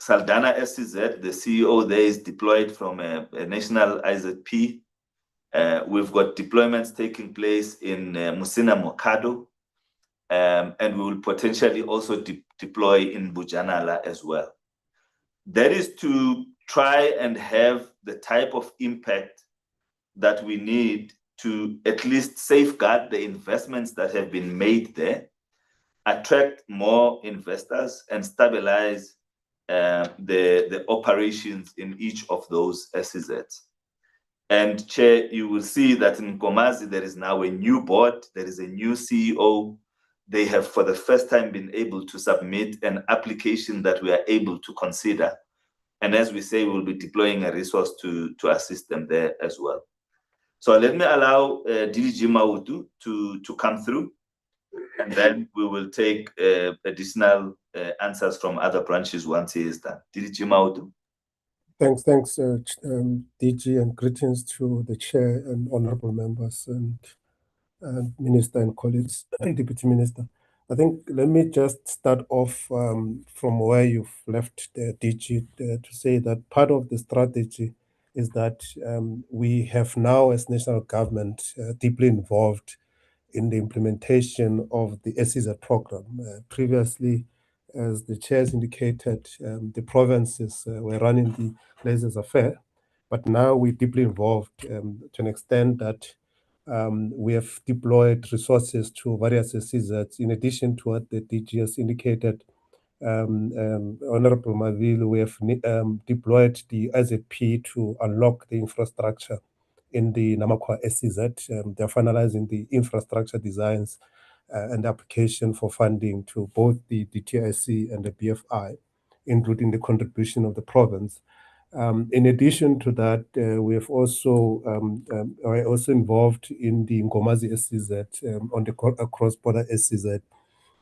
Saldana SEZ. The CEO there is deployed from a national IZP. We've got deployments taking place in Musina Mokado, and we will potentially also deploy in Bujanala as well. That is to try and have the type of impact that we need to at least safeguard the investments that have been made there, attract more investors, and stabilize the operations in each of those SEZs. And Chair, you will see that in Nkomazi, there is now a new board, there is a new CEO. They have for the first time been able to submit an application that we are able to consider. And as we say, we'll be deploying a resource to assist them there as well. So let me allow DG Mautu to come through, and then we will take additional answers from other branches once he is done. DG Mautu. Thanks, DG, and greetings to the Chair and honorable members and Minister and colleagues and Deputy Minister. I think let me just start off from where you've left the DG to say that part of the strategy is that we have now, as national government, deeply involved in the implementation of the SEZ program. Previously, as the chairs indicated, the provinces were running the laissez-faire, but now we're deeply involved to an extent that we have deployed resources to various SEZs. In addition to what the DG has indicated, Honorable Mavile, we have deployed the IZP to unlock the infrastructure in the Namakwa SEZ. They're finalizing the infrastructure designs and application for funding to both the DTIC and the BFI, including the contribution of the province. In addition to that, we have also are also involved in the Nkomazi SEZ on the cross-border SEZ.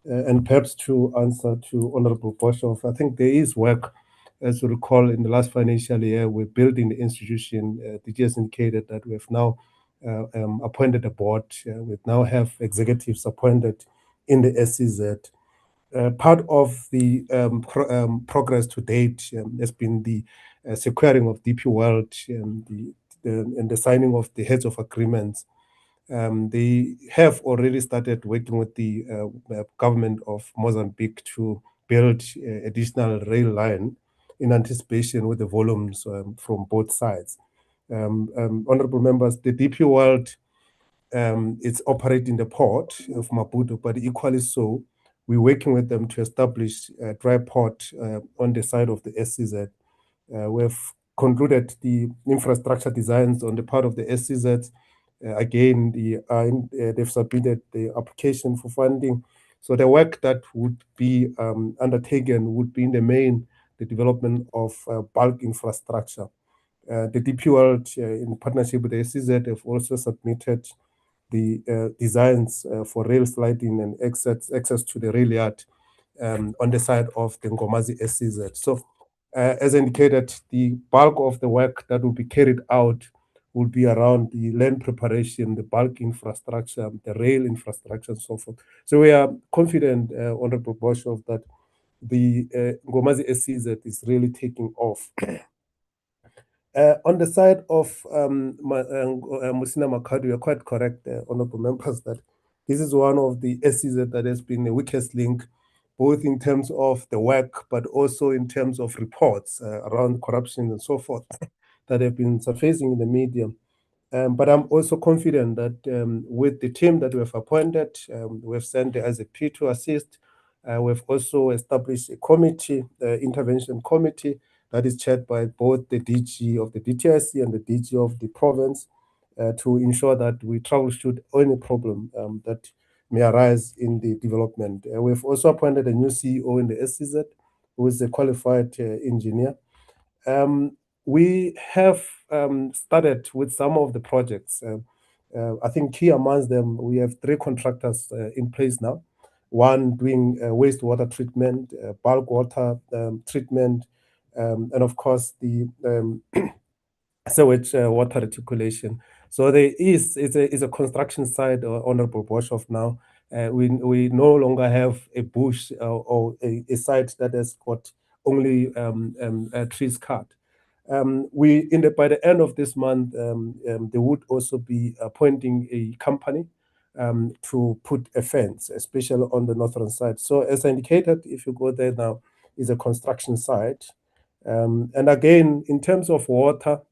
And perhaps to answer to Honorable Boshoff, I think there is work. As you recall, in the last financial year, we're building the institution. The DG has indicated that we have now appointed a board. We now have executives appointed in the SEZ. Part of the progress to date has been the securing of DP World and the signing of the heads of agreements. They have already started working with the government of Mozambique to build additional rail line in anticipation with the volumes from both sides. Honorable members, the DP World it's operating the port of Maputo, but equally so, we're working with them to establish a dry port on the side of the SEZ. We've concluded the infrastructure designs on the part of the SEZ. Again, they've submitted the application for funding. So the work that would be undertaken would be in the main, the development of bulk infrastructure. The DP World, in partnership with the SEZ, have also submitted the designs for rail sliding and access to the rail yard on the side of the Nkomazi SEZ. So, as indicated, the bulk of the work that will be carried out will be around the land preparation, the bulk infrastructure, the rail infrastructure, and so forth. So we are confident, Honorable Boshoff, that the Ngomazi SEZ is really taking off. On the side of Musina Makhado, you're quite correct, honorable members, that this is one of the SEZ that has been the weakest link, both in terms of the work, but also in terms of reports around corruption and so forth that have been surfacing in the media. But I'm also confident that with the team that we have appointed, we've sent the IZP to assist. We've also established a committee, intervention committee, that is chaired by both the DG of the DTIC and the DG of the province to ensure that we troubleshoot any problem that may arise in the development. We've also appointed a new CEO in the SEZ, who is a qualified engineer. We have started with some of the projects. I think key amongst them, we have 3 contractors in place now. One doing wastewater treatment, bulk water treatment, and of course the sewage water reticulation. So there is a construction site, Honorable Boshoff, now. We no longer have a bush or a site that has got only trees cut. By the end of this month, they would also be appointing a company to put a fence, especially on the northern side. So as I indicated, if you go there now, is a construction site. And again, in terms of water,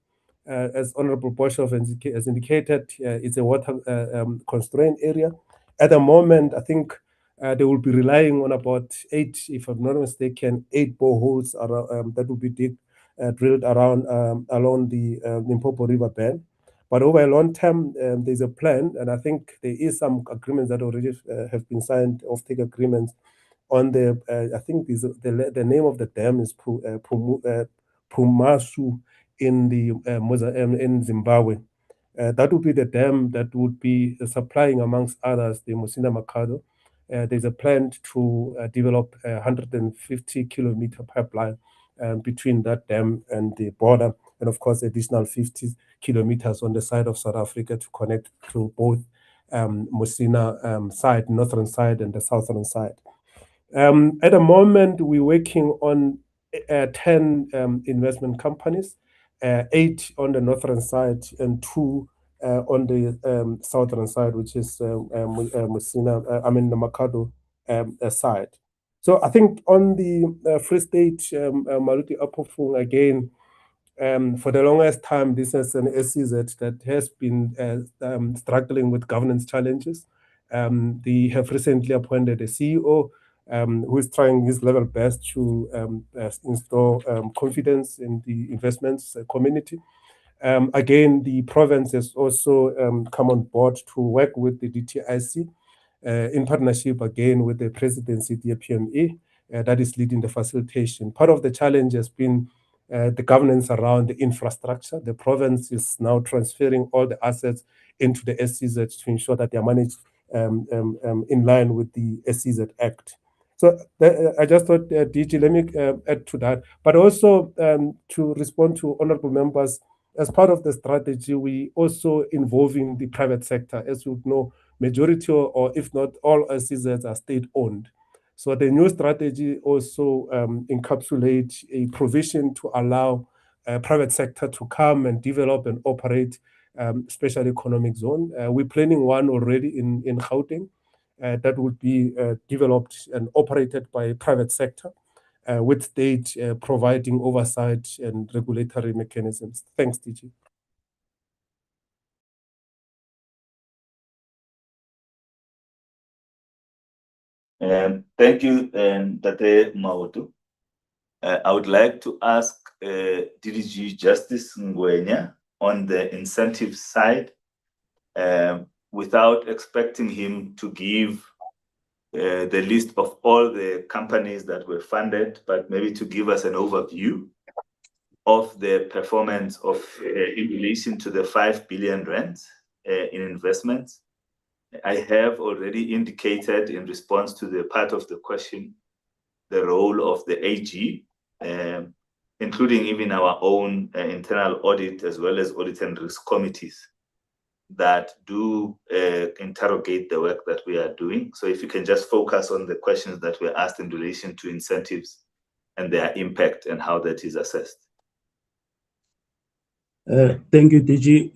as Honorable Boshoff has indicated, it's a water constrained area. At the moment, I think they will be relying on about 8, if I'm not mistaken, 8 boreholes that will be drilled around along the Limpopo River bed. But over a long term, there's a plan, and I think there is some agreements that already have been signed, offtake agreements on the. I think the name of the dam is Pumasu in Zimbabwe. That would be the dam that would be supplying, amongst others, the Musina Makhado. There's a plan to develop a 150-kilometer pipeline between that dam and the border, and of course, additional 50 kilometers on the side of South Africa to connect to both Musina side, northern side, and the southern side. At the moment, we're working on 10 investment companies, 8 on the northern side and 2 on the southern side, which is Musina, the Makhado side. So I think on the Free State, Maluti Apofung, again, for the longest time, this is an SEZ that has been struggling with governance challenges. They have recently appointed a CEO who is trying his level best to install confidence in the investments community. Again, the province has also come on board to work with the DTIC in partnership again with the presidency, the PME, that is leading the facilitation. Part of the challenge has been the governance around the infrastructure. The province is now transferring all the assets into the SEZ to ensure that they are managed in line with the SEZ Act. So I just thought, DG, let me add to that. But also to respond to honorable members, as part of the strategy, we also involving the private sector. As you know, majority or if not all SEZs are state-owned. So the new strategy also encapsulates a provision to allow private sector to come and develop and operate special economic zone. We're planning one already in Gauteng that would be developed and operated by private sector with state providing oversight and regulatory mechanisms. Thanks, DG. Thank you, Tate Mautu. I would like to ask DDG Justice Ngwenya on the incentive side, without expecting him to give the list of all the companies that were funded, but maybe to give us an overview of the performance of in relation to the 5 billion rand in investments. I have already indicated in response to the part of the question, the role of the AG, including even our own internal audit, as well as audit and risk committees. that do interrogate the work that we are doing. So if you can just focus on the questions that were asked in relation to incentives and their impact and how that is assessed. Thank you, DG.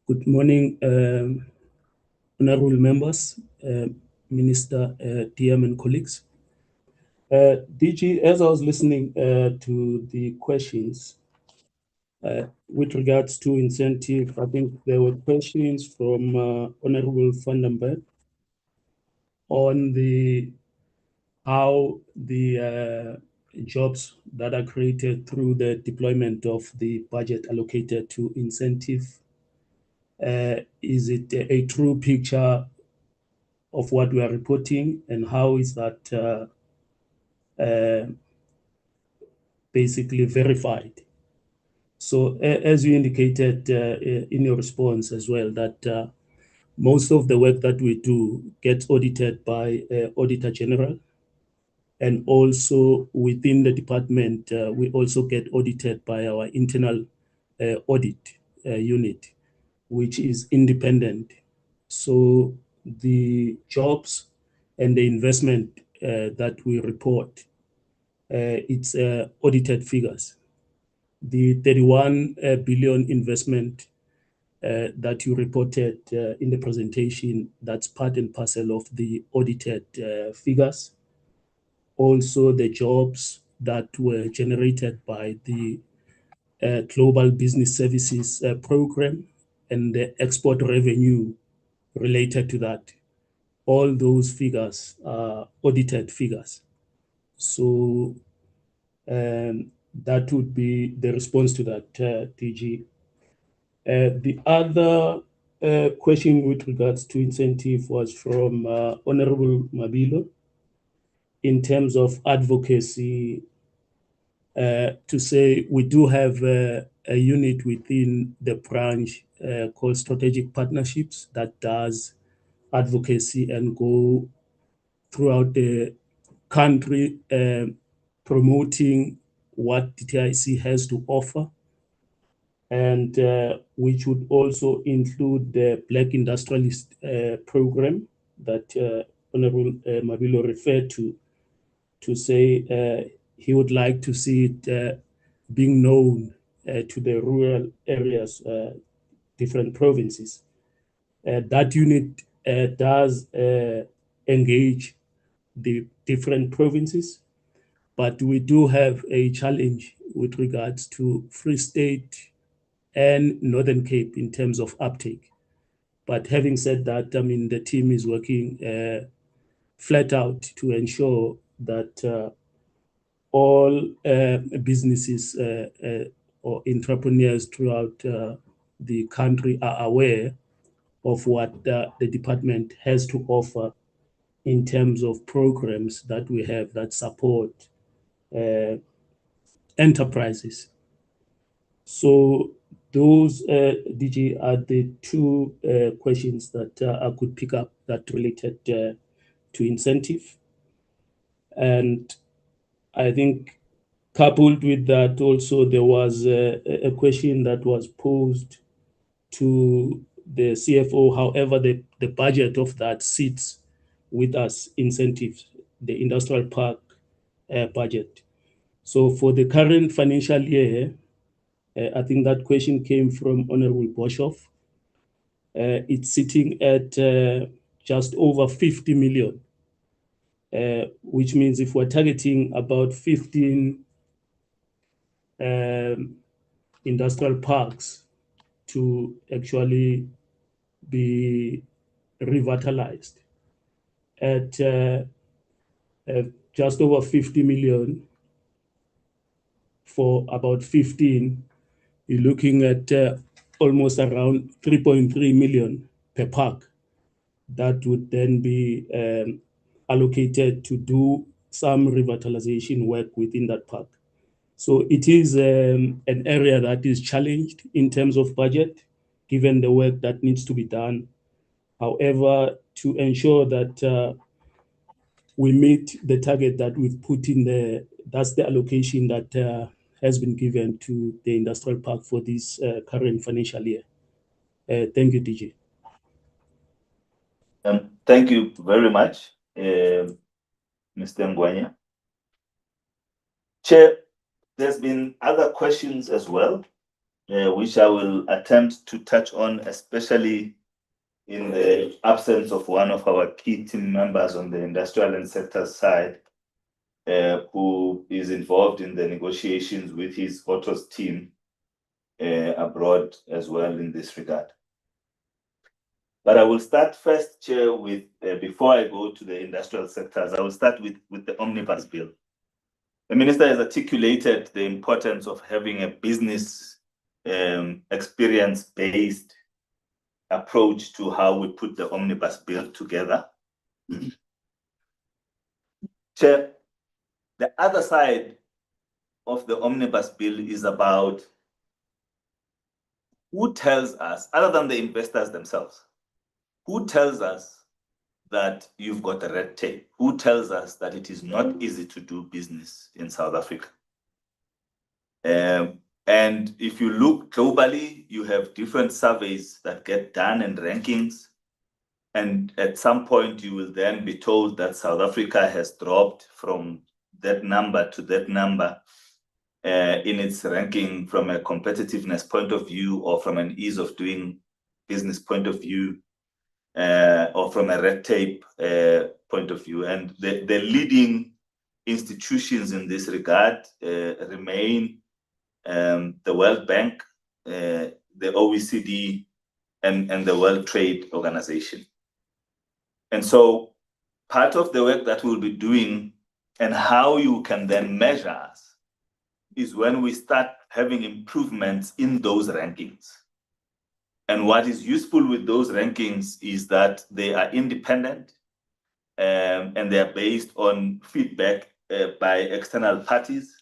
Good morning, honorable members, Minister, DM and colleagues. DG, as I was listening to the questions with regards to incentive, I think there were questions from Honorable Vandenberg on how the jobs that are created through the deployment of the budget allocated to incentive, is it a true picture of what we are reporting, and how is that basically verified? So as you indicated in your response as well, that most of the work that we do gets audited by Auditor General, and also within the department, we also get audited by our internal audit unit, which is independent. So the jobs and the investment that we report, it's audited figures. The 31 billion investment that you reported in the presentation, that's part and parcel of the audited figures. Also, the jobs that were generated by the Global Business Services Program and the export revenue related to that. All those figures are audited figures. So that would be the response to that, DG. The other question with regards to incentive was from Honorable Mabilo in terms of advocacy, to say we do have a unit within the branch called Strategic Partnerships that does advocacy and go throughout the country promoting what DTIC has to offer, and which would also include the Black Industrialist Program that Honorable Mabilo referred to say he would like to see it being known to the rural areas, different provinces. That unit does engage the different provinces, but we do have a challenge with regards to Free State and Northern Cape in terms of uptake. But having said that, I mean, the team is working flat out to ensure that all businesses or entrepreneurs throughout the country are aware of what the department has to offer in terms of programs that we have that support enterprises. So those, DG, are the two questions that I could pick up that related to incentive. And I think coupled with that also, there was a question that was posed to the CFO. However, the budget of that sits with us, incentives, the industrial park budget. So for the current financial year, I think that question came from Honorable Boshoff. It's sitting at just over 50 million, which means if we're targeting about 15 industrial parks to actually be revitalized at just over 50 million for about 15, you're looking at almost around 3.3 million per park that would then be allocated to do some revitalization work within that park. So it is an area that is challenged in terms of budget, given the work that needs to be done. However, to ensure that we meet the target that we've put in there, that's the allocation that has been given to the industrial park for this current financial year. Thank you, DG. Thank you very much, Mr. Ngwenya. Chair, there's been other questions as well, which I will attempt to touch on, especially in the absence of one of our key team members on the industrial and sector side, who is involved in the negotiations with his autos team abroad as well in this regard. But I will start first, Chair, with, before I go to the industrial sectors, I will start with the omnibus bill. The Minister has articulated the importance of having a business experience-based approach to how we put the omnibus bill together. Chair, the other side of the omnibus bill is about who tells us, other than the investors themselves, who tells us that you've got a red tape? Who tells us that it is not easy to do business in South Africa? And if you look globally, you have different surveys that get done and rankings. And at some point, you will then be told that South Africa has dropped from that number to that number in its ranking from a competitiveness point of view, or from an ease of doing business point of view, or from a red tape point of view. And the leading institutions in this regard remain the World Bank, the OECD, and the World Trade Organization. And so part of the work that we'll be doing and how you can then measure us is when we start having improvements in those rankings. And what is useful with those rankings is that they are independent and they are based on feedback by external parties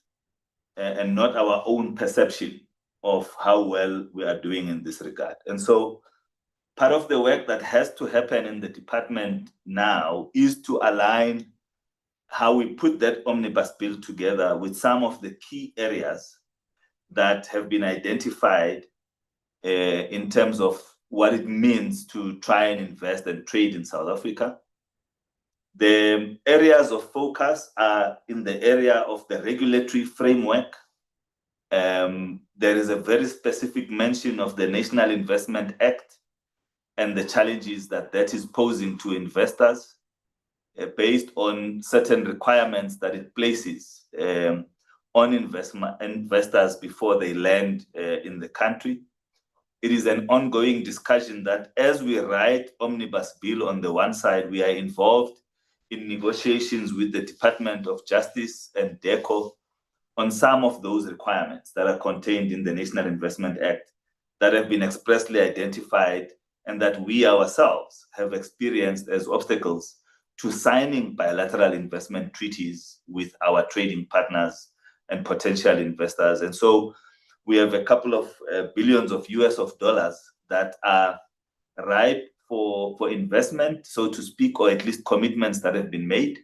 and not our own perception of how well we are doing in this regard. And so part of the work that has to happen in the department now is to align how we put that omnibus bill together with some of the key areas that have been identified in terms of what it means to try and invest and trade in South Africa. The areas of focus are in the area of the regulatory framework. There is a very specific mention of the National Investment Act and the challenges that that is posing to investors based on certain requirements that it places on investors before they land in the country. It is an ongoing discussion that as we write Omnibus Bill on the one side, we are involved in negotiations with the Department of Justice and DECO on some of those requirements that are contained in the National Investment Act that have been expressly identified and that we ourselves have experienced as obstacles to signing bilateral investment treaties with our trading partners and potential investors. And so we have a couple of billions of US dollars that are ripe for investment, so to speak, or at least commitments that have been made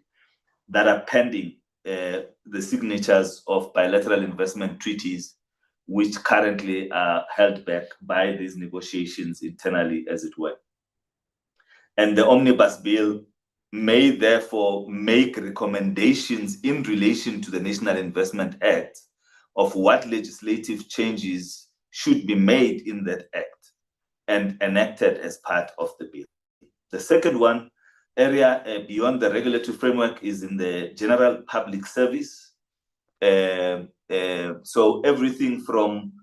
that are pending the signatures of bilateral investment treaties, which currently are held back by these negotiations internally, as it were. And the Omnibus Bill may therefore make recommendations in relation to the National Investment Act of what legislative changes should be made in that act and enacted as part of the bill. The second one, area beyond the regulatory framework, is in the general public service. So everything from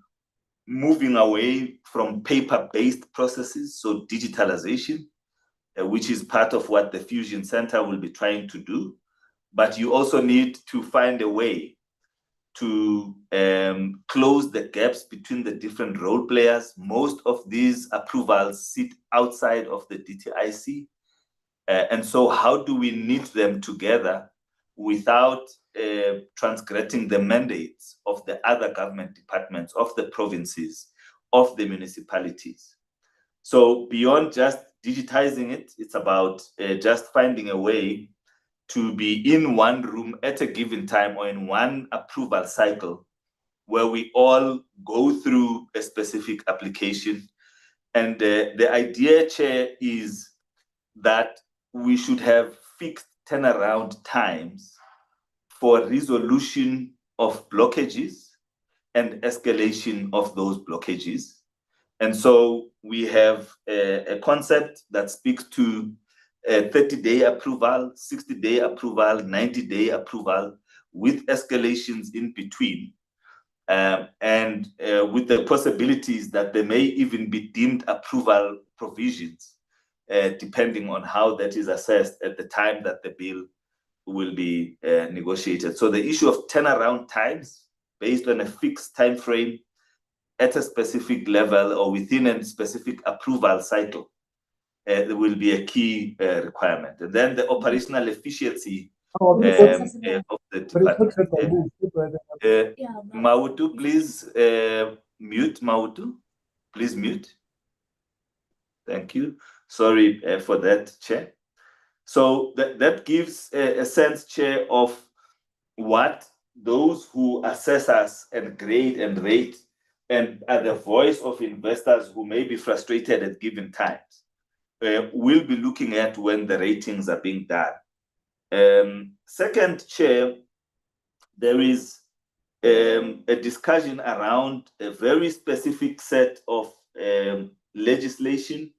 moving away from paper-based processes, so digitalization, which is part of what the Fusion Center will be trying to do. But you also need to find a way to close the gaps between the different role players. Most of these approvals sit outside of the DTIC. And so how do we knit them together without transgressing the mandates of the other government departments, of the provinces, of the municipalities? So beyond just digitizing it, it's about just finding a way to be in one room at a given time or in one approval cycle where we all go through a specific application And the idea, Chair, is that we should have fixed turnaround times for resolution of blockages and escalation of those blockages. And so we have a concept that speaks to 30-day approval, 60-day approval, 90-day approval, with escalations in between. And with the possibilities that there may even be deemed approval provisions, depending on how that is assessed at the time that the bill will be negotiated. So the issue of turnaround times based on a fixed time frame at a specific level or within a specific approval cycle will be a key requirement. And then the operational efficiency of the department. Mautu, please mute. Mautu, please mute. Thank you. Sorry for that, Chair. So that gives a sense, Chair, of what those who assess us and grade and rate and are the voice of investors who may be frustrated at given times will be looking at when the ratings are being done. Second, Chair, there is a discussion around a very specific set of legislation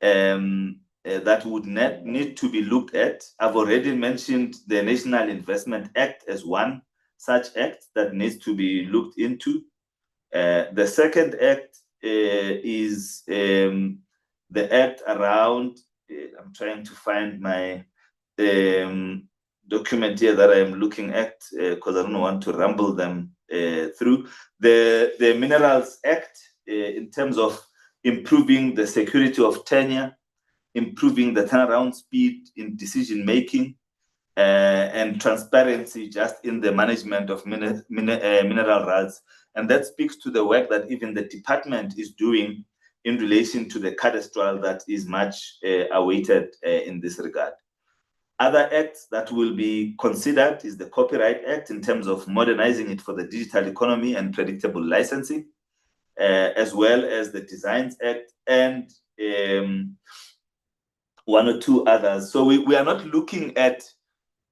that would need to be looked at. I've already mentioned the National Investment Act as one such act that needs to be looked into. The second act is the act around, I'm trying to find my document here that I'm looking at because I don't want to rumble them through. The Minerals Act in terms of improving the security of tenure, improving the turnaround speed in decision making, and transparency just in the management of mineral rights. And that speaks to the work that even the department is doing in relation to the cadastral that is much awaited in this regard. Other acts that will be considered is the Copyright Act in terms of modernizing it for the digital economy and predictable licensing, as well as the Designs Act and one or two others. So we are not looking at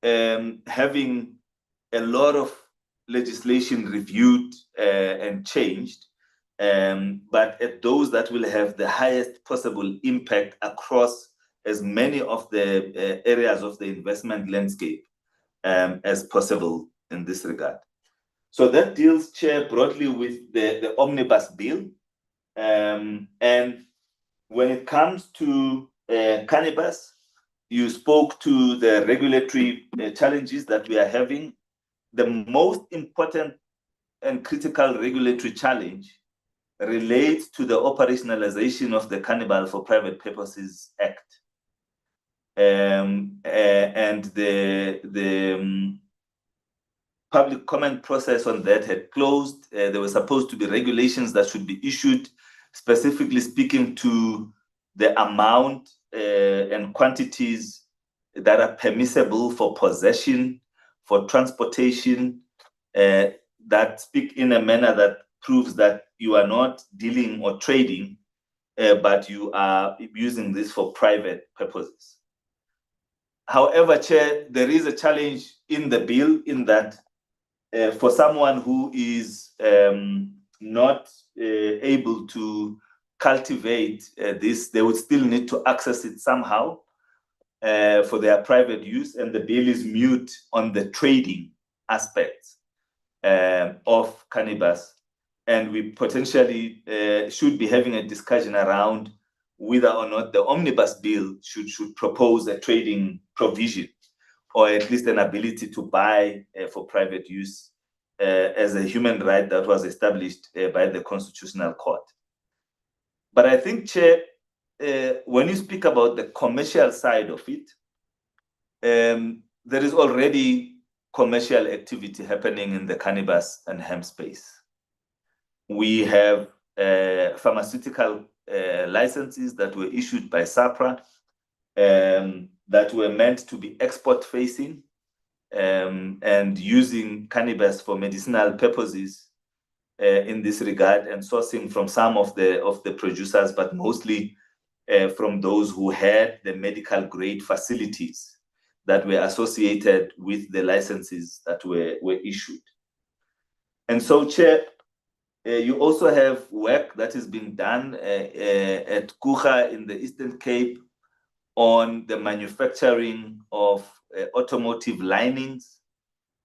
having a lot of legislation reviewed and changed, but at those that will have the highest possible impact across as many of the areas of the investment landscape as possible in this regard. So that deals, Chair, broadly with the omnibus bill. And when it comes to cannabis, you spoke to the regulatory challenges that we are having. The most important and critical regulatory challenge relates to the operationalization of the Cannabis for Private Purposes Act. And the public comment process on that had closed. There were supposed to be regulations that should be issued, specifically speaking to the amount and quantities that are permissible for possession, for transportation, that speak in a manner that proves that you are not dealing or trading, but you are using this for private purposes. However, Chair, there is a challenge in the bill in that for someone who is not able to cultivate this, they would still need to access it somehow for their private use, and the bill is mute on the trading aspects of cannabis. And we potentially should be having a discussion around whether or not the omnibus bill should propose a trading provision, or at least an ability to buy for private use as a human right that was established by the Constitutional Court. But I think, Chair, when you speak about the commercial side of it, there is already commercial activity happening in the cannabis and hemp space. We have pharmaceutical licenses that were issued by SAPRA that were meant to be export-facing and using cannabis for medicinal purposes in this regard, and sourcing from some of the producers, but mostly from those who had the medical grade facilities that were associated with the licenses that were issued. And so, Chair, you also have work that is being done at Kucha in the Eastern Cape on the manufacturing of automotive linings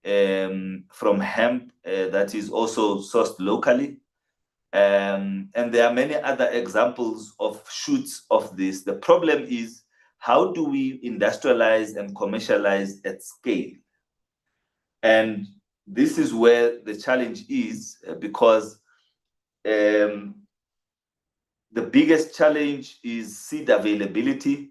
from hemp that is also sourced locally. And there are many other examples of shoots of this. The problem is, how do we industrialize and commercialize at scale? And this is where the challenge is, because the biggest challenge is seed availability.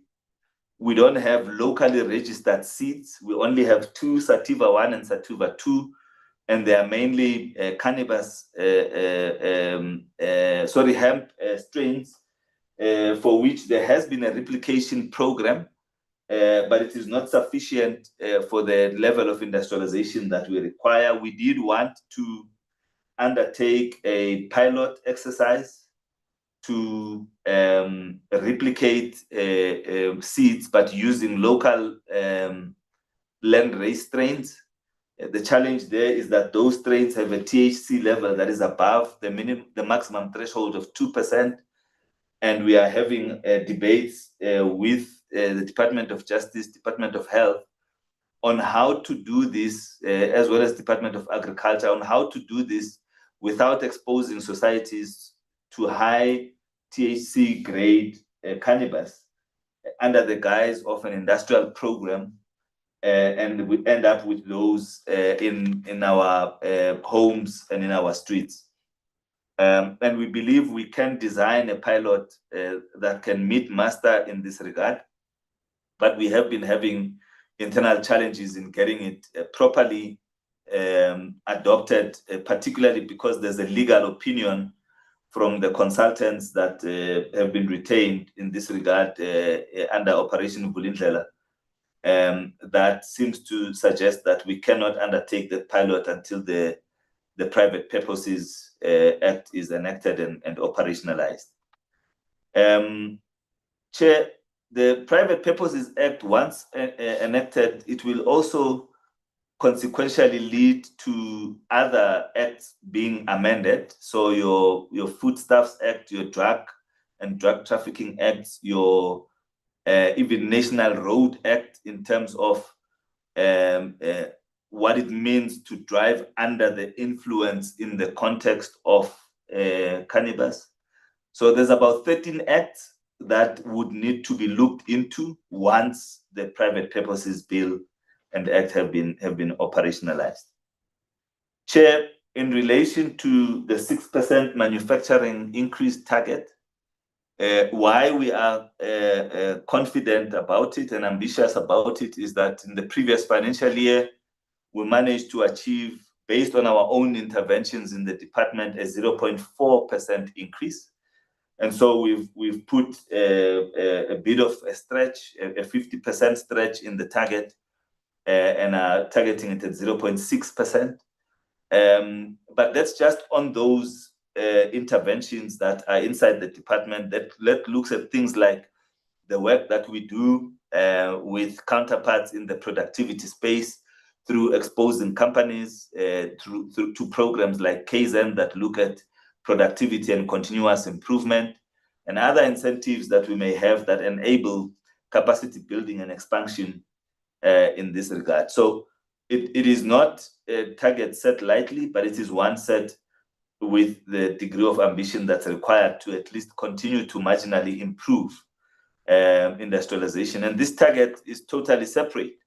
We don't have locally registered seeds. We only have two, Sativa 1 and Sativa 2, and they are mainly hemp strains for which there has been a replication program, but it is not sufficient for the level of industrialization that we require. We did want to undertake a pilot exercise to replicate seeds, but using local land-raised strains. The challenge there is that those strains have a THC level that is above the maximum threshold of 2%, and we are having debates with the Department of Justice, Department of Health, on how to do this, as well as Department of Agriculture, on how to do this without exposing societies to high THC grade cannabis under the guise of an industrial program, and we end up with those in our homes and in our streets. And we believe we can design a pilot that can meet master in this regard, but we have been having internal challenges in getting it properly adopted, particularly because there's a legal opinion from the consultants that have been retained in this regard under Operation Vulindlela, that seems to suggest that we cannot undertake the pilot until the Private Purposes Act is enacted and operationalized. Chair, the Private Purposes Act, once enacted, it will also consequentially lead to other acts being amended. So your Foodstuffs Act, your Drug and Drug Trafficking Acts, your even National Road Act, in terms of what it means to drive under the influence in the context of cannabis. So there's about 13 acts that would need to be looked into once the Private Purposes Bill and Act have been operationalized. Chair, in relation to the 6% manufacturing increase target, why we are confident about it and ambitious about it is that in the previous financial year, we managed to achieve, based on our own interventions in the department, a 0.4% increase. And so we've put a bit of a stretch, a 50% stretch in the target, and are targeting it at 0.6%. But that's just on those interventions that are inside the department that looks at things like the work that we do with counterparts in the productivity space through exposing companies, through to programs like KZN that look at productivity and continuous improvement, and other incentives that we may have that enable capacity building and expansion in this regard. So it is not a target set lightly, but it is one set with the degree of ambition that's required to at least continue to marginally improve industrialization. And this target is totally separate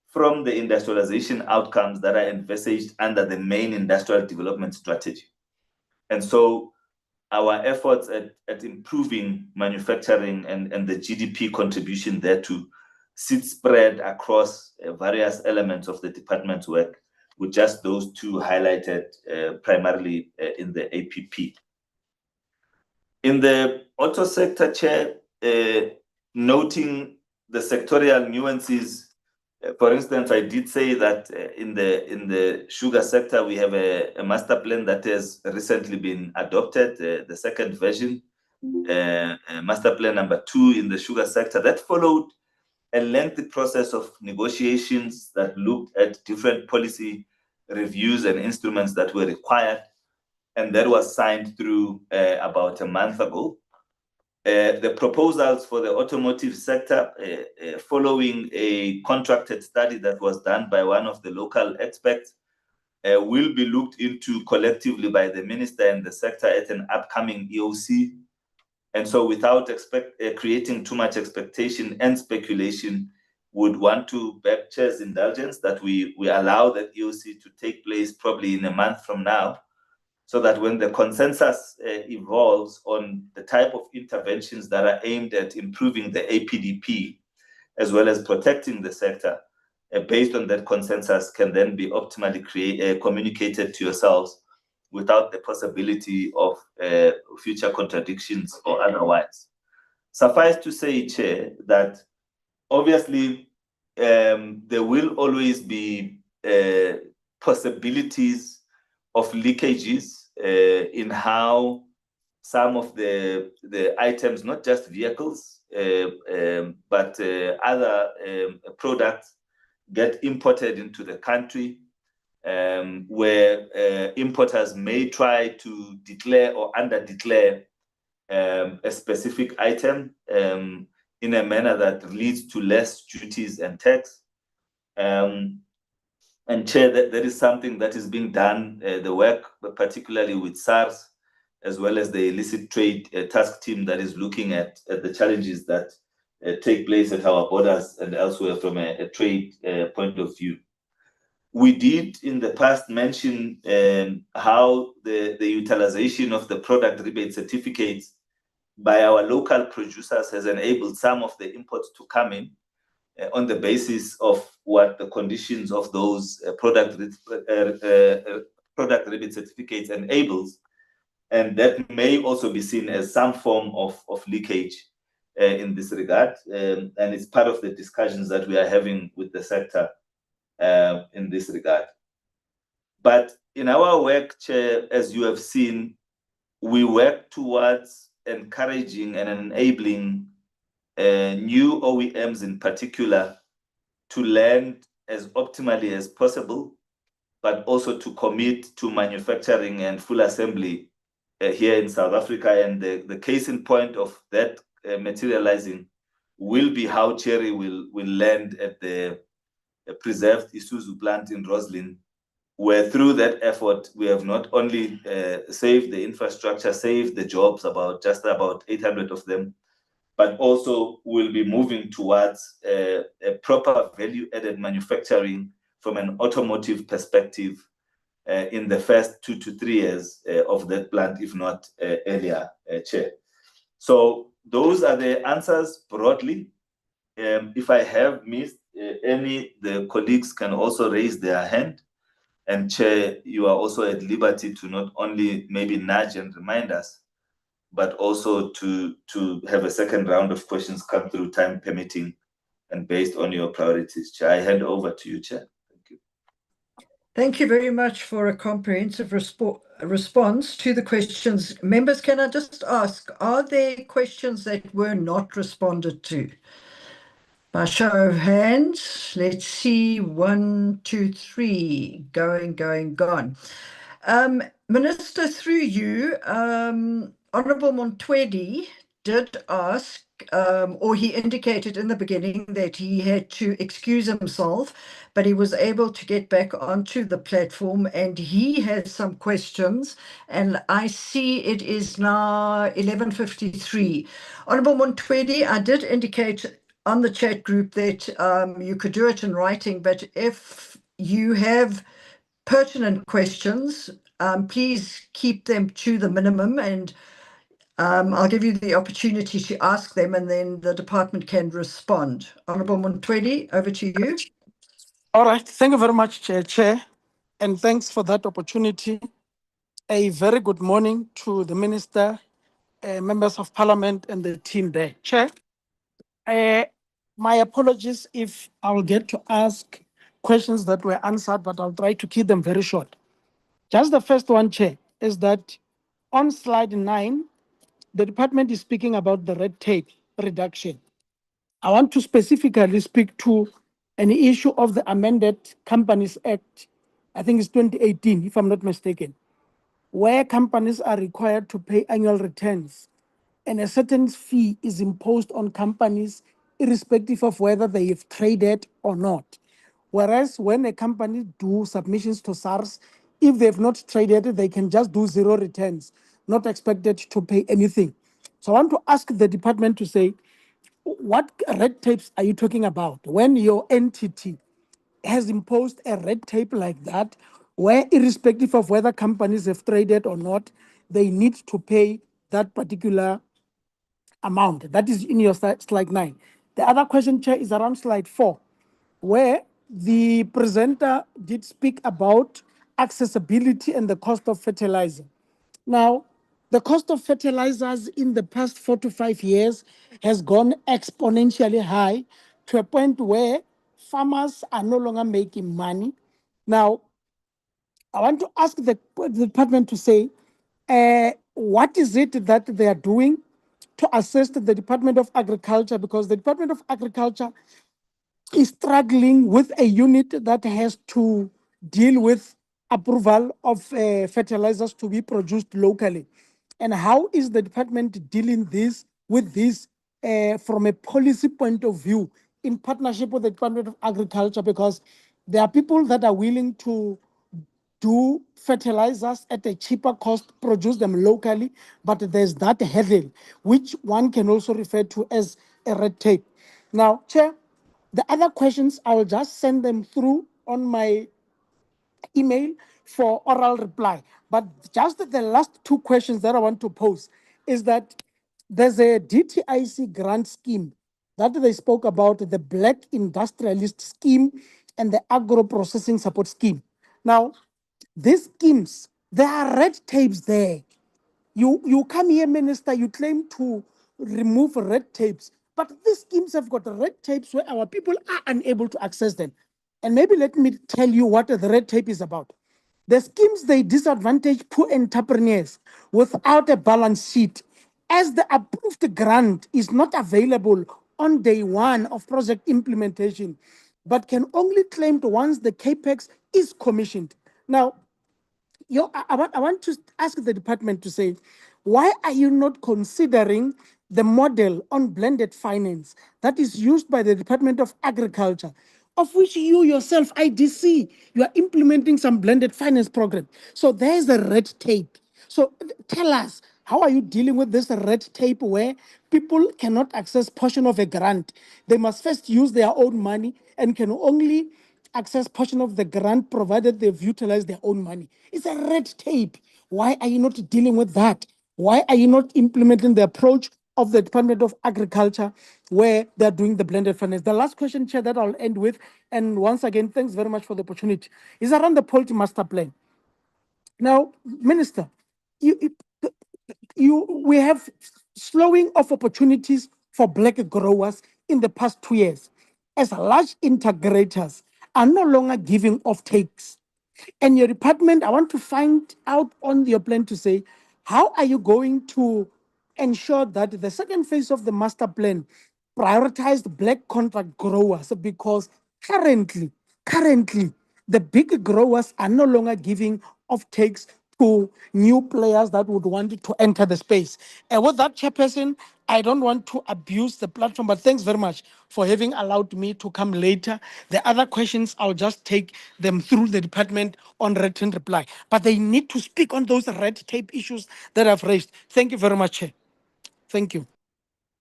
from the industrialization outcomes that are envisaged under the main industrial development strategy. And so our efforts at improving manufacturing and the GDP contribution thereto sit spread across various elements of the department's work, with just those two highlighted primarily in the APP. In the auto sector, Chair, noting the sectorial nuances For instance, I did say that in the sugar sector, we have a master plan that has recently been adopted, the second version, master plan number 2 in the sugar sector, that followed a lengthy process of negotiations that looked at different policy reviews and instruments that were required. And that was signed through about a month ago. The proposals for the automotive sector, following a contracted study that was done by one of the local experts, will be looked into collectively by the minister and the sector at an upcoming EOC. And so without creating too much expectation and speculation, would want to beg Chair's indulgence that we allow that EOC to take place probably in a month from now, so that when the consensus evolves on the type of interventions that are aimed at improving the APDP, as well as protecting the sector, based on that consensus, can then be optimally communicated to yourselves without the possibility of future contradictions or otherwise. Suffice to say, Chair, that obviously there will always be possibilities of leakages in how some of the items, not just vehicles, but other products get imported into the country, where importers may try to declare or under-declare a specific item in a manner that leads to less duties and tax. And Chair, that is something that is being done, the work, particularly with SARS, as well as the illicit trade task team that is looking at the challenges that take place at our borders and elsewhere from a trade point of view. We did in the past mention how the utilization of the product rebate certificates by our local producers has enabled some of the imports to come in on the basis of what the conditions of those product rebate certificates enables. And that may also be seen as some form of leakage in this regard. And it's part of the discussions that we are having with the sector in this regard. But in our work, Chair, as you have seen, we work towards encouraging and enabling new OEMs in particular to land as optimally as possible, but also to commit to manufacturing and full assembly here in South Africa. And the case in point of that materializing will be how Cherry will land at the preserved Isuzu plant in Roslyn, where through that effort, we have not only saved the infrastructure, saved the jobs, just about 800 of them, but also will be moving towards a proper value-added manufacturing from an automotive perspective in the first 2 to 3 years of that plant, if not earlier, Chair. So those are the answers broadly. If I have missed any, the colleagues can also raise their hand. And Chair, you are also at liberty to not only maybe nudge and remind us, but also to have a second round of questions come through, time permitting, and based on your priorities. Chair, I hand over to you, Chair. Thank you. Thank you very much for a comprehensive response to the questions. Members, can I just ask, are there questions that were not responded to? By show of hands, let's see, 1, 2, 3, gone. Minister, through you, Honourable Montwedi did ask, or he indicated in the beginning that he had to excuse himself, but he was able to get back onto the platform and he has some questions. And I see it is now 11:53. Honourable Montwedi, I did indicate on the chat group that you could do it in writing, but if you have pertinent questions, please keep them to the minimum, and I'll give you the opportunity to ask them and then the department can respond. Honourable Montwedi, over to you. All right. Thank you very much, Chair. And thanks for that opportunity. A very good morning to the Minister, members of Parliament and the team there. Chair, My apologies if I'll get to ask questions that were answered, but I'll try to keep them very short. Just the first one, Chair, is that on slide 9, the department is speaking about the red tape reduction. I want to specifically speak to an issue of the amended Companies Act, I think it's 2018, if I'm not mistaken, where companies are required to pay annual returns and a certain fee is imposed on companies irrespective of whether they have traded or not. Whereas when a company do submissions to SARS, if they've not traded, they can just do zero returns, not expected to pay anything. So I want to ask the department to say, what red tapes are you talking about when your entity has imposed a red tape like that, where irrespective of whether companies have traded or not, they need to pay that particular amount? That is in your slide 9. The other question, Chair, is around slide 4, where the presenter did speak about accessibility and the cost of fertilizer. Now, the cost of fertilizers in the past 4 to 5 years has gone exponentially high to a point where farmers are no longer making money. Now, I want to ask the department to say, what is it that they are doing to assist the Department of Agriculture, because the Department of Agriculture is struggling with a unit that has to deal with approval of fertilizers to be produced locally. And how is the department dealing with this from a policy point of view in partnership with the Department of Agriculture? Because there are people that are willing to do fertilizers at a cheaper cost, produce them locally, but there's that hurdle, which one can also refer to as a red tape. Now, Chair, the other questions, I will just send them through on my email for oral reply. But just the last two questions that I want to pose is that there's a DTIC grant scheme that they spoke about, the Black Industrialist Scheme and the Agro Processing Support Scheme. Now, these schemes, there are red tapes there. You come here, Minister, you claim to remove red tapes, but these schemes have got red tapes where our people are unable to access them. And maybe let me tell you what the red tape is about. The schemes, they disadvantage poor entrepreneurs without a balance sheet, as the approved grant is not available on day one of project implementation, but can only claim once the capex is commissioned. Now, I want to ask the department to say, why are you not considering the model on blended finance that is used by the Department of Agriculture, of which you yourself, IDC, you are implementing some blended finance program? So there's a red tape. So tell us, how are you dealing with this red tape where people cannot access portion of a grant? They must first use their own money and can only access portion of the grant provided they've utilized their own money. It's a red tape. Why are you not dealing with that? Why are you not implementing the approach of the Department of Agriculture where they're doing the blended finance? The last question, Chair, that I'll end with, and once again, thanks very much for the opportunity, is around the poultry master plan. Now, Minister, we have slowing of opportunities for black growers in the past 2 years, as large integrators are no longer giving off takes. And your department, I want to find out on your plan to say, how are you going to ensure that the second phase of the master plan prioritized black contract growers? Because currently, the big growers are no longer giving off takes to new players that would want to enter the space. And with that, Chairperson, I don't want to abuse the platform, but thanks very much for having allowed me to come later. The other questions, I'll just take them through the department on written reply. But they need to speak on those red tape issues that I've raised. Thank you very much, Chair. Thank you.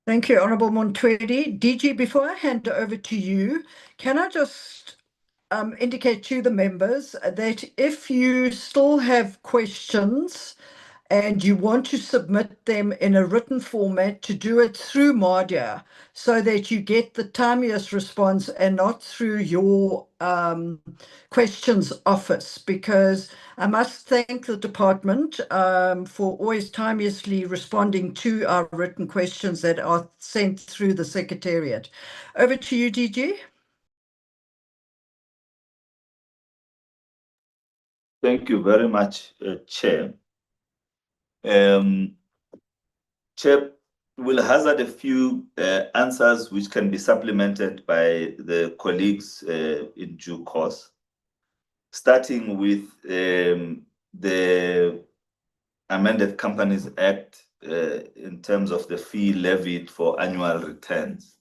Thank you, Honourable Montwedi. DG, before I hand over to you, can I just indicate to the members that if you still have questions and you want to submit them in a written format, to do it through Mardia so that you get the timeliest response and not through your questions office, because I must thank the department for always timeously responding to our written questions that are sent through the Secretariat. Over to you, DG. Thank you very much, Chair. Chair will hazard a few answers which can be supplemented by the colleagues in due course, starting with the Amended Companies Act in terms of the fee levied for annual returns.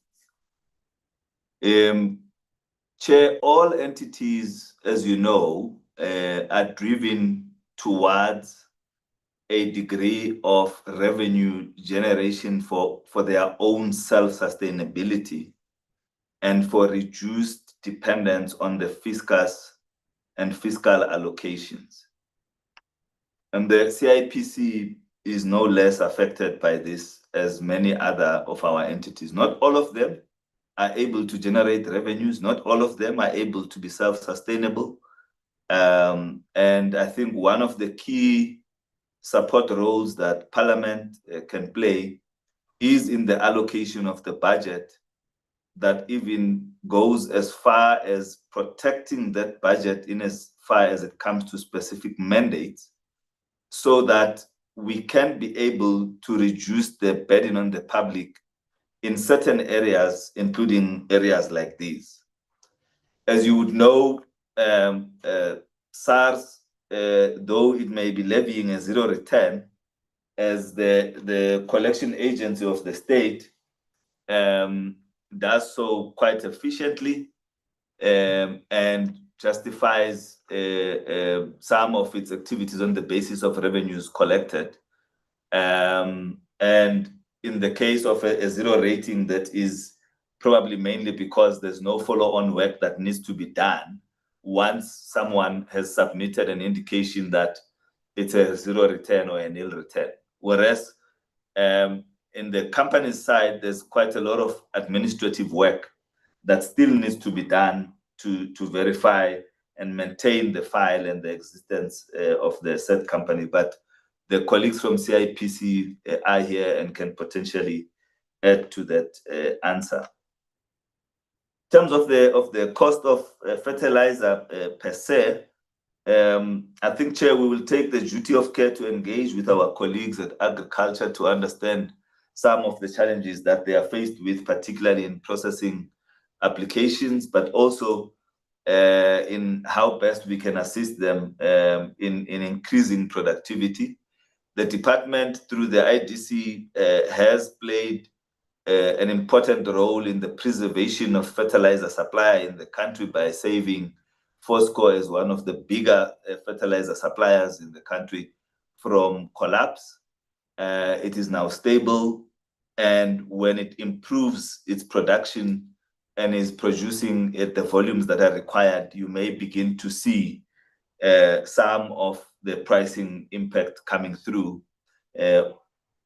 Chair, all entities, as you know, are driven towards a degree of revenue generation for their own self-sustainability and for reduced dependence on the fiscus and fiscal allocations. And the CIPC is no less affected by this as many other of our entities. Not all of them are able to generate revenues. Not all of them are able to be self-sustainable. And I think one of the key support roles that Parliament can play is in the allocation of the budget that even goes as far as protecting that budget in as far as it comes to specific mandates, so that we can be able to reduce the burden on the public in certain areas, including areas like these. As you would know, SARS, though it may be levying a zero return, as the collection agency of the state, does so quite efficiently and justifies some of its activities on the basis of revenues collected. And in the case of a zero rating, that is probably mainly because there's no follow-on work that needs to be done once someone has submitted an indication that it's a zero return or a nil return. Whereas in the company's side, there's quite a lot of administrative work that still needs to be done to verify and maintain the file and the existence of the said company. But the colleagues from CIPC are here and can potentially add to that answer. In terms of the cost of fertilizer per se, I think, Chair, we will take the duty of care to engage with our colleagues at Agriculture to understand some of the challenges that they are faced with, particularly in processing applications, but also in how best we can assist them in increasing productivity. The department, through the IDC, has played an important role in the preservation of fertilizer supply in the country by saving Fosco as one of the bigger fertilizer suppliers in the country from collapse. It is now stable, and when it improves its production and is producing at the volumes that are required, you may begin to see some of the pricing impact coming through,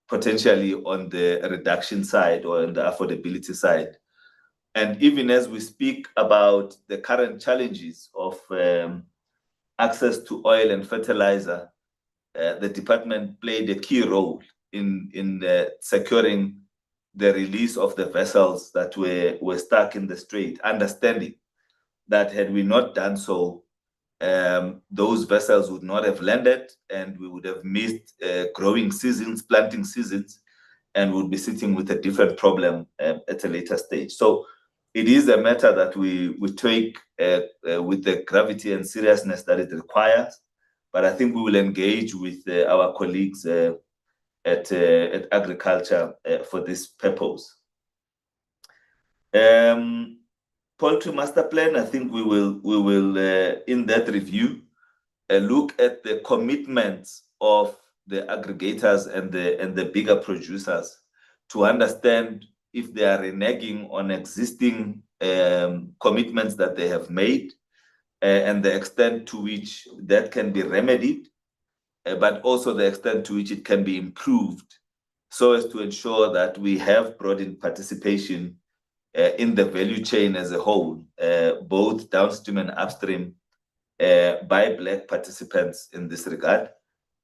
potentially on the reduction side or on the affordability side. And even as we speak about the current challenges of access to oil and fertilizer, the department played a key role in securing the release of the vessels that were stuck in the strait, understanding that had we not done so, those vessels would not have landed and we would have missed growing seasons, planting seasons, and would be sitting with a different problem at a later stage. So it is a matter that we take with the gravity and seriousness that it requires, but I think we will engage with our colleagues at Agriculture for this purpose. Poultry Master Plan, I think we will in that review look at the commitments of the aggregators and the bigger producers to understand if they are reneging on existing commitments that they have made and the extent to which that can be remedied. but also the extent to which it can be improved so as to ensure that we have broadened participation in the value chain as a whole, both downstream and upstream, by Black participants in this regard.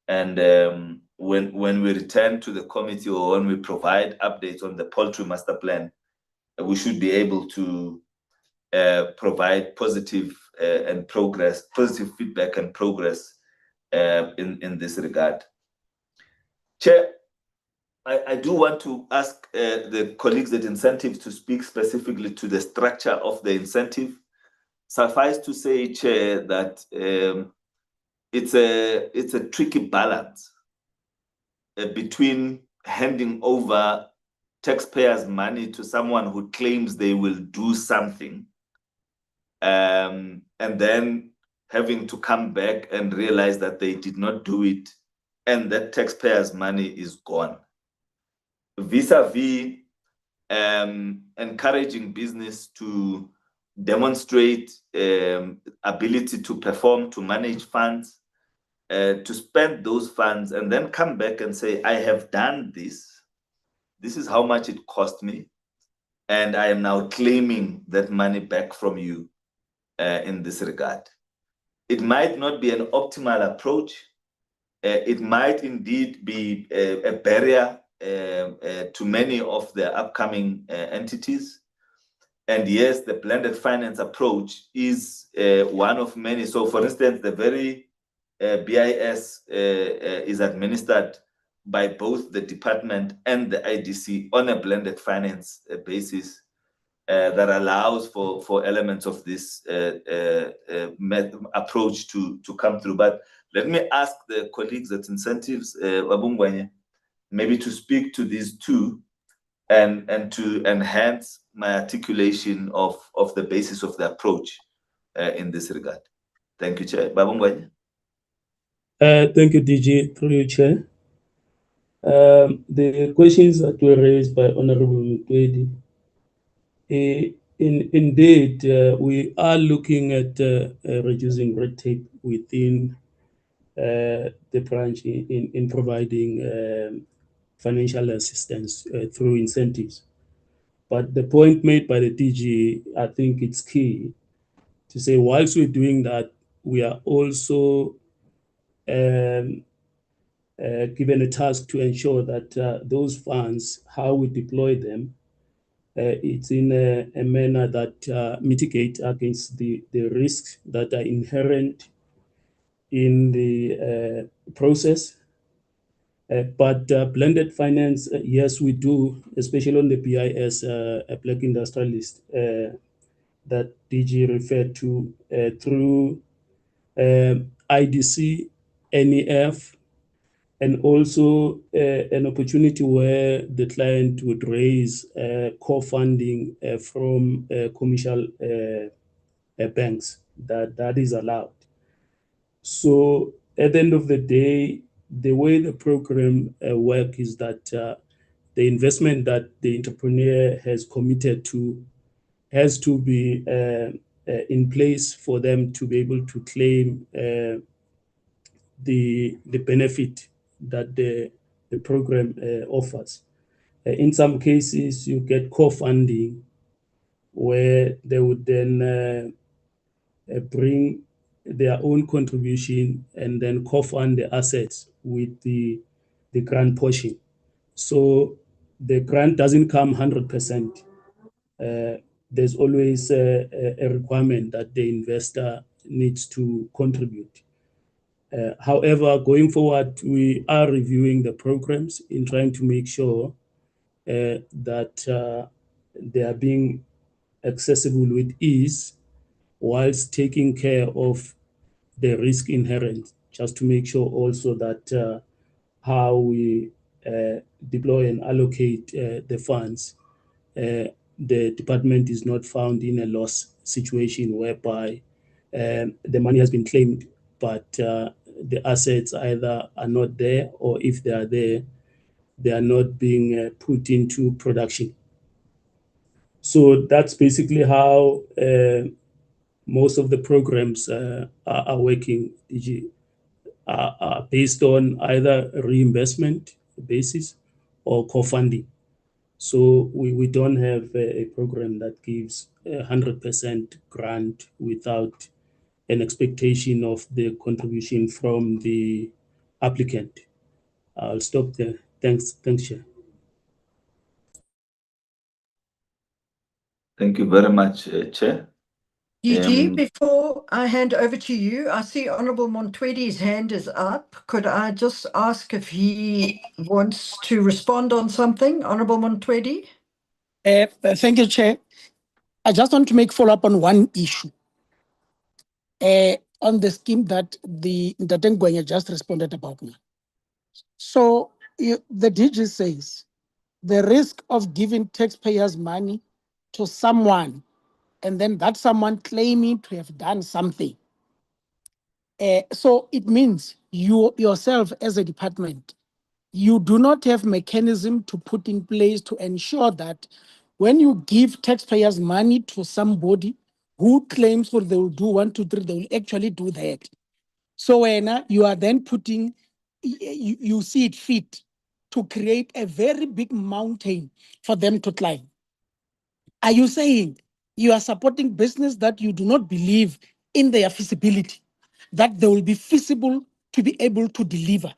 And when we return to the committee or when we provide updates on the poultry master plan, we should be able to provide positive feedback and progress in this regard. Chair, I do want to ask the colleagues at incentives to speak specifically to the structure of the incentive. Suffice to say, Chair, that it's a tricky balance between handing over taxpayers' money to someone who claims they will do something, and then having to come back and realize that they did not do it, and that taxpayers' money is gone. Vis-a-vis encouraging business to demonstrate ability to perform, to manage funds, to spend those funds, and then come back and say, I have done this. This is how much it cost me, and I am now claiming that money back from you in this regard. It might not be an optimal approach. It might indeed be a barrier to many of the upcoming entities. And yes, the blended finance approach is one of many. So for instance, the very BIS is administered by both the department and the IDC on a blended finance basis that allows for elements of this approach to come through. But let me ask the colleagues at incentives, Wabungwanye, maybe to speak to these two and to enhance my articulation of the basis of the approach in this regard. Thank you, Chair. Babungwanye. Thank you, DG, through you, Chair. The questions that were raised by Honorable Mutwedi, indeed, we are looking at reducing red tape within the branch in providing financial assistance through incentives. But the point made by the DG, I think it's key to say, whilst we're doing that, we are also given a task to ensure that those funds, how we deploy them, it's in a manner that mitigate against the risks that are inherent in the process. But blended finance, yes, we do, especially on the BIS, a Black Industrialist that DG referred to through IDC, NEF, and also an opportunity where the client would raise co-funding from commercial banks. That is allowed. So at the end of the day, the way the program works is that the investment that the entrepreneur has committed to has to be in place for them to be able to claim the benefit that the program offers. In some cases, you get co-funding where they would then bring their own contribution and then co-fund the assets with the grant portion. So the grant doesn't come 100%. There's always a requirement that the investor needs to contribute. However, going forward, we are reviewing the programs in trying to make sure that they are being accessible with ease whilst taking care of the risk inherent, just to make sure also that how we deploy and allocate the funds, the department is not found in a loss situation whereby the money has been claimed, but the assets either are not there, or if they are there, they are not being put into production. So that's basically how most of the programs are working, DG. are based on either reimbursement basis or co-funding. So we don't have a program that gives 100% grant without an expectation of the contribution from the applicant. I'll stop there. Thanks, Chair. Thank you very much, Chair. DG, before I hand over to you, I see Honorable Montwedi's hand is up. Could I just ask if he wants to respond on something? Honorable Montwedi? Thank you, Chair. I just want to make follow-up on one issue. On the scheme that the Ntatengwenya just responded about now. So the DG says the risk of giving taxpayers money to someone and then that someone claiming to have done something. So it means you yourself as a department, you do not have mechanism to put in place to ensure that when you give taxpayers money to somebody who claims what they will do 1, 2, 3, they will actually do that. So when you are then putting, you see it fit to create a very big mountain for them to climb. Are you saying you are supporting business that you do not believe in their feasibility, that they will be feasible to be able to deliver?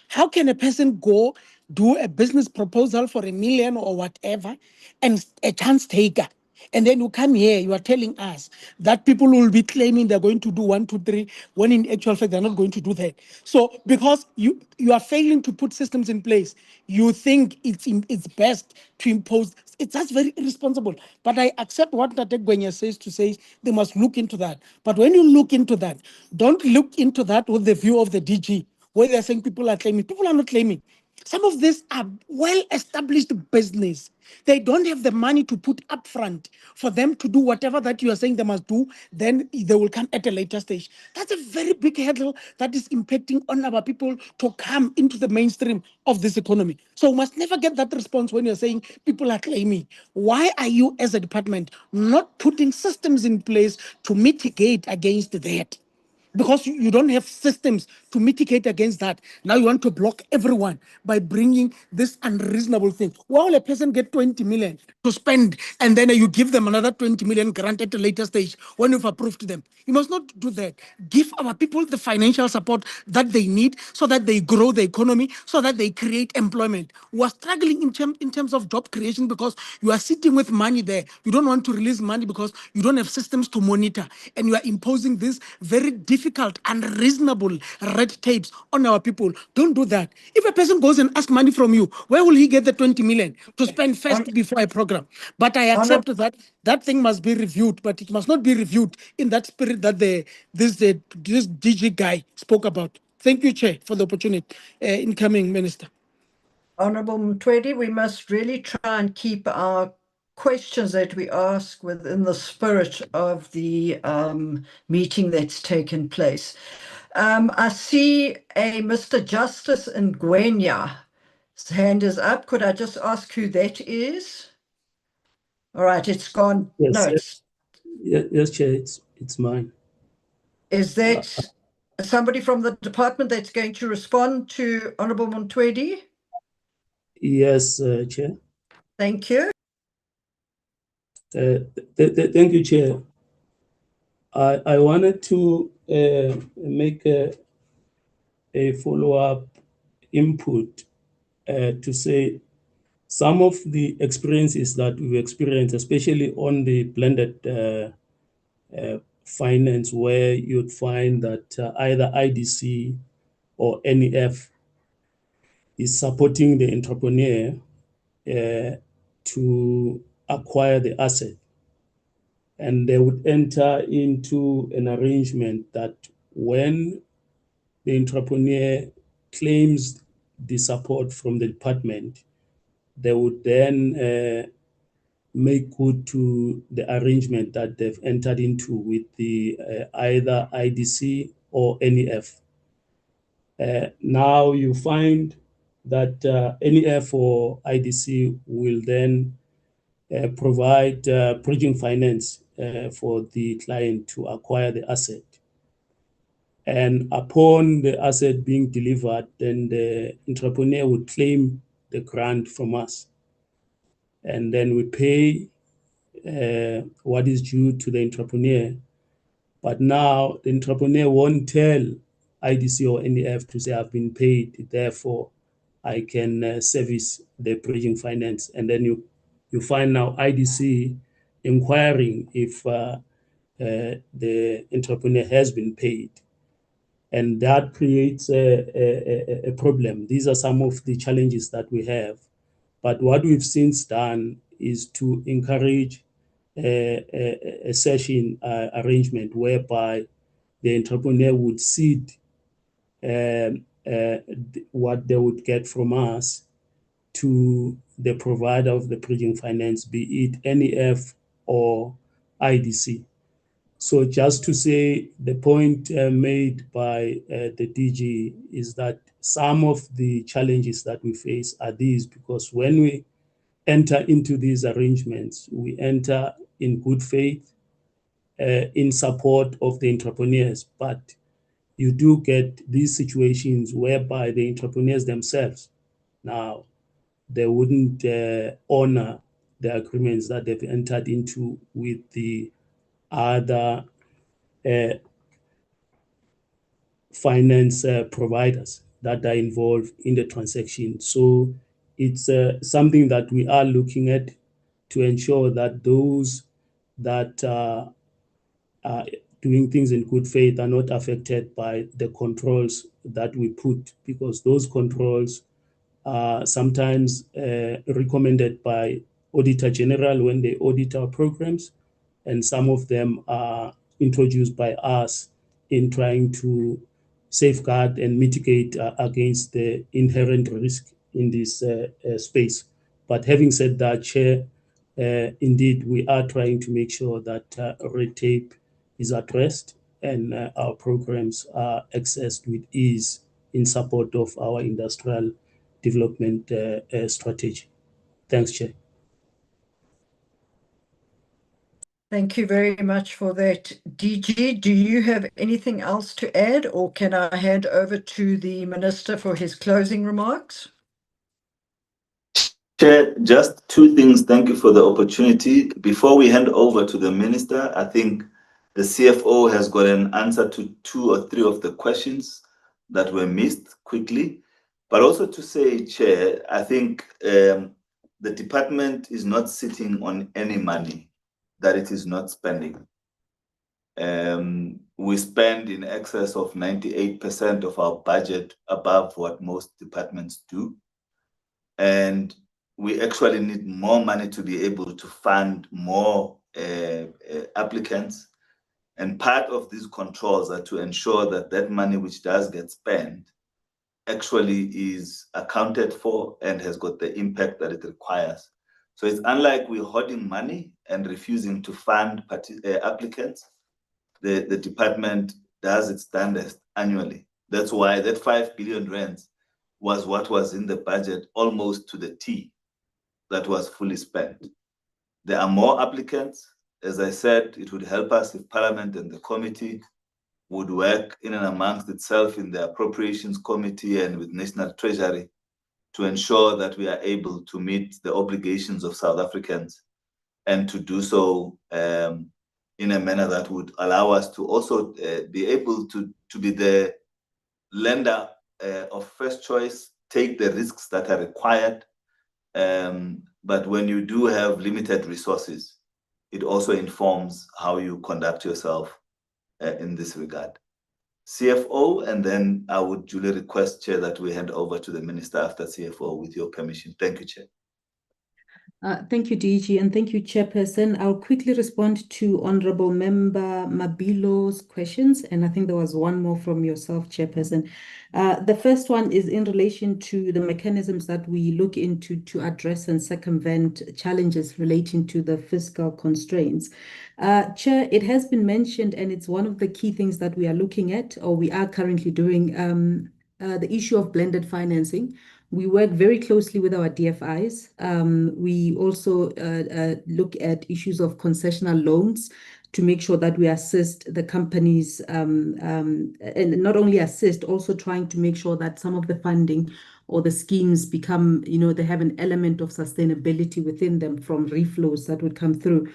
How can a person go do a business proposal for $1 million or whatever and a chance taker? And then you come here, you are telling us that people will be claiming they're going to do 1, 2, 3, when in actual fact, they're not going to do that. So because you are failing to put systems in place, you think it's best to impose. It's just very irresponsible. But I accept what Ntatengwenya says to say they must look into that. But when you look into that, don't look into that with the view of the DG, where they're saying people are claiming. People are not claiming. Some of these are well-established business. They don't have the money to put up front for them to do whatever that you are saying they must do, then they will come at a later stage. That's a very big hurdle that is impacting on our people to come into the mainstream of this economy. So we must never get that response when you're saying people are claiming. Why are you as a department not putting systems in place to mitigate against that? Because you don't have systems to mitigate against that. Now you want to block everyone by bringing this unreasonable thing. Why will a person get 20 million to spend and then you give them another 20 million grant at a later stage when you've approved them? You must not do that. Give our people the financial support that they need so that they grow the economy, so that they create employment. We are struggling in terms of job creation because you are sitting with money there. You don't want to release money because you don't have systems to monitor. And you are imposing this very difficult, unreasonable red tapes on our people. Don't do that. If a person goes and asks money from you, where will he get the 20 million to spend first before a program? But I accept that that thing must be reviewed, but it must not be reviewed in that spirit that this DG guy spoke about. Thank you, Chair, for the opportunity. Incoming Minister. Honorable Mtwedi, we must really try and keep our questions that we ask within the spirit of the meeting that's taken place. I see a Mr. Justice Ngwenya. His hand is up. Could I just ask who that is? All right, it's gone. Yes, No, it's. Yes, Chair, it's mine. Is that somebody from the department that's going to respond to Honorable Mtwedi? Yes, Chair. Thank you. Thank you, Chair. I wanted to make a follow-up input to say some of the experiences that we've experienced, especially on the blended finance, where you'd find that either IDC or NEF is supporting the entrepreneur to acquire the asset. And they would enter into an arrangement that when the entrepreneur claims the support from the department, they would then make good to the arrangement that they've entered into with the either IDC or NEF. Now you find that NEF or IDC will then provide bridging finance for the client to acquire the asset. And upon the asset being delivered, then the entrepreneur would claim the grant from us. And then we pay what is due to the entrepreneur. But now the entrepreneur won't tell IDC or NEF to say, I've been paid, therefore I can service the bridging finance. And then you find now IDC inquiring if the entrepreneur has been paid. And that creates a problem. These are some of the challenges that we have. But what we've since done is to encourage a session arrangement whereby the entrepreneur would cede what they would get from us to the provider of the bridging finance, be it NEF or IDC. So just to say, the point made by the DG is that some of the challenges that we face are these, because when we enter into these arrangements, we enter in good faith, in support of the entrepreneurs, but you do get these situations whereby the entrepreneurs themselves, now, they wouldn't honor the agreements that they've entered into with the other finance providers that are involved in the transaction. So it's something that we are looking at to ensure that those that are doing things in good faith are not affected by the controls that we put, because those controls are sometimes recommended by Auditor General when they audit our programs, and some of them are introduced by us in trying to safeguard and mitigate against the inherent risk in this space. But having said that, Chair, indeed, we are trying to make sure that red tape is addressed and our programs are accessed with ease in support of our industrial development strategy. Thanks, Chair. Thank you very much for that. DG, do you have anything else to add, or can I hand over to the Minister for his closing remarks? Chair, just two things. Thank you for the opportunity. Before we hand over to the Minister, I think the CFO has got an answer to 2 or 3 of the questions that were missed quickly. But also to say, Chair, I think the department is not sitting on any money that it is not spending. We spend in excess of 98% of our budget above what most departments do. And we actually need more money to be able to fund more applicants. And part of these controls are to ensure that that money which does get spent actually is accounted for and has got the impact that it requires. So it's unlike we're hoarding money and refusing to fund applicants. The department does its darndest annually. That's why that 5 billion rands was what was in the budget almost to the T that was fully spent. There are more applicants. As I said, it would help us if Parliament and the committee would work in and amongst itself in the Appropriations Committee and with National Treasury to ensure that we are able to meet the obligations of South Africans, and to do so in a manner that would allow us to also be able to be the lender of first choice, take the risks that are required. But when you do have limited resources, it also informs how you conduct yourself in this regard. CFO, and then I would duly request, Chair, that we hand over to the Minister after CFO, with your permission. Thank you, Chair. Thank you, DG, and thank you, Chairperson. I'll quickly respond to Honorable Member Mabilo's questions, and I think there was one more from yourself, Chairperson. The first one is in relation to the mechanisms that we look into to address and circumvent challenges relating to the fiscal constraints. Chair, it has been mentioned, and it's one of the key things that we are looking at, or we are currently doing, the issue of blended financing. We work very closely with our DFIs. We also look at issues of concessional loans to make sure that we assist the companies, and not only assist, also trying to make sure that some of the funding or the schemes become, they have an element of sustainability within them from reflows that would come through.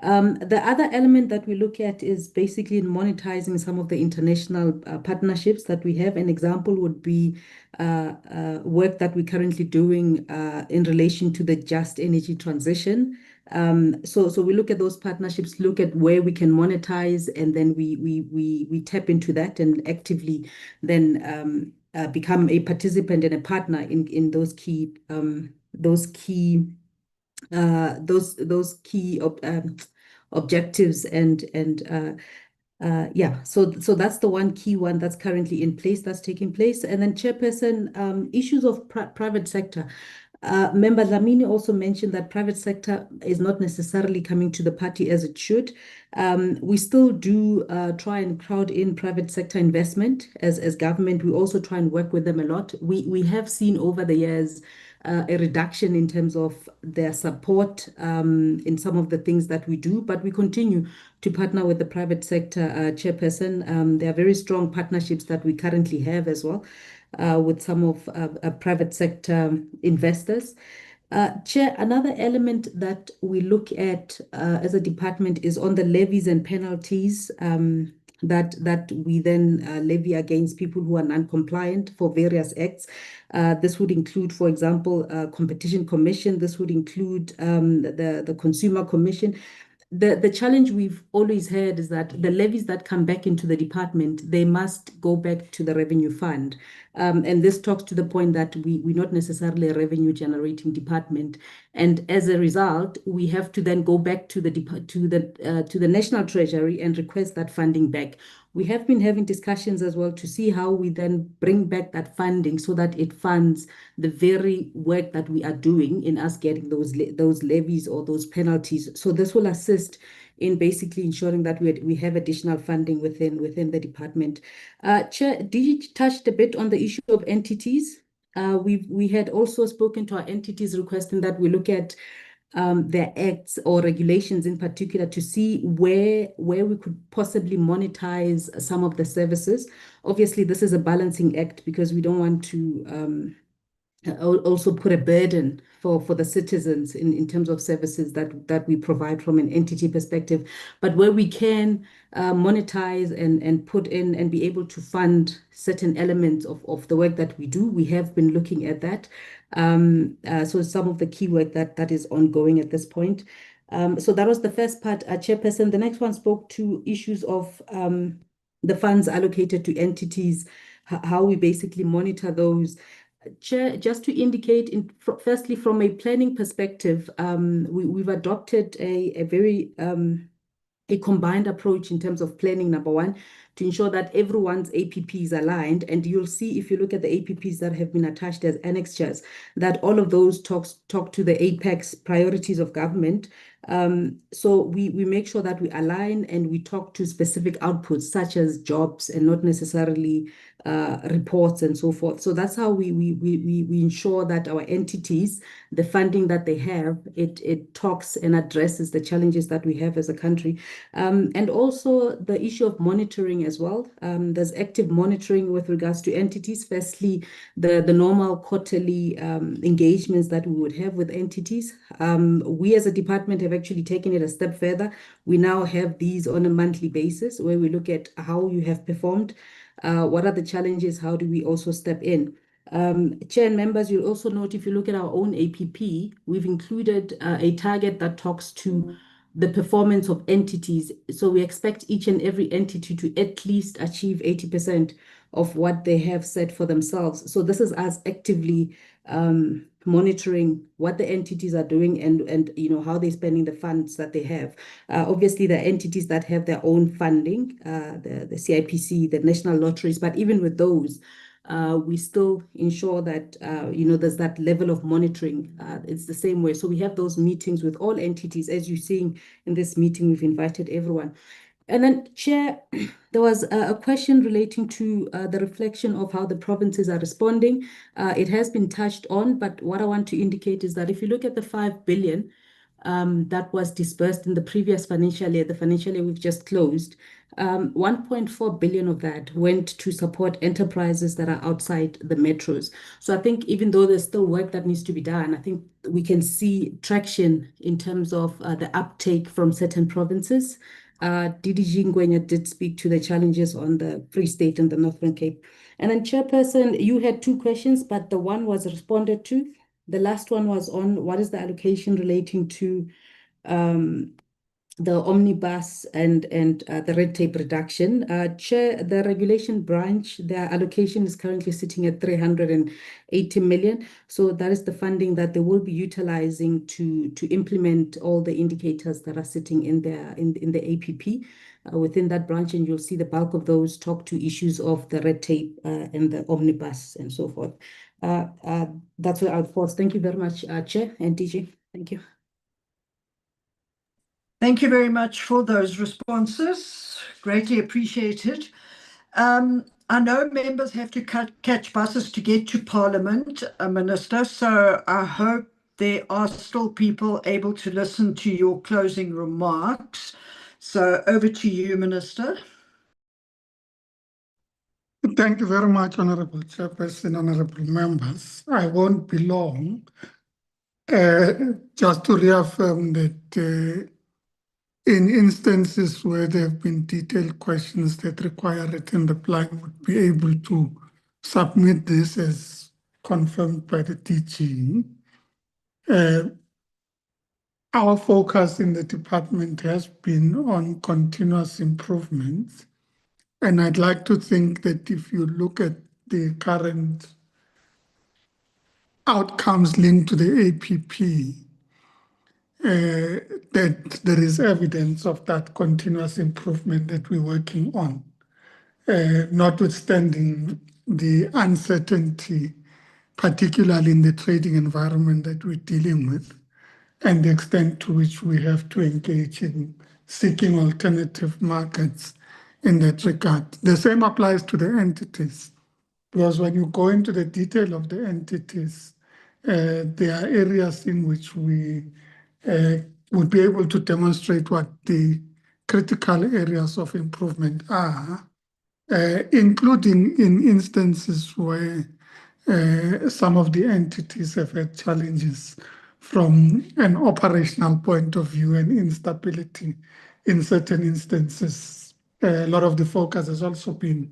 The other element that we look at is basically in monetizing some of the international partnerships that we have. An example would be work that we're currently doing in relation to the just energy transition. So we look at those partnerships, look at where we can monetize, and then we tap into that and actively then become a participant and a partner in those key objectives and yeah, so that's the one key one that's currently in place, that's taking place. And then Chairperson, issues of private sector. Member Lamini also mentioned that private sector is not necessarily coming to the party as it should. We still do try and crowd in private sector investment as government. We also try and work with them a lot. We have seen over the years a reduction in terms of their support in some of the things that we do, but we continue to partner with the private sector, Chairperson. There are very strong partnerships that we currently have as well with some of private sector investors. Chair, another element that we look at as a department is on the levies and penalties that we then levy against people who are non-compliant for various acts. This would include, for example, Competition Commission. This would include the Consumer Commission. The challenge we've always had is that the levies that come back into the department, they must go back to the revenue fund. And this talks to the point that we're not necessarily a revenue generating department. And as a result, we have to then go back to the National Treasury and request that funding back. We have been having discussions as well to see how we then bring back that funding so that it funds the very work that we are doing in us getting those levies or those penalties. So this will assist in basically ensuring that we have additional funding within the department. Chair, did you touch a bit on the issue of entities? We had also spoken to our entities requesting that we look at their acts or regulations in particular to see where we could possibly monetize some of the services. Obviously, this is a balancing act because we don't want to also put a burden for the citizens in terms of services that we provide from an entity perspective. But where we can monetize and put in and be able to fund certain elements of the work that we do, we have been looking at that. So some of the key work that is ongoing at this point. So that was the first part, Chairperson. The next one spoke to issues of the funds allocated to entities, how we basically monitor those. Chair, just to indicate, firstly, from a planning perspective, we've adopted a very a combined approach in terms of planning, number one, to ensure that everyone's APP is aligned. And you'll see if you look at the APPs that have been attached as annexures, that all of those talk to the apex priorities of government. So we make sure that we align and we talk to specific outputs such as jobs and not necessarily reports and so forth. So that's how we ensure that our entities, the funding that they have, it talks and addresses the challenges that we have as a country. And also the issue of monitoring as well. There's active monitoring with regards to entities. Firstly, the normal quarterly engagements that we would have with entities. We as a department have actually taken it a step further. We now have these on a monthly basis where we look at how you have performed, what are the challenges, how do we also step in. Chair and members, you'll also note if you look at our own APP, we've included a target that talks to the performance of entities. So we expect each and every entity to at least achieve 80% of what they have set for themselves. So this is us actively monitoring what the entities are doing and how they're spending the funds that they have. Obviously, the entities that have their own funding, the CIPC, the national lotteries, but even with those, we still ensure that there's that level of monitoring. It's the same way. So we have those meetings with all entities. As you're seeing in this meeting, we've invited everyone. And then, Chair, there was a question relating to the reflection of how the provinces are responding. It has been touched on, but what I want to indicate is that if you look at the 5 billion, that was disbursed in the previous financial year, the financial year we've just closed. 1.4 billion of that went to support enterprises that are outside the metros. So I think even though there's still work that needs to be done, I think we can see traction in terms of the uptake from certain provinces. DDG Ngwenya did speak to the challenges on the Free State and the Northern Cape. And then Chairperson, you had two questions, but the one was responded to. The last one was on what is the allocation relating to the omnibus and the red tape reduction. Chair, the regulation branch, their allocation is currently sitting at 380 million. So that is the funding that they will be utilizing to implement all the indicators that are sitting in the APP within that branch, and you'll see the bulk of those talk to issues of the red tape and the omnibus and so forth. That's where I'll pause. Thank you very much, Chair and DG. Thank you. Thank you very much for those responses. Greatly appreciated. I know members have to catch buses to get to Parliament, Minister, so I hope there are still people able to listen to your closing remarks. So over to you, Minister. Thank you very much, Honorable Chairperson, Honorable members. I won't be long. Just to reaffirm that in instances where there have been detailed questions that require written reply, would be able to submit this as confirmed by the DG. Our focus in the department has been on continuous improvements. And I'd like to think that if you look at the current outcomes linked to the APP, that there is evidence of that continuous improvement that we're working on, notwithstanding the uncertainty, particularly in the trading environment that we're dealing with, and the extent to which we have to engage in seeking alternative markets in that regard. The same applies to the entities, because when you go into the detail of the entities, there are areas in which we would be able to demonstrate what the critical areas of improvement are, including in instances where some of the entities have had challenges from an operational point of view and instability in certain instances. A lot of the focus has also been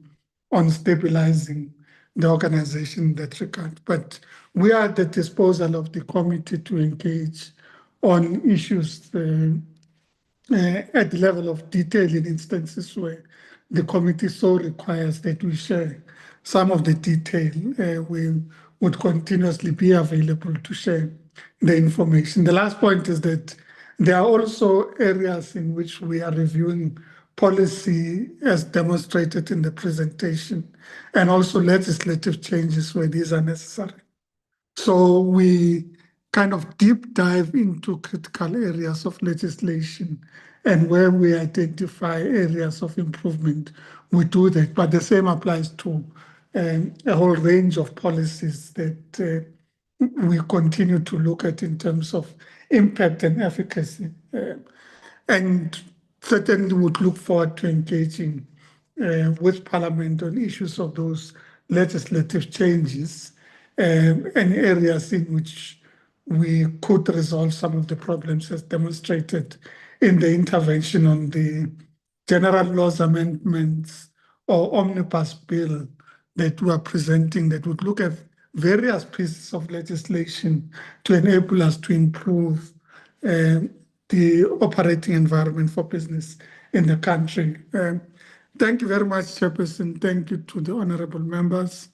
on stabilizing the organization in that regard. But we are at the disposal of the committee to engage on issues at the level of detail in instances where the committee so requires that we share some of the detail. We would continuously be available to share the information. The last point is that there are also areas in which we are reviewing policy as demonstrated in the presentation, and also legislative changes where these are necessary. So we kind of deep dive into critical areas of legislation, and where we identify areas of improvement, we do that. But the same applies to a whole range of policies that we continue to look at in terms of impact and efficacy. And certainly would look forward to engaging with Parliament on issues of those legislative changes and areas in which we could resolve some of the problems as demonstrated in the intervention on the general laws amendments or omnibus bill that we are presenting, that would look at various pieces of legislation to enable us to improve the operating environment for business in the country. Thank you very much, Chairperson. Thank you to the honorable members,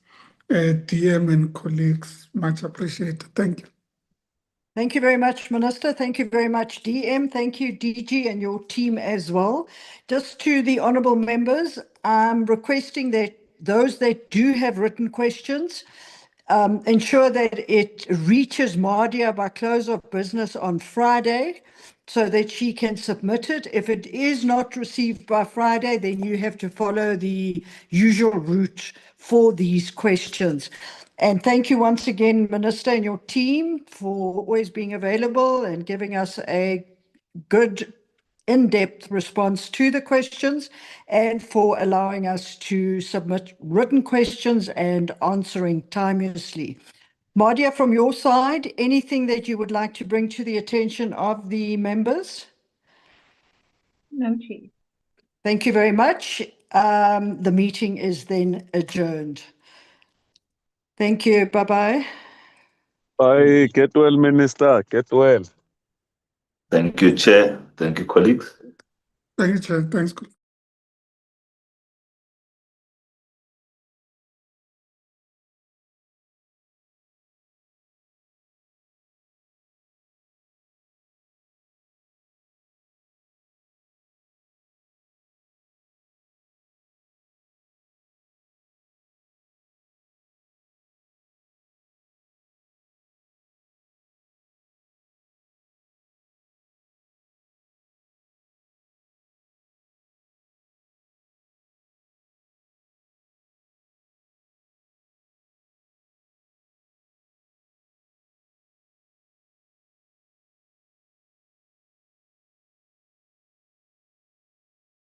DM and colleagues. Much appreciated. Thank you. Thank you very much, Minister. Thank you very much, DM. Thank you, DG, and your team as well. Just to the honourable members, I'm requesting that those that do have written questions ensure that it reaches Mardia by close of business on Friday so that she can submit it. If it is not received by Friday, then you have to follow the usual route for these questions. And thank you once again, Minister, and your team for always being available and giving us a good in-depth response to the questions and for allowing us to submit written questions and answering timeously. Mardia, from your side, anything that you would like to bring to the attention of the members? No, Chair. Thank you very much. The meeting is then adjourned. Thank you. Bye-bye. Bye. Get well, Minister. Get well. Thank you, Chair. Thank you, colleagues. Thank you, Chair. Thanks.